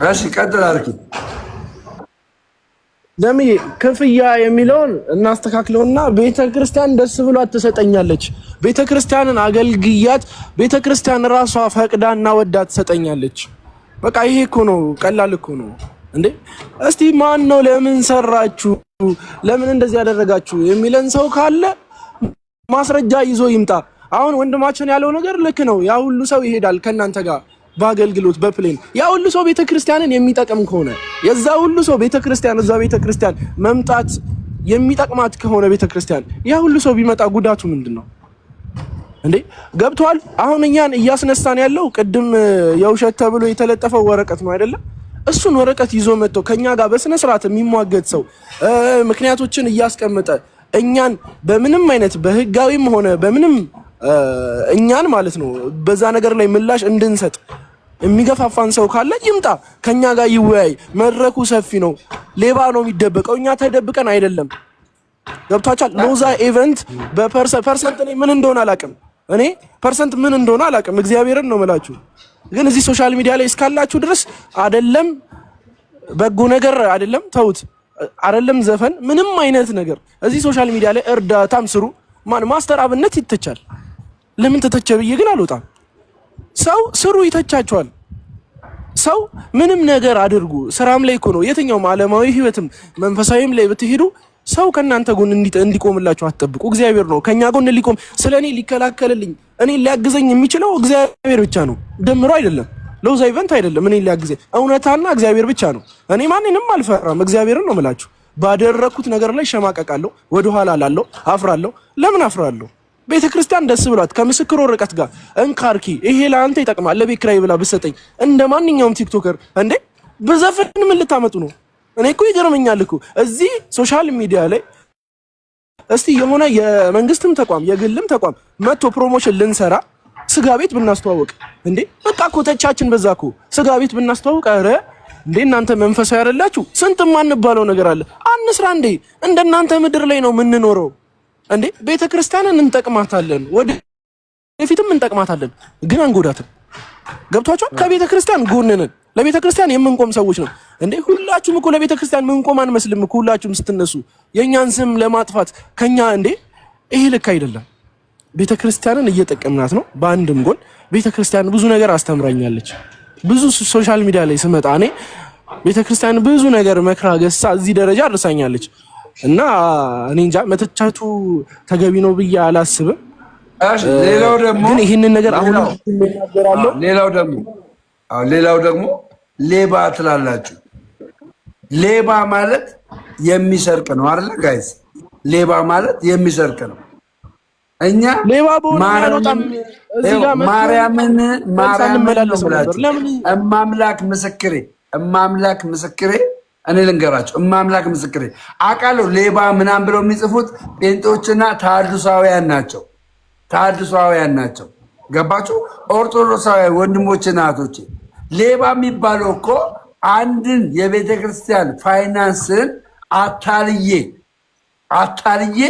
እሺ ቀጥል አርኪ ለምን ክፍያ የሚለውን እናስተካክለውና ቤተክርስቲያን ደስ ብሏት ትሰጠኛለች። ቤተክርስቲያንን አገልግያት ቤተክርስቲያን ራሷ ፈቅዳና ወዳ ትሰጠኛለች። በቃ ይሄ እኮ ነው፣ ቀላል እኮ ነው እንዴ። እስቲ ማን ነው ለምን ሰራችሁ፣ ለምን እንደዚህ ያደረጋችሁ የሚለን ሰው ካለ ማስረጃ ይዞ ይምጣ። አሁን ወንድማችን ያለው ነገር ልክ ነው። ያ ሁሉ ሰው ይሄዳል ከናንተ ጋር በአገልግሎት በፕሌን ያ ሁሉ ሰው ቤተክርስቲያንን የሚጠቅም ከሆነ የዛ ሁሉ ሰው ቤተክርስቲያን እዛ ቤተክርስቲያን መምጣት የሚጠቅማት ከሆነ ቤተክርስቲያን ያ ሁሉ ሰው ቢመጣ ጉዳቱ ምንድነው እንዴ? ገብቷል? አሁን እኛን እያስነሳን ያለው ቅድም የውሸት ተብሎ የተለጠፈው ወረቀት ነው አይደለም? እሱን ወረቀት ይዞ መጥቶ ከኛ ጋር በስነ ስርዓት የሚሟገት ሰው ምክንያቶችን እያስቀመጠ እኛን በምንም አይነት በህጋዊም ሆነ በምንም እኛን ማለት ነው በዛ ነገር ላይ ምላሽ እንድንሰጥ የሚገፋፋን ሰው ካለ ይምጣ፣ ከኛ ጋር ይወያይ። መድረኩ ሰፊ ነው። ሌባ ነው የሚደበቀው፣ እኛ ተደብቀን አይደለም። ገብታችኋል? ሎዛ ኢቨንት በፐርሰንት እኔ ምን እንደሆነ አላውቅም። እኔ ፐርሰንት ምን እንደሆነ አላውቅም። እግዚአብሔርን ነው የምላችሁ። ግን እዚህ ሶሻል ሚዲያ ላይ እስካላችሁ ድረስ አይደለም በጎ ነገር አይደለም ተውት፣ አይደለም ዘፈን፣ ምንም አይነት ነገር እዚህ ሶሻል ሚዲያ ላይ እርዳታም ስሩ። ማስተር አብነት ይተቻል። ለምን ተተቸ ብዬ ግን አልወጣም። ሰው ስሩ ይተቻቸዋል። ሰው ምንም ነገር አድርጉ። ስራም ላይ እኮ ነው የትኛውም ዓለማዊ ህይወትም መንፈሳዊም ላይ ብትሄዱ ሰው ከናንተ ጎን እንዲቆምላችሁ አትጠብቁ። እግዚአብሔር ነው ከኛ ጎን ሊቆም ስለኔ ሊከላከልልኝ እኔ ሊያግዘኝ የሚችለው እግዚአብሔር ብቻ ነው። ደምሮ አይደለም፣ ሎዛ ኢቨንት አይደለም። እኔ ሊያግዘኝ እውነታና እግዚአብሔር ብቻ ነው። እኔ ማንንም አልፈራም። እግዚአብሔርን ነው የምላችሁ። ባደረኩት ነገር ላይ ሸማቀቃለሁ፣ ወደ ኋላ ላለው አፍራለሁ። ለምን አፍራለሁ? ቤተክርስቲያን ደስ ብሏት ከምስክር ወረቀት ጋር እንካርኪ ይሄ ለአንተ ይጠቅማል ለቤት ኪራይ ብላ ብትሰጠኝ እንደ ማንኛውም ቲክቶከር እንዴ በዘፈን ምን ልታመጡ ነው? እኔ እኮ ይገርመኛል እኮ እዚህ ሶሻል ሚዲያ ላይ እስቲ የሆነ የመንግስትም ተቋም የግልም ተቋም መጥቶ ፕሮሞሽን ልንሰራ ስጋ ቤት ብናስተዋውቅ እንዴ በቃ እኮ ተቻችን በዛ እኮ ስጋ ቤት ብናስተዋውቅ ኧረ እንዴ እናንተ መንፈሳዊ አይደላችሁ? ስንት ማንባለው ነገር አለ። አንስራ እንዴ እንደናንተ ምድር ላይ ነው የምንኖረው እንዴ ቤተክርስቲያንን እንጠቅማታለን ወደፊትም እንጠቅማታለን ግን አንጎዳትም። ገብቷችኋል? ከቤተክርስቲያን ጎን ነን። ለቤተክርስቲያን የምንቆም ሰዎች ነው እንዴ ሁላችሁም እኮ ለቤተክርስቲያን ምንቆም አንመስልም እኮ ሁላችሁም ስትነሱ የኛን ስም ለማጥፋት ከኛ እንዴ ይሄ ልክ አይደለም። ቤተክርስቲያንን እየጠቀምናት ነው በአንድም ጎን ቤተክርስቲያን ብዙ ነገር አስተምራኛለች። ብዙ ሶሻል ሚዲያ ላይ ስመጣ እኔ ቤተክርስቲያን ብዙ ነገር መክራ ገሳ እዚህ ደረጃ አድርሳኛለች እና እኔ እንጃ መተቻቱ ተገቢ ነው ብዬ አላስብም። ሌላው ደግሞ ግን ይሄንን ነገር አሁን እናገራለሁ። ሌላው ደግሞ ሌባ ትላላችሁ። ሌባ ማለት የሚሰርቅ ነው አይደል ጋይስ? ሌባ ማለት የሚሰርቅ ነው። እኛ ሌባ በሆነ ያልወጣም እዚህ ጋር ማርያምን እማምላክ ምስክሬ እኔ ልንገራችሁ እማምላክ ምስክሬ አውቃለሁ። ሌባ ምናምን ብለው የሚጽፉት ጴንጤዎችና ተሐድሳውያን ናቸው። ገባችሁ? ኦርቶዶክሳውያን ወንድሞችና እህቶቼ ሌባ የሚባለው እኮ አንድን የቤተ ክርስቲያን ፋይናንስን አታልዬ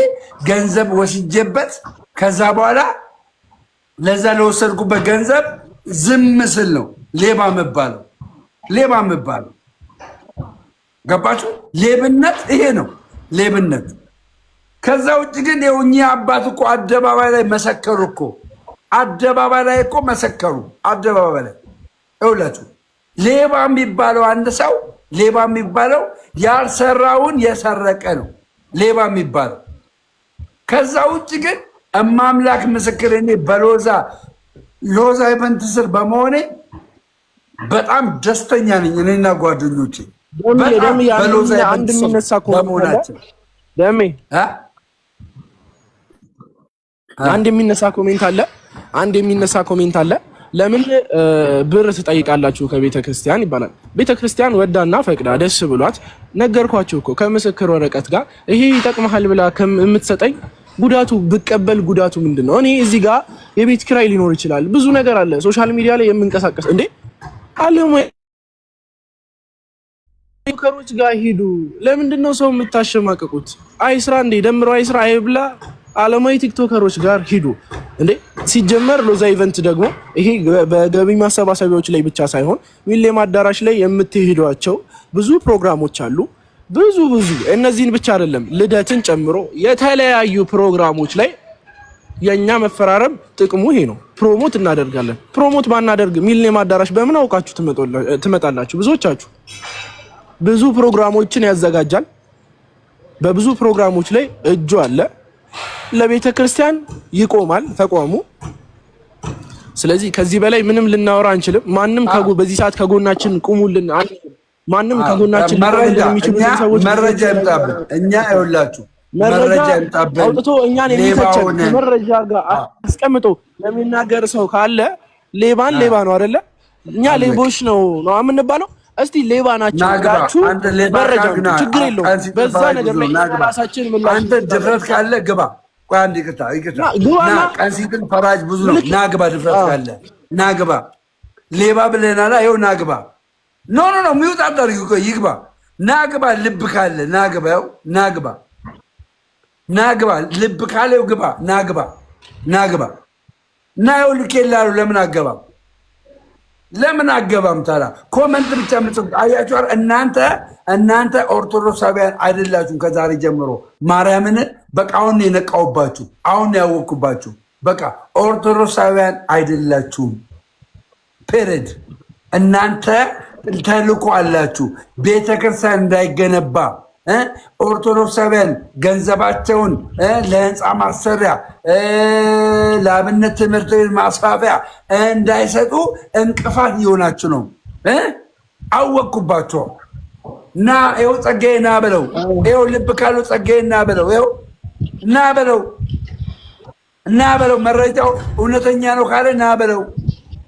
ገንዘብ ወስጄበት ከዛ በኋላ ለዛ ለወሰድኩበት ገንዘብ ዝም ስል ነው ሌባ የሚባለው። ገባችሁ? ሌብነት ይሄ ነው ሌብነት። ከዛ ውጭ ግን የውኛ አባት እኮ አደባባይ ላይ መሰከሩ እኮ አደባባይ ላይ እውለቱ ሌባ የሚባለው አንድ ሰው ሌባ የሚባለው ያልሰራውን የሰረቀ ነው ሌባ የሚባለው። ከዛ ውጭ ግን እማምላክ ምስክር እኔ በሎዛ ኢቨንት ስር በመሆኔ በጣም ደስተኛ ነኝ። እኔና ጓደኞቼ በጣም በሎዛ ኢቨንት ስር በመሆናችን አንድ የሚነሳ ኮሜንት አለ። ለምን ብር ትጠይቃላችሁ ከቤተ ክርስቲያን ይባላል። ቤተ ክርስቲያን ወዳና ፈቅዳ ደስ ብሏት ነገርኳችሁ እኮ ከምስክር ወረቀት ጋር ይሄ ይጠቅምሃል ብላ የምትሰጠኝ ጉዳቱ ብቀበል ጉዳቱ ምንድነው? እኔ እዚህ ጋር የቤት ኪራይ ሊኖር ይችላል፣ ብዙ ነገር አለ። ሶሻል ሚዲያ ላይ የምንቀሳቀስ እንዴ አለሞይ ከሮች ጋር ሂዱ። ለምንድነው ሰው የምታሸማቀቁት? አይስራ እንዴ ደምሮ አይስራ አይብላ። አለማዊ ቲክቶከሮች ጋር ሂዱ እንዴ። ሲጀመር ሎዛ ኢቨንት ደግሞ ይሄ በገቢ ማሰባሰቢያዎች ላይ ብቻ ሳይሆን ሚሊኒየም አዳራሽ ላይ የምትሄዷቸው ብዙ ፕሮግራሞች አሉ። ብዙ እነዚህን ብቻ አይደለም ልደትን ጨምሮ የተለያዩ ፕሮግራሞች ላይ የኛ መፈራረም ጥቅሙ ይሄ ነው። ፕሮሞት እናደርጋለን። ፕሮሞት ባናደርግ ሚሊኒየም አዳራሽ በምን አውቃችሁ ትመጣላችሁ? ብዙዎቻችሁ ብዙ ፕሮግራሞችን ያዘጋጃል። በብዙ ፕሮግራሞች ላይ እጁ አለ። ለቤተ ክርስቲያን ይቆማል ተቋሙ። ስለዚህ ከዚህ በላይ ምንም ልናወራ አንችልም። ማንም በዚህ ሰዓት ከጎናችን ቁሙልን። ማንም ከጎናችን የሚችሉ ሰዎች መረጃ ይምጣብን። እኛ አይወላችሁ መረጃ ይምጣብን። አውጥቶ እኛን የሚተቸን መረጃ ጋር አስቀምጦ ለሚናገር ሰው ካለ ሌባን ሌባ ነው አይደለ? እኛ ሌቦች ነው የምንባለው። እስቲ ሌባ ናቸው ጋችሁ መረጃ ችግር የለውም። በዛ ነገር ላይ ራሳችን ምላሽ አንተ ድፍረት ካለ ግባ። ቆይ አንድ ይቅርታ ና ቀንሲትን ፈራጅ ብዙ ነው። ና ግባ፣ ድፍረት ካለ ና ግባ። ሌባ ብለናላ። ይኸው ና ግባ። ኖ ሚውጣ አታርጊ። ይግባ፣ ና ግባ። ልብ ካለ ና ግባ። ይኸው ና ግባ፣ ና ግባ። ልብ ካለ ይኸው ግባ፣ ና ግባ፣ ና ግባ። ና ይኸው ልኬልሃለሁ። ለምን አገባም? ለምን አገባም? ታዲያ ኮመንት ብቻ ምጽፍ አያችሁ። እናንተ ኦርቶዶክሳውያን አይደላችሁም። ከዛሬ ጀምሮ ማርያምን በቃ አሁን የነቃውባችሁ፣ አሁን ያወቅኩባችሁ። በቃ ኦርቶዶክሳውያን አይደላችሁም። ፔሬድ። እናንተ ተልኮ አላችሁ ቤተክርስቲያን እንዳይገነባ ኦርቶዶክሳውያን ገንዘባቸውን ለህንፃ ማሰሪያ ለአብነት ትምህርት ቤት ማስፋፊያ እንዳይሰጡ እንቅፋት እየሆናችሁ ነው። አወቅኩባቸው። እና ይኸው ጸጋዬ ና በለው። ይኸው ልብ ካለው ጸጋዬ ና በለው። ይኸው ና በለው። እና በለው መረጃው እውነተኛ ነው ካለ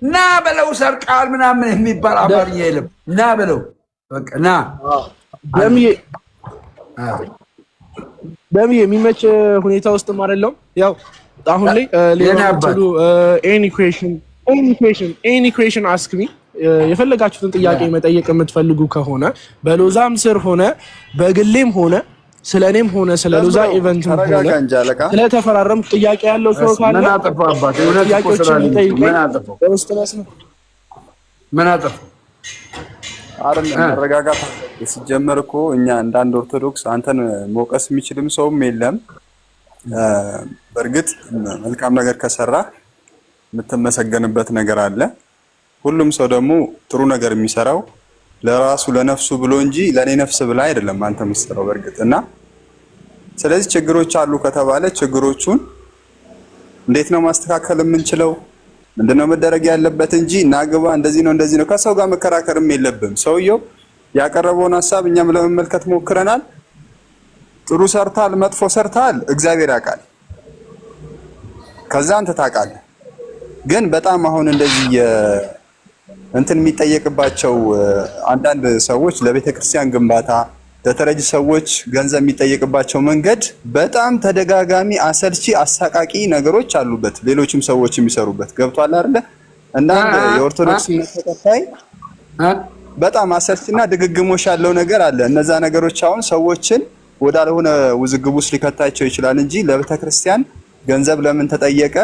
ና በለው ሰርቃል ምናምን የሚባል አማርኛ የለም። ና በለው በቃ ና በሚዬ የሚመች ሁኔታ ውስጥም አይደለም። ያው አሁን ላይ ኤኒ ኩዌሽን አስክ ሚ የፈለጋችሁትን ጥያቄ መጠየቅ የምትፈልጉ ከሆነ በሎዛም ስር ሆነ በግሌም ሆነ ስለኔም ሆነ ስለ ሎዛ ኢቨንት ሆነ ስለተፈራረም ጥያቄ ያለው ሰው ካለ ምን አጠፋው አባቴ? እውነት እኮ ስላለኝ ምን አጠፋው? አይደለም መረጋጋት ሲጀመር እኮ እኛ እንዳንድ ኦርቶዶክስ አንተን መውቀስ የሚችልም ሰውም የለም። በእርግጥ መልካም ነገር ከሰራ የምትመሰገንበት ነገር አለ። ሁሉም ሰው ደግሞ ጥሩ ነገር የሚሰራው ለራሱ ለነፍሱ ብሎ እንጂ ለኔ ነፍስ ብላ አይደለም አንተ የምትሰራው በእርግጥና ስለዚህ ችግሮች አሉ ከተባለ ችግሮቹን እንዴት ነው ማስተካከል የምንችለው? ምንድነው መደረግ ያለበት እንጂ ናግባ እንደዚህ ነው ከሰው ጋር መከራከርም የለብም። ሰውየው ያቀረበውን ሐሳብ እኛም ለመመልከት ሞክረናል። ጥሩ ሰርታል መጥፎ ሰርታል እግዚአብሔር ያውቃል። ከዛ አንተ ታውቃለህ። ግን በጣም አሁን እንደዚህ እንትን የሚጠየቅባቸው አንዳንድ ሰዎች ለቤተክርስቲያን ግንባታ ለተረጂ ሰዎች ገንዘብ የሚጠየቅባቸው መንገድ በጣም ተደጋጋሚ አሰልቺ አሳቃቂ ነገሮች አሉበት። ሌሎችም ሰዎች የሚሰሩበት ገብቷል አይደለ? እና የኦርቶዶክስ ተከታይ በጣም አሰልቺና ድግግሞሽ ያለው ነገር አለ። እነዛ ነገሮች አሁን ሰዎችን ወዳልሆነ ውዝግብ ውስጥ ሊከታቸው ይችላል እንጂ ለቤተክርስቲያን ገንዘብ ለምን ተጠየቀ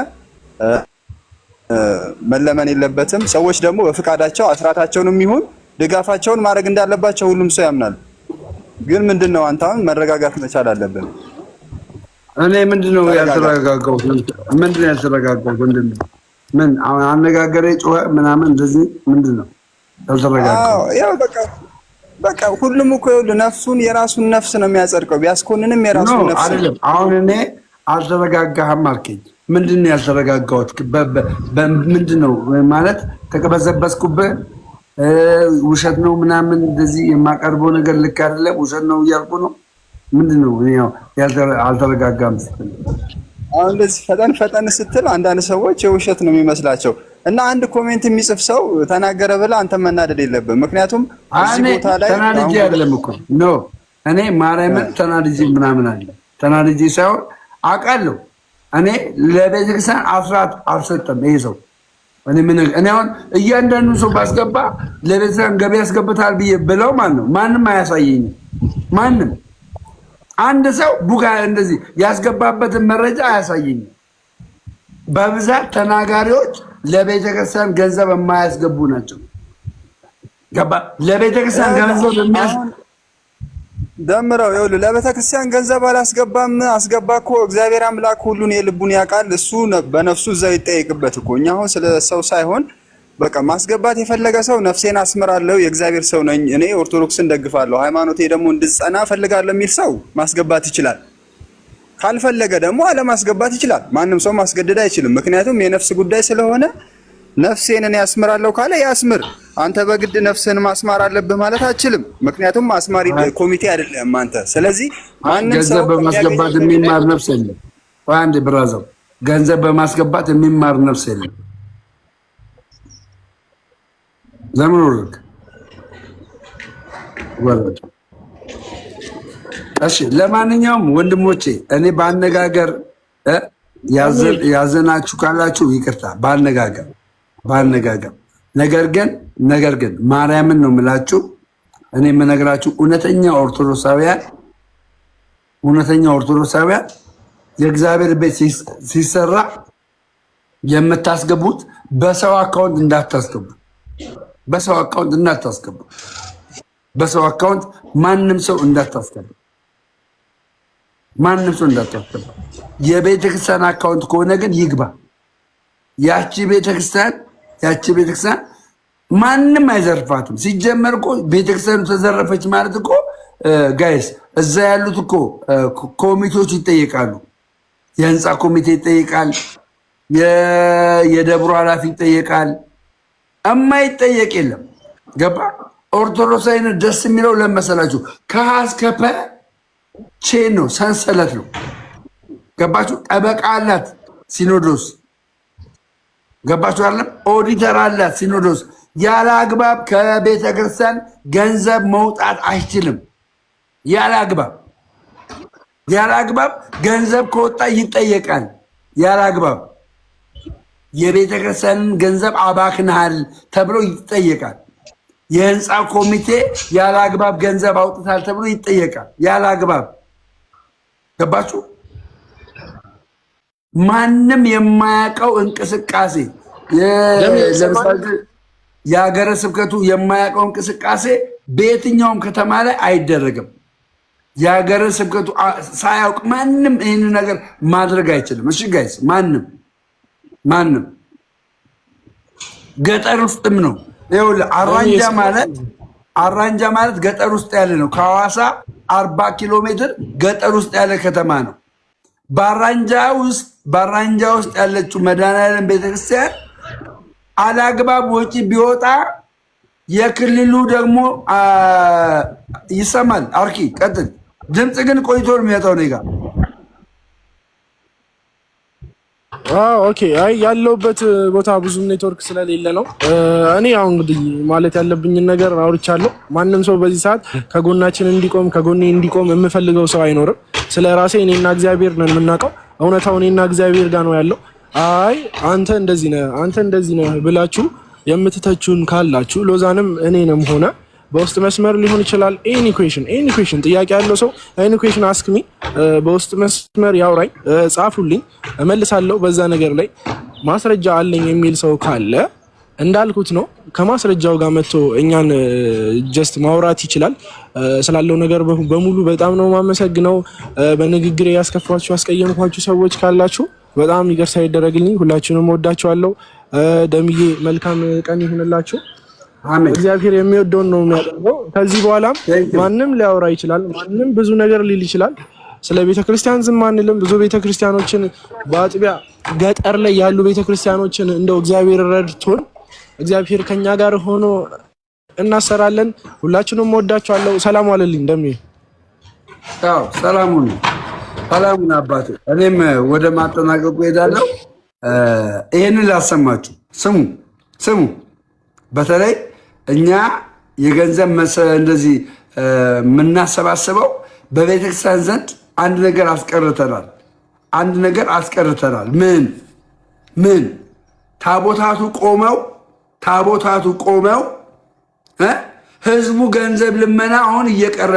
መለመን የለበትም። ሰዎች ደግሞ በፍቃዳቸው አስራታቸውንም ይሁን ድጋፋቸውን ማድረግ እንዳለባቸው ሁሉም ሰው ያምናል። ግን ምንድነው አንተ አሁን መረጋጋት መቻል አለብን። እኔ ምንድነው ያልተረጋጋው? ምን አሁን አነጋገሬ ጮኸ ምናምን እንደዚህ ምንድነው ያልተረጋጋው? ያው በቃ ሁሉም እኮ ነፍሱን የራሱን ነፍስ ነው የሚያጸድቀው። ቢያስኮንንም የራሱን ነፍስ አይደለም። አሁን እኔ አልተረጋጋህም አልከኝ። ምንድነው ያልተረጋጋሁት? ምንድነው ማለት ተቀበዘበዝኩብህ? ውሸት ነው ምናምን እንደዚህ የማቀርበው ነገር ልክ አይደለም ውሸት ነው እያልኩ ነው። ምንድነው ያው አልተረጋጋም ስትል አሁን እንደዚህ ፈጠን ስትል አንዳንድ ሰዎች የውሸት ነው የሚመስላቸው እና አንድ ኮሜንት የሚጽፍ ሰው ተናገረ ብለህ አንተ መናደድ የለብህም። ምክንያቱም እዚህ ቦታ ላይ ተናድጄ አይደለም እኮ ኖ እኔ ማርያምን ተናድጄ ምናምን አለ ተናድጄ ሳይሆን አውቃለሁ። እኔ ለቤተክርስቲያን አስራት አልሰጠም ይሄ ሰው። እኔ አሁን እያንዳንዱ ሰው ባስገባ ለቤተክርስቲያን ገቢ ያስገብታል ብዬ ብለው ማንም አያሳየኝም። ማንም አንድ ሰው ቡጋ እንደዚህ ያስገባበትን መረጃ አያሳየኝም። በብዛት ተናጋሪዎች ለቤተክርስቲያን ገንዘብ የማያስገቡ ናቸው። ገባ? ለቤተክርስቲያን ገንዘብ ደምረው ይኸውልህ፣ ለቤተክርስቲያን ገንዘብ አላስገባም አስገባ እኮ እግዚአብሔር አምላክ ሁሉን የልቡን ያውቃል። እሱ በነፍሱ እዛው ይጠይቅበት እኮ። እኛ አሁን ስለ ሰው ሳይሆን በቃ ማስገባት የፈለገ ሰው ነፍሴን አስምራለሁ የእግዚአብሔር ሰው ነኝ እኔ ኦርቶዶክስን ደግፋለሁ ሃይማኖቴ ደግሞ እንድጸና ፈልጋለሁ የሚል ሰው ማስገባት ይችላል። ካልፈለገ ደግሞ አለማስገባት ይችላል። ማንም ሰው ማስገደድ አይችልም። ምክንያቱም የነፍስ ጉዳይ ስለሆነ ነፍሴን እኔ ያስምራለሁ ካለ ያስምር። አንተ በግድ ነፍስን ማስማር አለብህ ማለት አትችልም። ምክንያቱም አስማሪ ኮሚቴ አይደለም አንተ። ስለዚህ ማንም ሰው ገንዘብ በማስገባት የሚማር ነፍስ የለም። አንድ ብራዘር ገንዘብ በማስገባት የሚማር ነፍስ የለም። ዘመኑ ልክ ወረደ። እሺ ለማንኛውም ወንድሞቼ እኔ ባነጋገር ያዘናችሁ ካላችሁ ይቅርታ ባነጋገር ነገር ግን ማርያምን ነው የምላችሁ። እኔ የምነግራችሁ እውነተኛ ኦርቶዶክሳውያን የእግዚአብሔር ቤት ሲሰራ የምታስገቡት በሰው አካውንት እንዳታስገቡ። በሰው አካውንት ማንም ሰው እንዳታስገቡ። የቤተክርስቲያን አካውንት ከሆነ ግን ይግባ። ያቺ ቤተክርስቲያን ማንም አይዘርፋትም። ሲጀመር እኮ ቤተክርስቲያኑ ተዘረፈች ማለት እኮ ጋይስ እዛ ያሉት እኮ ኮሚቴዎች ይጠየቃሉ። የህንፃ ኮሚቴ ይጠየቃል። የደብሮ ኃላፊ ይጠየቃል። እማይጠየቅ የለም። ገባ? ኦርቶዶክሳዊነት ደስ የሚለው ለመሰላችሁ ከሀ እስከ ፐ ቼን ነው፣ ሰንሰለት ነው። ገባችሁ? ጠበቃ አላት። ሲኖዶስ። ገባችሁ አይደለም? ኦዲተር አላት ሲኖዶስ። ያለ አግባብ ከቤተ ክርስቲያን ገንዘብ መውጣት አይችልም። ያለ አግባብ ገንዘብ ከወጣ ይጠየቃል። ያለ አግባብ የቤተ ክርስቲያንን ገንዘብ አባክንሃል ተብሎ ይጠየቃል። የህንፃ ኮሚቴ ያለ አግባብ ገንዘብ አውጥታል ተብሎ ይጠየቃል። ያለ አግባብ ገባችሁ? ማንም የማያውቀው እንቅስቃሴ ለምሳሌ የሀገረ ስብከቱ የማያውቀው እንቅስቃሴ በየትኛውም ከተማ ላይ አይደረግም። የሀገረ ስብከቱ ሳያውቅ ማንም ይህን ነገር ማድረግ አይችልም። እሺ ጋይስ፣ ማንም ገጠር ውስጥም ነው። ይኸውልህ አራንጃ ማለት ገጠር ውስጥ ያለ ነው። ከሐዋሳ 40 ኪሎ ሜትር ገጠር ውስጥ ያለ ከተማ ነው። በአራንጃ ውስጥ ያለችው መድኃኔዓለም ቤተክርስቲያን አላግባብ ወጪ ቢወጣ የክልሉ ደግሞ ይሰማል። አርኪ ቀጥል። ድምፅ ግን ቆይቶ ነው የሚመጣው ነው ጋር ኦኬ። አይ ያለውበት ቦታ ብዙ ኔትወርክ ስለሌለ ነው። እኔ ያው እንግዲህ ማለት ያለብኝን ነገር አውርቻለሁ። ማንም ሰው በዚህ ሰዓት ከጎናችን እንዲቆም ከጎኔ እንዲቆም የምፈልገው ሰው አይኖርም። ስለ ራሴ እኔና እግዚአብሔር ነን የምናውቀው። እውነታው እኔና እግዚአብሔር ጋር ነው ያለው። አይ አንተ እንደዚህ ነህ ብላችሁ የምትተቹን ካላችሁ ሎዛንም እኔንም ሆነ በውስጥ መስመር ሊሆን ይችላል። ኤኒ ኩዌሽን ጥያቄ ያለው ሰው ኤኒ ኩዌሽን አስክሚ በውስጥ መስመር ያውራኝ፣ ጻፉልኝ፣ እመልሳለሁ። በዛ ነገር ላይ ማስረጃ አለኝ የሚል ሰው ካለ እንዳልኩት ነው ከማስረጃው ጋር መጥቶ እኛን ጀስት ማውራት ይችላል። ስላለው ነገር በሙሉ በጣም ነው ማመሰግነው። በንግግሬ ያስከፋችሁ ያስቀየምኳችሁ ሰዎች ካላችሁ በጣም ይቅርታ ይደረግልኝ። ሁላችሁንም ወዳችኋለሁ። ደምዬ መልካም ቀን ይሁንላችሁ። አሜን። እግዚአብሔር የሚወደውን ነው የሚያደርገው። ከዚህ በኋላም ማንም ሊያወራ ይችላል። ማንም ብዙ ነገር ሊል ይችላል። ስለ ቤተክርስቲያን ዝም አንልም። ብዙ ቤተክርስቲያኖችን በአጥቢያ ገጠር ላይ ያሉ ቤተክርስቲያኖችን እንደው እግዚአብሔር ረድቶን እግዚአብሔር ከኛ ጋር ሆኖ እናሰራለን። ሁላችሁንም ወዳችኋለሁ። ሰላም ዋለልኝ። ደምዬ ያው ሰላሙን አባቴ። እኔም ወደ ማጠናቀቁ ሄዳለሁ። ይሄንን ላሰማችሁ። ስሙ። በተለይ እኛ የገንዘብ እንደዚህ የምናሰባስበው በቤተክርስቲያን ዘንድ አንድ ነገር አስቀርተናል። ምን ታቦታቱ ቆመው ህዝቡ ገንዘብ ልመና አሁን እየቀረ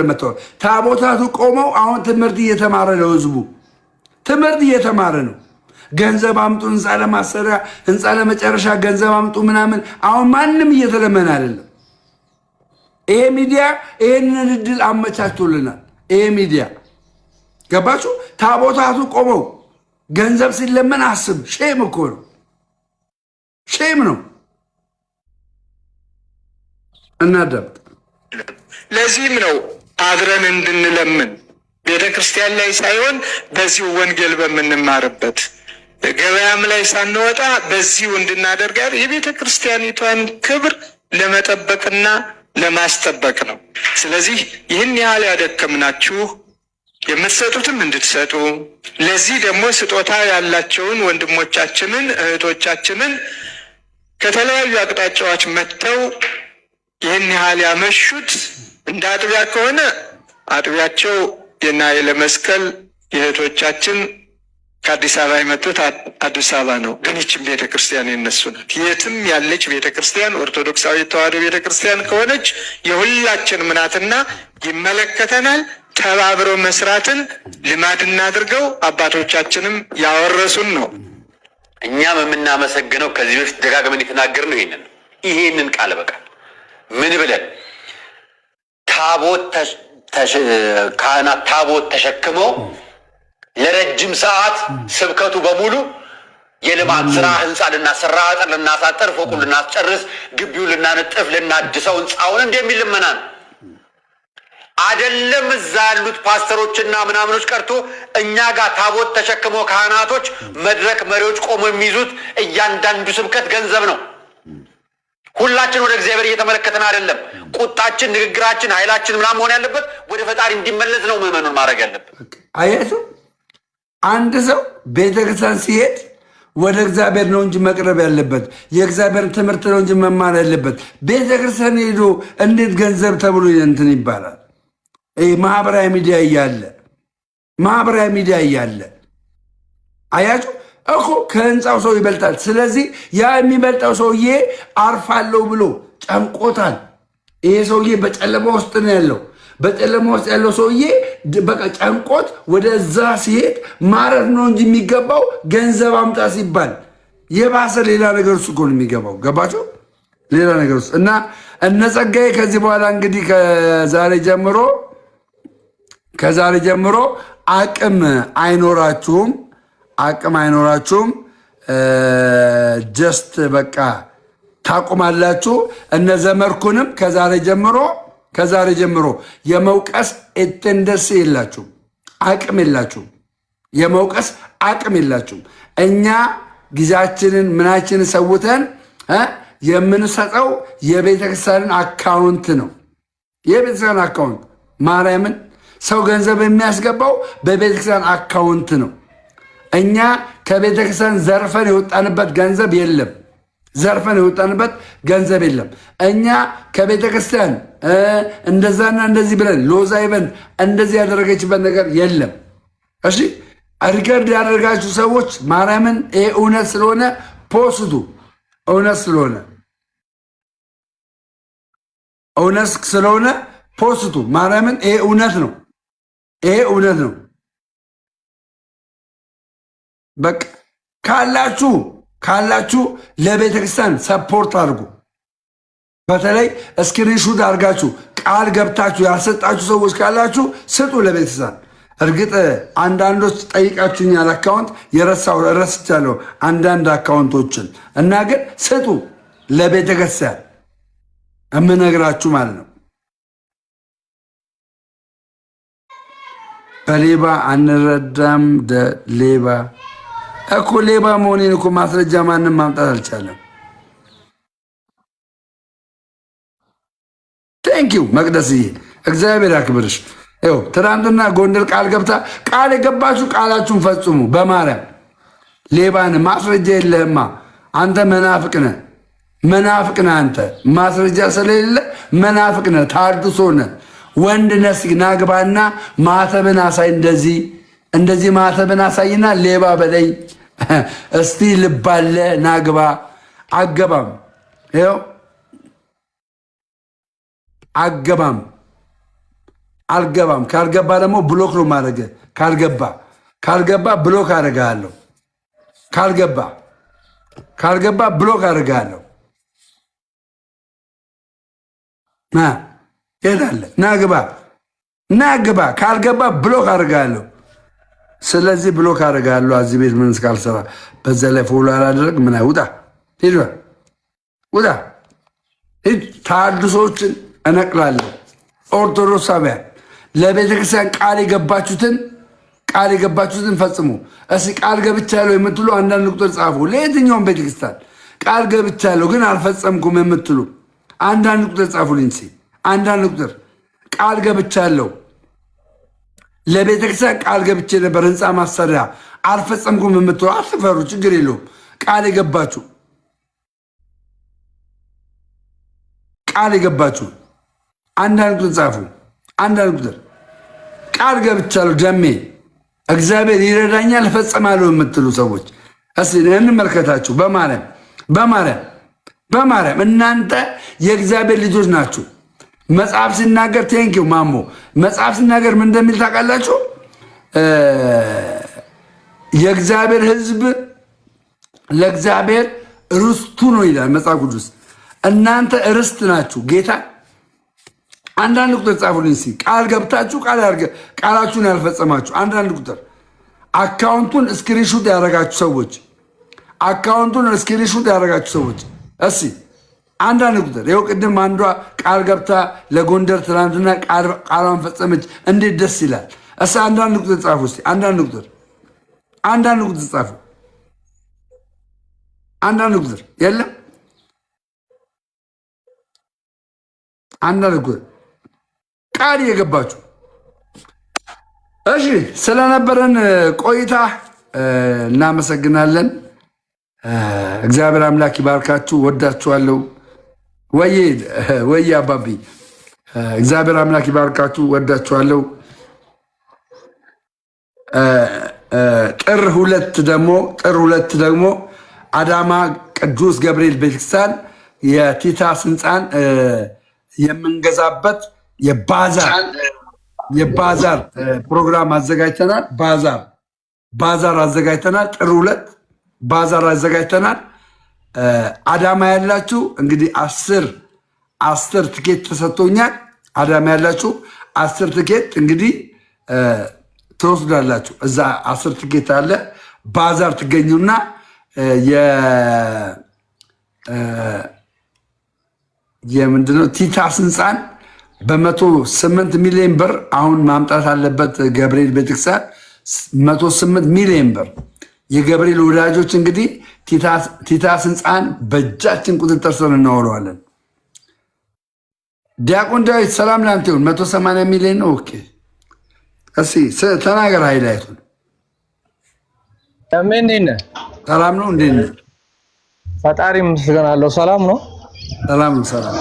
መጥቷል። ታቦታቱ ቆመው አሁን ትምህርት እየተማረ ነው። ህዝቡ ትምህርት እየተማረ ነው። ገንዘብ አምጡ፣ ህንፃ ለማሰሪያ፣ ህንፃ ለመጨረሻ ገንዘብ አምጡ ምናምን። አሁን ማንም እየተለመነ አይደለም። ይሄ ሚዲያ ይሄንን እድል አመቻችቶልናል። ይሄ ሚዲያ ገባችሁ? ታቦታቱ ቆመው ገንዘብ ሲለመን አስብ። ሼም እኮ ነው፣ ሼም ነው። እናዳምጥ። ለዚህም ነው አብረን እንድንለምን ቤተ ክርስቲያን ላይ ሳይሆን በዚሁ ወንጌል በምንማርበት ገበያም ላይ ሳንወጣ በዚሁ እንድናደርጋት የቤተ ክርስቲያኒቷን ክብር ለመጠበቅና ለማስጠበቅ ነው። ስለዚህ ይህን ያህል ያደከምናችሁ የምትሰጡትም እንድትሰጡ፣ ለዚህ ደግሞ ስጦታ ያላቸውን ወንድሞቻችንን እህቶቻችንን ከተለያዩ አቅጣጫዎች መጥተው ይህን ያህል ያመሹት እንደ አጥቢያ ከሆነ አጥቢያቸው የና የለመስቀል የእህቶቻችን ከአዲስ አበባ የመጡት አዲስ አበባ ነው። ግን ይህችም ቤተክርስቲያን የነሱ ናት። የትም ያለች ቤተክርስቲያን ኦርቶዶክሳዊ ተዋሕዶ ቤተክርስቲያን ከሆነች የሁላችንም ናትና ይመለከተናል። ተባብረው መስራትን ልማድ እናድርገው። አባቶቻችንም ያወረሱን ነው። እኛም የምናመሰግነው ከዚህ በፊት ደጋግመን የተናገርነው ይሄንን ቃል በቃል ምን ብለን ካህናት ታቦት ተሸክመው ለረጅም ሰዓት ስብከቱ በሙሉ የልማት ስራ ህንፃ ልናሰራ፣ አጥር ልናሳጠር፣ ፎቁን ልናስጨርስ፣ ግቢውን ልናነጥፍ፣ ልናድሰው ህንፃውን እንደሚል ልመና ነው አይደለም። እዛ ያሉት ፓስተሮችና ምናምኖች ቀርቶ እኛ ጋር ታቦት ተሸክመው ካህናቶች፣ መድረክ መሪዎች ቆመው የሚይዙት እያንዳንዱ ስብከት ገንዘብ ነው። ሁላችን ወደ እግዚአብሔር እየተመለከተን አይደለም። ቁጣችን፣ ንግግራችን፣ ኃይላችን ምናምን መሆን ያለበት ወደ ፈጣሪ እንዲመለስ ነው ምዕመኑን ማድረግ ያለበት። አያችሁ፣ አንድ ሰው ቤተክርስቲያን ሲሄድ ወደ እግዚአብሔር ነው እንጂ መቅረብ ያለበት፣ የእግዚአብሔር ትምህርት ነው እንጂ መማር ያለበት። ቤተክርስቲያን ሄዶ እንዴት ገንዘብ ተብሎ እንትን ይባላል? ማህበራዊ ሚዲያ እያለ አያችሁ እኮ ከህንፃው ሰው ይበልጣል። ስለዚህ ያ የሚበልጠው ሰውዬ አርፋለሁ ብሎ ጨምቆታል። ይሄ ሰውዬ በጨለማ ውስጥ ነው ያለው። በጨለማ ውስጥ ያለው ሰውዬ በቃ ጨምቆት ወደዛ ሲሄድ ማረፍ ነው እንጂ የሚገባው ገንዘብ አምጣ ሲባል የባሰ ሌላ ነገር ውስጥ እኮ ነው የሚገባው። ገባቸው? ሌላ ነገር ውስጥ እና እነ ጸጋዬ ከዚህ በኋላ እንግዲህ ከዛሬ ጀምሮ አቅም አይኖራችሁም። ጀስት በቃ ታቁማላችሁ። እነ ዘመርኩንም ከዛሬ ጀምሮ የመውቀስ ኤቴንደንስ የላችሁም፣ አቅም የላችሁም፣ የመውቀስ አቅም የላችሁም። እኛ ጊዜያችንን ምናችንን ሰውተን የምንሰጠው የቤተክርስቲያንን አካውንት ነው። የቤተክርስቲያን አካውንት ማርያምን ሰው ገንዘብ የሚያስገባው በቤተክርስቲያን አካውንት ነው። እኛ ከቤተክርስቲያን ዘርፈን የወጣንበት ገንዘብ የለም። እኛ ከቤተክርስቲያን እንደዛና እንደዚህ ብለን ሎዛ ኢቨንት እንደዚህ ያደረገችበት ነገር የለም። እሺ ሪከርድ ያደረጋችሁ ሰዎች ማርያምን ይሄ እውነት ስለሆነ ፖስቱ፣ እውነት ስለሆነ ፖስቱ። ማርያምን ይሄ እውነት ነው። በቃ ካላችሁ ለቤተክርስቲያን ሰፖርት አድርጉ። በተለይ ስክሪንሹት አድርጋችሁ ቃል ገብታችሁ ያልሰጣችሁ ሰዎች ካላችሁ ስጡ ለቤተክርስቲያን። እርግጥ አንዳንዶች ጠይቃችሁኛል፣ አካውንት ረስቻለሁ አንዳንድ አካውንቶችን እና ግን ስጡ ለቤተክርስቲያን የምነግራችሁ ማለት ነው። በሌባ አንረዳም። ሌባ እኮ ሌባ መሆኔን እኮ ማስረጃ ማንም ማምጣት አልቻለም። ቴንኪው መቅደስዬ፣ እግዚአብሔር ያክብርሽ። ይኸው ትናንትና ጎንደር ቃል የገባችሁ ቃላችሁን ፈጽሙ። በማርያም ሌባን ማስረጃ የለህማ አንተ መናፍቅ ነህ አንተ ማስረጃ ስለሌለ መናፍቅ ነህ፣ ታድሶ ነህ። ወንድ ነህ ናግባና ማተብን አሳይ። እንደዚህ ማተብን አሳይና ሌባ በለኝ እስቲ ልባለ ናግባ። አገባም ይኸው አልገባም። ካልገባ ደግሞ ብሎክ ነው ማድረግ። ካልገባ ብሎክ አደርግሃለሁ። ካልገባ ብሎክ አደርግሃለሁ። ሄዳለህ ናግባ። ካልገባ ብሎክ አደርግሃለሁ። ስለዚህ ብሎክ አደርግሃለሁ። እዚህ ቤት ምን እስካልሰራ በዛ ላይ ፎሎ አላደረግ ምን ውጣ፣ ሂድ። ተሐድሶችን እነቅላለሁ። ኦርቶዶክሳውያን ለቤተክርስቲያን ቃል የገባችሁትን ፈጽሙ። እስኪ ቃል ገብቻለሁ የምትሉ አንዳንድ ቁጥር ጻፉ። ለየትኛውም ቤተክርስቲያን ቃል ገብቻለሁ ግን አልፈጸምኩም የምትሉ አንዳንድ ቁጥር ጻፉልኝ። አንዳንድ ቁጥር ቃል ገብቻለሁ ለቤተክርስቲያን ቃል ገብቼ ነበር ህንፃ ማሰሪያ አልፈጸምኩም የምትሉ አትፈሩ፣ ችግር የለውም። ቃል የገባችሁ አንዳንድ ቁጥር ጻፉ። አንዳንድ ቁጥር ቃል ገብቻለሁ ደሜ እግዚአብሔር ይረዳኛል እፈጽማለሁ የምትሉ ሰዎች እስኪ እንመልከታችሁ። በማርያም እናንተ የእግዚአብሔር ልጆች ናችሁ። መጽሐፍ ሲናገር ቴንኪው ማሞ፣ መጽሐፍ ሲናገር ምን እንደሚል ታውቃላችሁ? የእግዚአብሔር ሕዝብ ለእግዚአብሔር ርስቱ ነው ይላል መጽሐፍ ቅዱስ። እናንተ ርስት ናችሁ ጌታ። አንዳንድ ቁጥር ጻፉልኝ። ቃል ገብታችሁ ቃላችሁን ያልፈጸማችሁ አንዳንድ ቁጥር አካውንቱን ስክሪንሹት ያደረጋችሁ ሰዎች እስኪ አንዳንድ ቁጥር ይኸው ቅድም አንዷ ቃል ገብታ ለጎንደር ትናንትና ቃሏን ፈጸመች። እንዴት ደስ ይላል! አንዳንድ ቁጥር ጻፉ። አንዳንድ ቁጥር ጻፉ። አንዳንድ ቁጥር የለም አንዳንድ ቃል እየገባችሁ እሺ፣ ስለነበረን ቆይታ እናመሰግናለን። እግዚአብሔር አምላክ ይባርካችሁ። ወዳችኋለሁ። ወይ አባቢ እግዚአብሔር አምላክ ይባርካችሁ። ወዳችኋለሁ። ጥር ሁለት ደግሞ አዳማ ቅዱስ ገብርኤል ቤተክርስቲያን የቲታስ ህንፃን የምንገዛበት የባዛር ፕሮግራም አዘጋጅተናል። ባዛር አዘጋጅተናል። ጥር ሁለት ባዛር አዘጋጅተናል። አዳማ ያላችሁ እንግዲህ 10 ትኬት ተሰጥቶኛል። አዳማ ያላችሁ 10 ትኬት እንግዲህ ትወስዳላችሁ። እዛ 10 ትኬት አለ። ባዛር ትገኙና የምንድነው ቲታስ ህንፃን በ108 ሚሊዮን ብር አሁን ማምጣት አለበት ገብርኤል ቤተክርስቲያን 108 ሚሊዮን ብር። የገብርኤል ወዳጆች እንግዲህ ቲታስ ህንፃን በእጃችን ቁጥጥር ስር እናውለዋለን። ዲያቆን ዳዊት ሰላም ላንተ ይሁን። 180 ሚሊዮን ነው። ኦኬ እሺ ተናገር። ሃይላይቱን ሰላም ነው። እንዴት ነህ? ፈጣሪ ይመስገን አለው። ሰላም ነው። ሰላም ነው። ሰላም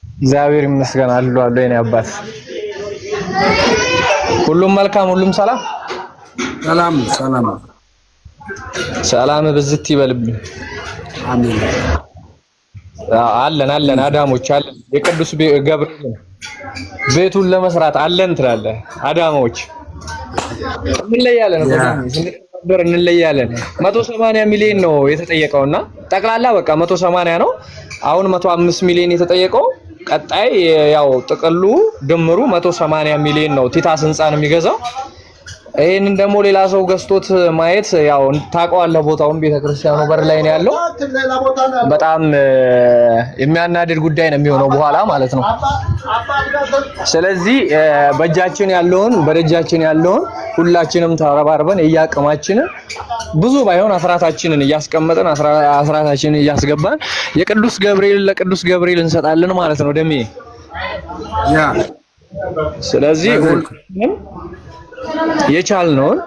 እግዚአብሔር ይመስገን አለው። የኔ አባት ሁሉም መልካም፣ ሁሉም ሰላም ሰላም ብዝት ይበልብኝ። አሜን። አለን አዳሞች አለን። የቅዱስ ገብርኤል ቤቱን ለመስራት አለን ትላለህ። አዳሞች እንለያለን እንለያለን። 180 ሚሊዮን ነው የተጠየቀውና ጠቅላላ በቃ 180 ነው። አሁን 105 ሚሊዮን የተጠየቀው። ቀጣይ ያው ጥቅሉ ድምሩ 180 ሚሊዮን ነው ቲታስ ህንፃን የሚገዛው። ይሄንን ደግሞ ሌላ ሰው ገዝቶት ማየት ያው ታውቀዋለህ፣ ቦታውን ቤተክርስቲያኑ በር ላይ ነው ያለው። በጣም የሚያናድድ ጉዳይ ነው የሚሆነው በኋላ ማለት ነው። ስለዚህ በእጃችን ያለውን በደጃችን ያለውን ሁላችንም ተረባርበን እያቀማችንን ብዙ ባይሆን አስራታችንን እያስቀመጠን አስራታችንን እያስገባን የቅዱስ ገብርኤል ለቅዱስ ገብርኤል እንሰጣለን ማለት ነው ደሜ። ስለዚህ ሁሉንም የቻልነውን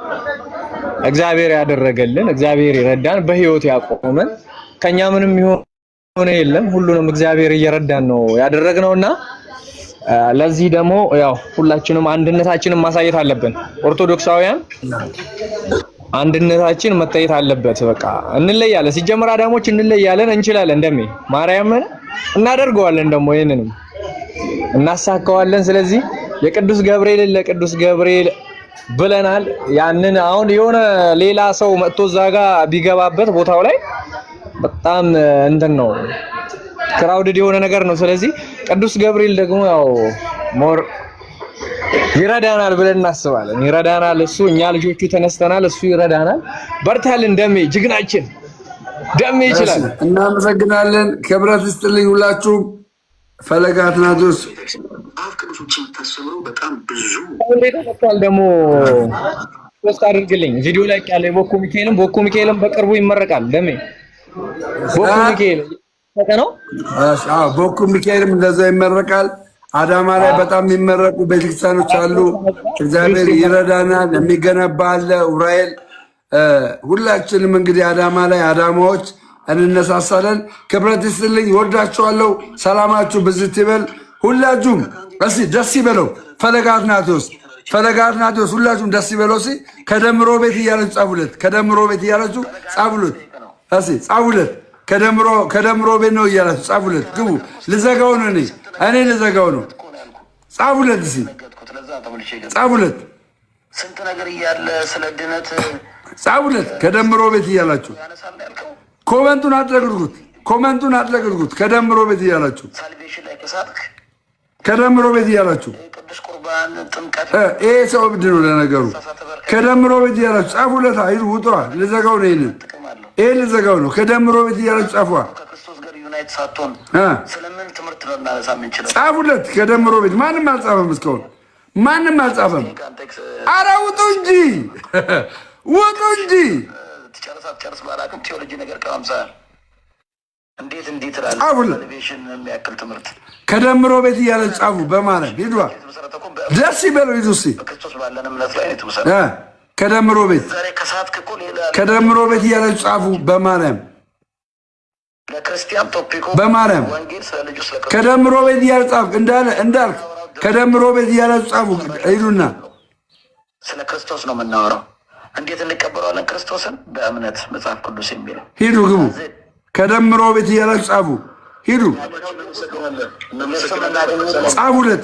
እግዚአብሔር ያደረገልን እግዚአብሔር ይረዳን፣ በህይወት ያቆመን ከኛ ምንም ሆነ የለም። ሁሉንም እግዚአብሔር እየረዳን ነው ያደረግነውና ለዚህ ደግሞ ያው ሁላችንም አንድነታችንን ማሳየት አለብን። ኦርቶዶክሳውያን አንድነታችን መታየት አለበት። በቃ እንለያለን። ሲጀመር አዳሞች እንለያለን፣ እንችላለን። እንደሜ ማርያምን እናደርገዋለን፣ ደግሞ ይሄንንም እናሳካዋለን። ስለዚህ የቅዱስ ገብርኤልን ለቅዱስ ገብርኤል ብለናል። ያንን አሁን የሆነ ሌላ ሰው መጥቶ ዛጋ ቢገባበት ቦታው ላይ በጣም እንትን ነው ክራውድድ የሆነ ነገር ነው። ስለዚህ ቅዱስ ገብርኤል ደግሞ ያው ሞር ይረዳናል ብለን እናስባለን። ይረዳናል እሱ፣ እኛ ልጆቹ ተነስተናል፣ እሱ ይረዳናል። በርታልን ደሜ፣ ጅግናችን ደሜ ይችላል። እናመሰግናለን። ክብረት ይስጥልኝ ሁላችሁም። ፈለገ አትናቴዎስ ቅዱሶችን ታሰብሩ በጣም ብዙ ተፈቷል። ደግሞ ፖስት አድርግልኝ ቪዲዮ ላይ ያለ ቦኩ ሚካኤልም በቅርቡ ይመረቃል። ደሜ ቦኩ ሚካኤል ነው። ቦኩ ሚካኤልም እንደዛ ይመረቃል። አዳማ ላይ በጣም የሚመረቁ ቤተክርስቲያኖች አሉ። እግዚአብሔር ይረዳናል። የሚገነባ አለ ኡራኤል። ሁላችንም እንግዲህ አዳማ ላይ አዳማዎች እንነሳሳለን። ክብረት ይስጥልኝ። ወዳችኋለሁ። ሰላማችሁ ብዝት ይበል። ሁላችሁም እስኪ ደስ ይበለው። ፈለገ አትናቴዎስ ሁላችሁም ደስ ይበለው። እስኪ ከደምሮ ቤት እያላችሁ ጻፉለት። ከደምሮ ቤት እያላችሁ ጻፉለት። እስኪ ጻፉለት። ከደምሮ ቤት ነው እያላችሁ ጻፉለት። ግቡ። ልዘጋው ነው እኔ ልዘጋው ነው። ጻፉለት። እስኪ ጻፉለት። ስንት ነገር እያለ ስለ ድነት ጻፉለት። ከደምሮ ቤት እያላችሁ ኮመንቱን አጥለቅልቁት። ከደምሮ ቤት እያላችሁ ከደምሮ ቤት እያላችሁ ይሄ ሰው እብድ ነው ለነገሩ። ከደምሮ ቤት እያላችሁ ጻፉለት። አይዱ ውጧ። ልዘጋው ነው ይሄን ልዘጋው ነው። ከደምሮ ቤት እያላችሁ ጻፏ። ጻፉለት። ከደምሮ ቤት ማንም አልጻፈም። እስካሁን ማንም አልጻፈም። ኧረ ውጡ እንጂ ውጡ እንጂ። እንዴት እንዴት ራለ ሞቲቬሽን የሚያክል ትምህርት ከደምሮ ቤት እያለ ጻፉ። በማርያም ሂዱ፣ ደስ ይበለው። ሂዱ እስኪ በክርስቶስ ባለን እምነት ላይ ነው የተመሰረተ። ከደምሮ ቤት ከደምሮ ቤት እያለ ጻፉ። በማርያም ለክርስቲያን ቶፒኩ በማርያም ወንጌል ስለ ልጁ ስለ ከደምሮ ቤት እያለ ጻፉ። እንዳልክ ከደምሮ ቤት እያለ ጻፉ። ሂዱና ስለ ክርስቶስ ነው የምናወራው። እንዴት እንቀበለዋለን ክርስቶስን? በእምነት መጽሐፍ ቅዱስ የሚለው ሂዱ፣ ግቡ። ከደምሮ ቤት እያለ ጻፉ። ሂዱ ጻፉለት።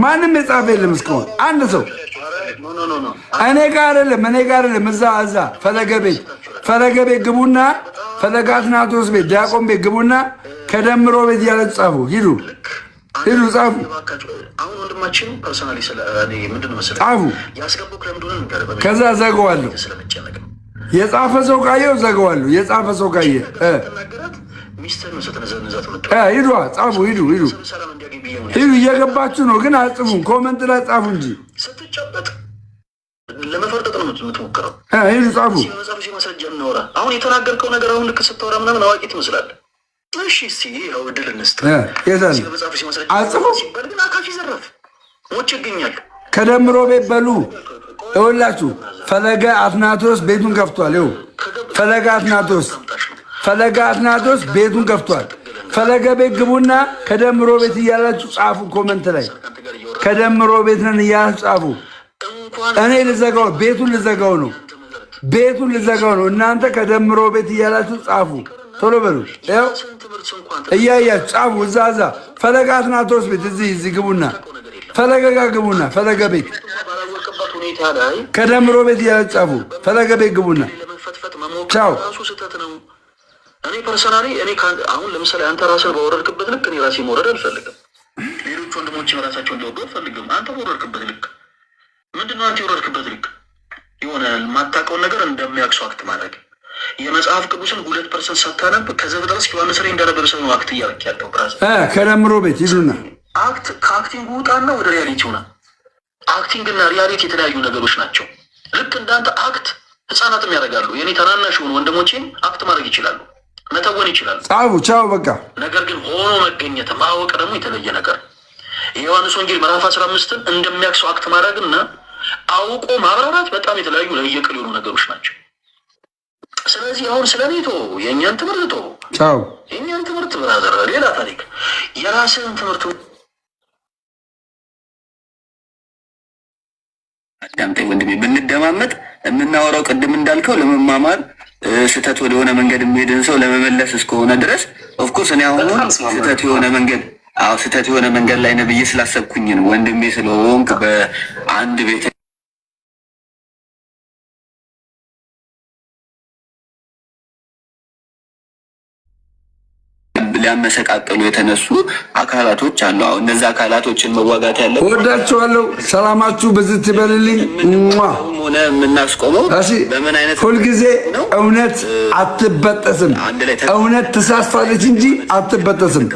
ማንም የጻፈ የለም እስካሁን አንድ ሰው። እኔ ጋር አይደለም እዛ ፈለገ ቤት ግቡና፣ ፈለገ አትናቶስ ቤት ዲያቆን ቤት ግቡና ከደምሮ ቤት እያለ ጻፉ። ሂዱ ጻፉ። አሁን ወንድማችን ፐርሰናሊ ስለ እኔ ምንድነው መሰለህ ጻፉ። ያስገቡክ ለምንድነው ነገር ከዛ ዘገዋለሁ። የጻፈ ሰው ካየው ዘገዋለሁ። የጻፈ ሰው ካየ ሚስተር ነው ስትነዘነዛት መጣ። ሂዱ ጻፉ። ሂዱ እየገባችሁ ነው ግን አጽፉም። ኮሜንት ላይ ጻፉ እንጂ ስትጨበጥ ለመፈርጠጥ ነው የምትሞክረው። ሂዱ ጻፉ። ሲመጻፍ ሲመስል እናወራ። አሁን የተናገርከው ነገር አሁን ልክ ስታወራ ምናምን አዋቂ ትመስላለህ። እሺ እስቲ ይኸው እድል እንስጥ። ሲመጻፍ ሲመስል አጽፉ ሲባል ግን አካፊ ዘረፍ ሞች ይገኛል። ከደምሮ ቤት በሉ ይኸውላችሁ። ፈለገ አትናቶስ ቤቱን ከፍቷል። ይኸው ፈለገ አትናቶስ ቤቱን ከፍቷል። ፈለገ ቤት ግቡና ከደምሮ ቤት እያላችሁ ጻፉ። ኮመንት ላይ ከደምሮ ቤት ነን እያላችሁ ጻፉ። እኔ ልዘጋው ቤቱን ልዘጋው ነው። እናንተ ከደምሮ ቤት እያላችሁ ጻፉ። ቶሎ በሉ። ይኸው እያያችሁ ጻፉ። እዛ ፈለገ አትናቶስ ቤት እዚህ ግቡና ፈለገ ጋር ግቡና ፈለገ ቤት ከደምሮ ቤት እያላችሁ ጻፉ። ፈለገ ቤት ግቡና ቻው። እኔ ፐርሰናሊ አሁን ለምሳሌ አንተ ራስን በወረድክበት ልክ እኔ ራሴ መውረድ አልፈልግም። ሌሎች ወንድሞች ራሳቸው እንዲወዱ አልፈልግም። አንተ በወረድክበት ልክ ምንድነው? አንተ የወረድክበት ልክ የሆነ የማታውቀውን ነገር እንደሚያቅሱ አክት ማድረግ የመጽሐፍ ቅዱስን 2% ሳታነብ ከዘፍጥረት እስከ ዮሐንስ ላይ እንዳነበረ ሰው ነው አክት እያደረክ ያለው። ብራዘር ከደምሮ ቤት ይዙና ከአክቲንግ ውጣና ወደ ሪያሊቲ ሆና። አክቲንግ እና ሪያሊቲ የተለያዩ ነገሮች ናቸው። ልክ እንዳንተ አክት ህፃናትም ያደርጋሉ። የኔ ተናናሽ የሆኑ ወንድሞቼም አክት ማድረግ ይችላሉ፣ መተወን ይችላሉ። ጻፉ። ቻው በቃ። ነገር ግን ሆኖ መገኘት ማወቅ ደግሞ የተለየ ነገር። የዮሐንስ ወንጌል ምዕራፍ 15ን እንደሚያክሰው አክት ማድረግና አውቆ ማብራራት በጣም የተለያዩ ለየቅል የሆኑ ነገሮች ናቸው። ስለዚህ አሁን ስለ ኔቶ የእኛን ትምህርት ቻው። የእኛን ትምህርት ብራዘር ሌላ ታሪክ፣ የራስህን ትምህርት አዳምጠኝ ወንድሜ። ብንደማመጥ የምናወራው ቅድም እንዳልከው ለመማማር ስህተት ወደሆነ መንገድ የሚሄድን ሰው ለመመለስ እስከሆነ ድረስ ኦፍኮርስ እኔ አሁን ስህተት የሆነ መንገድ ላይ ነብዬ ስላሰብኩኝ ነው ወንድሜ ስለሆንክ በአንድ ቤት ሊያመሰቃቀሉ የተነሱ አካላቶች አሉ። አሁን እነዛ አካላቶችን መዋጋት ያለው ወዳችኋለሁ። ሰላማችሁ በዝት ይበልልኝ። ሆነ የምናስቆመው በምን አይነት ሁልጊዜ እውነት አትበጠስም። እውነት ትሳሳለች እንጂ አትበጠስም።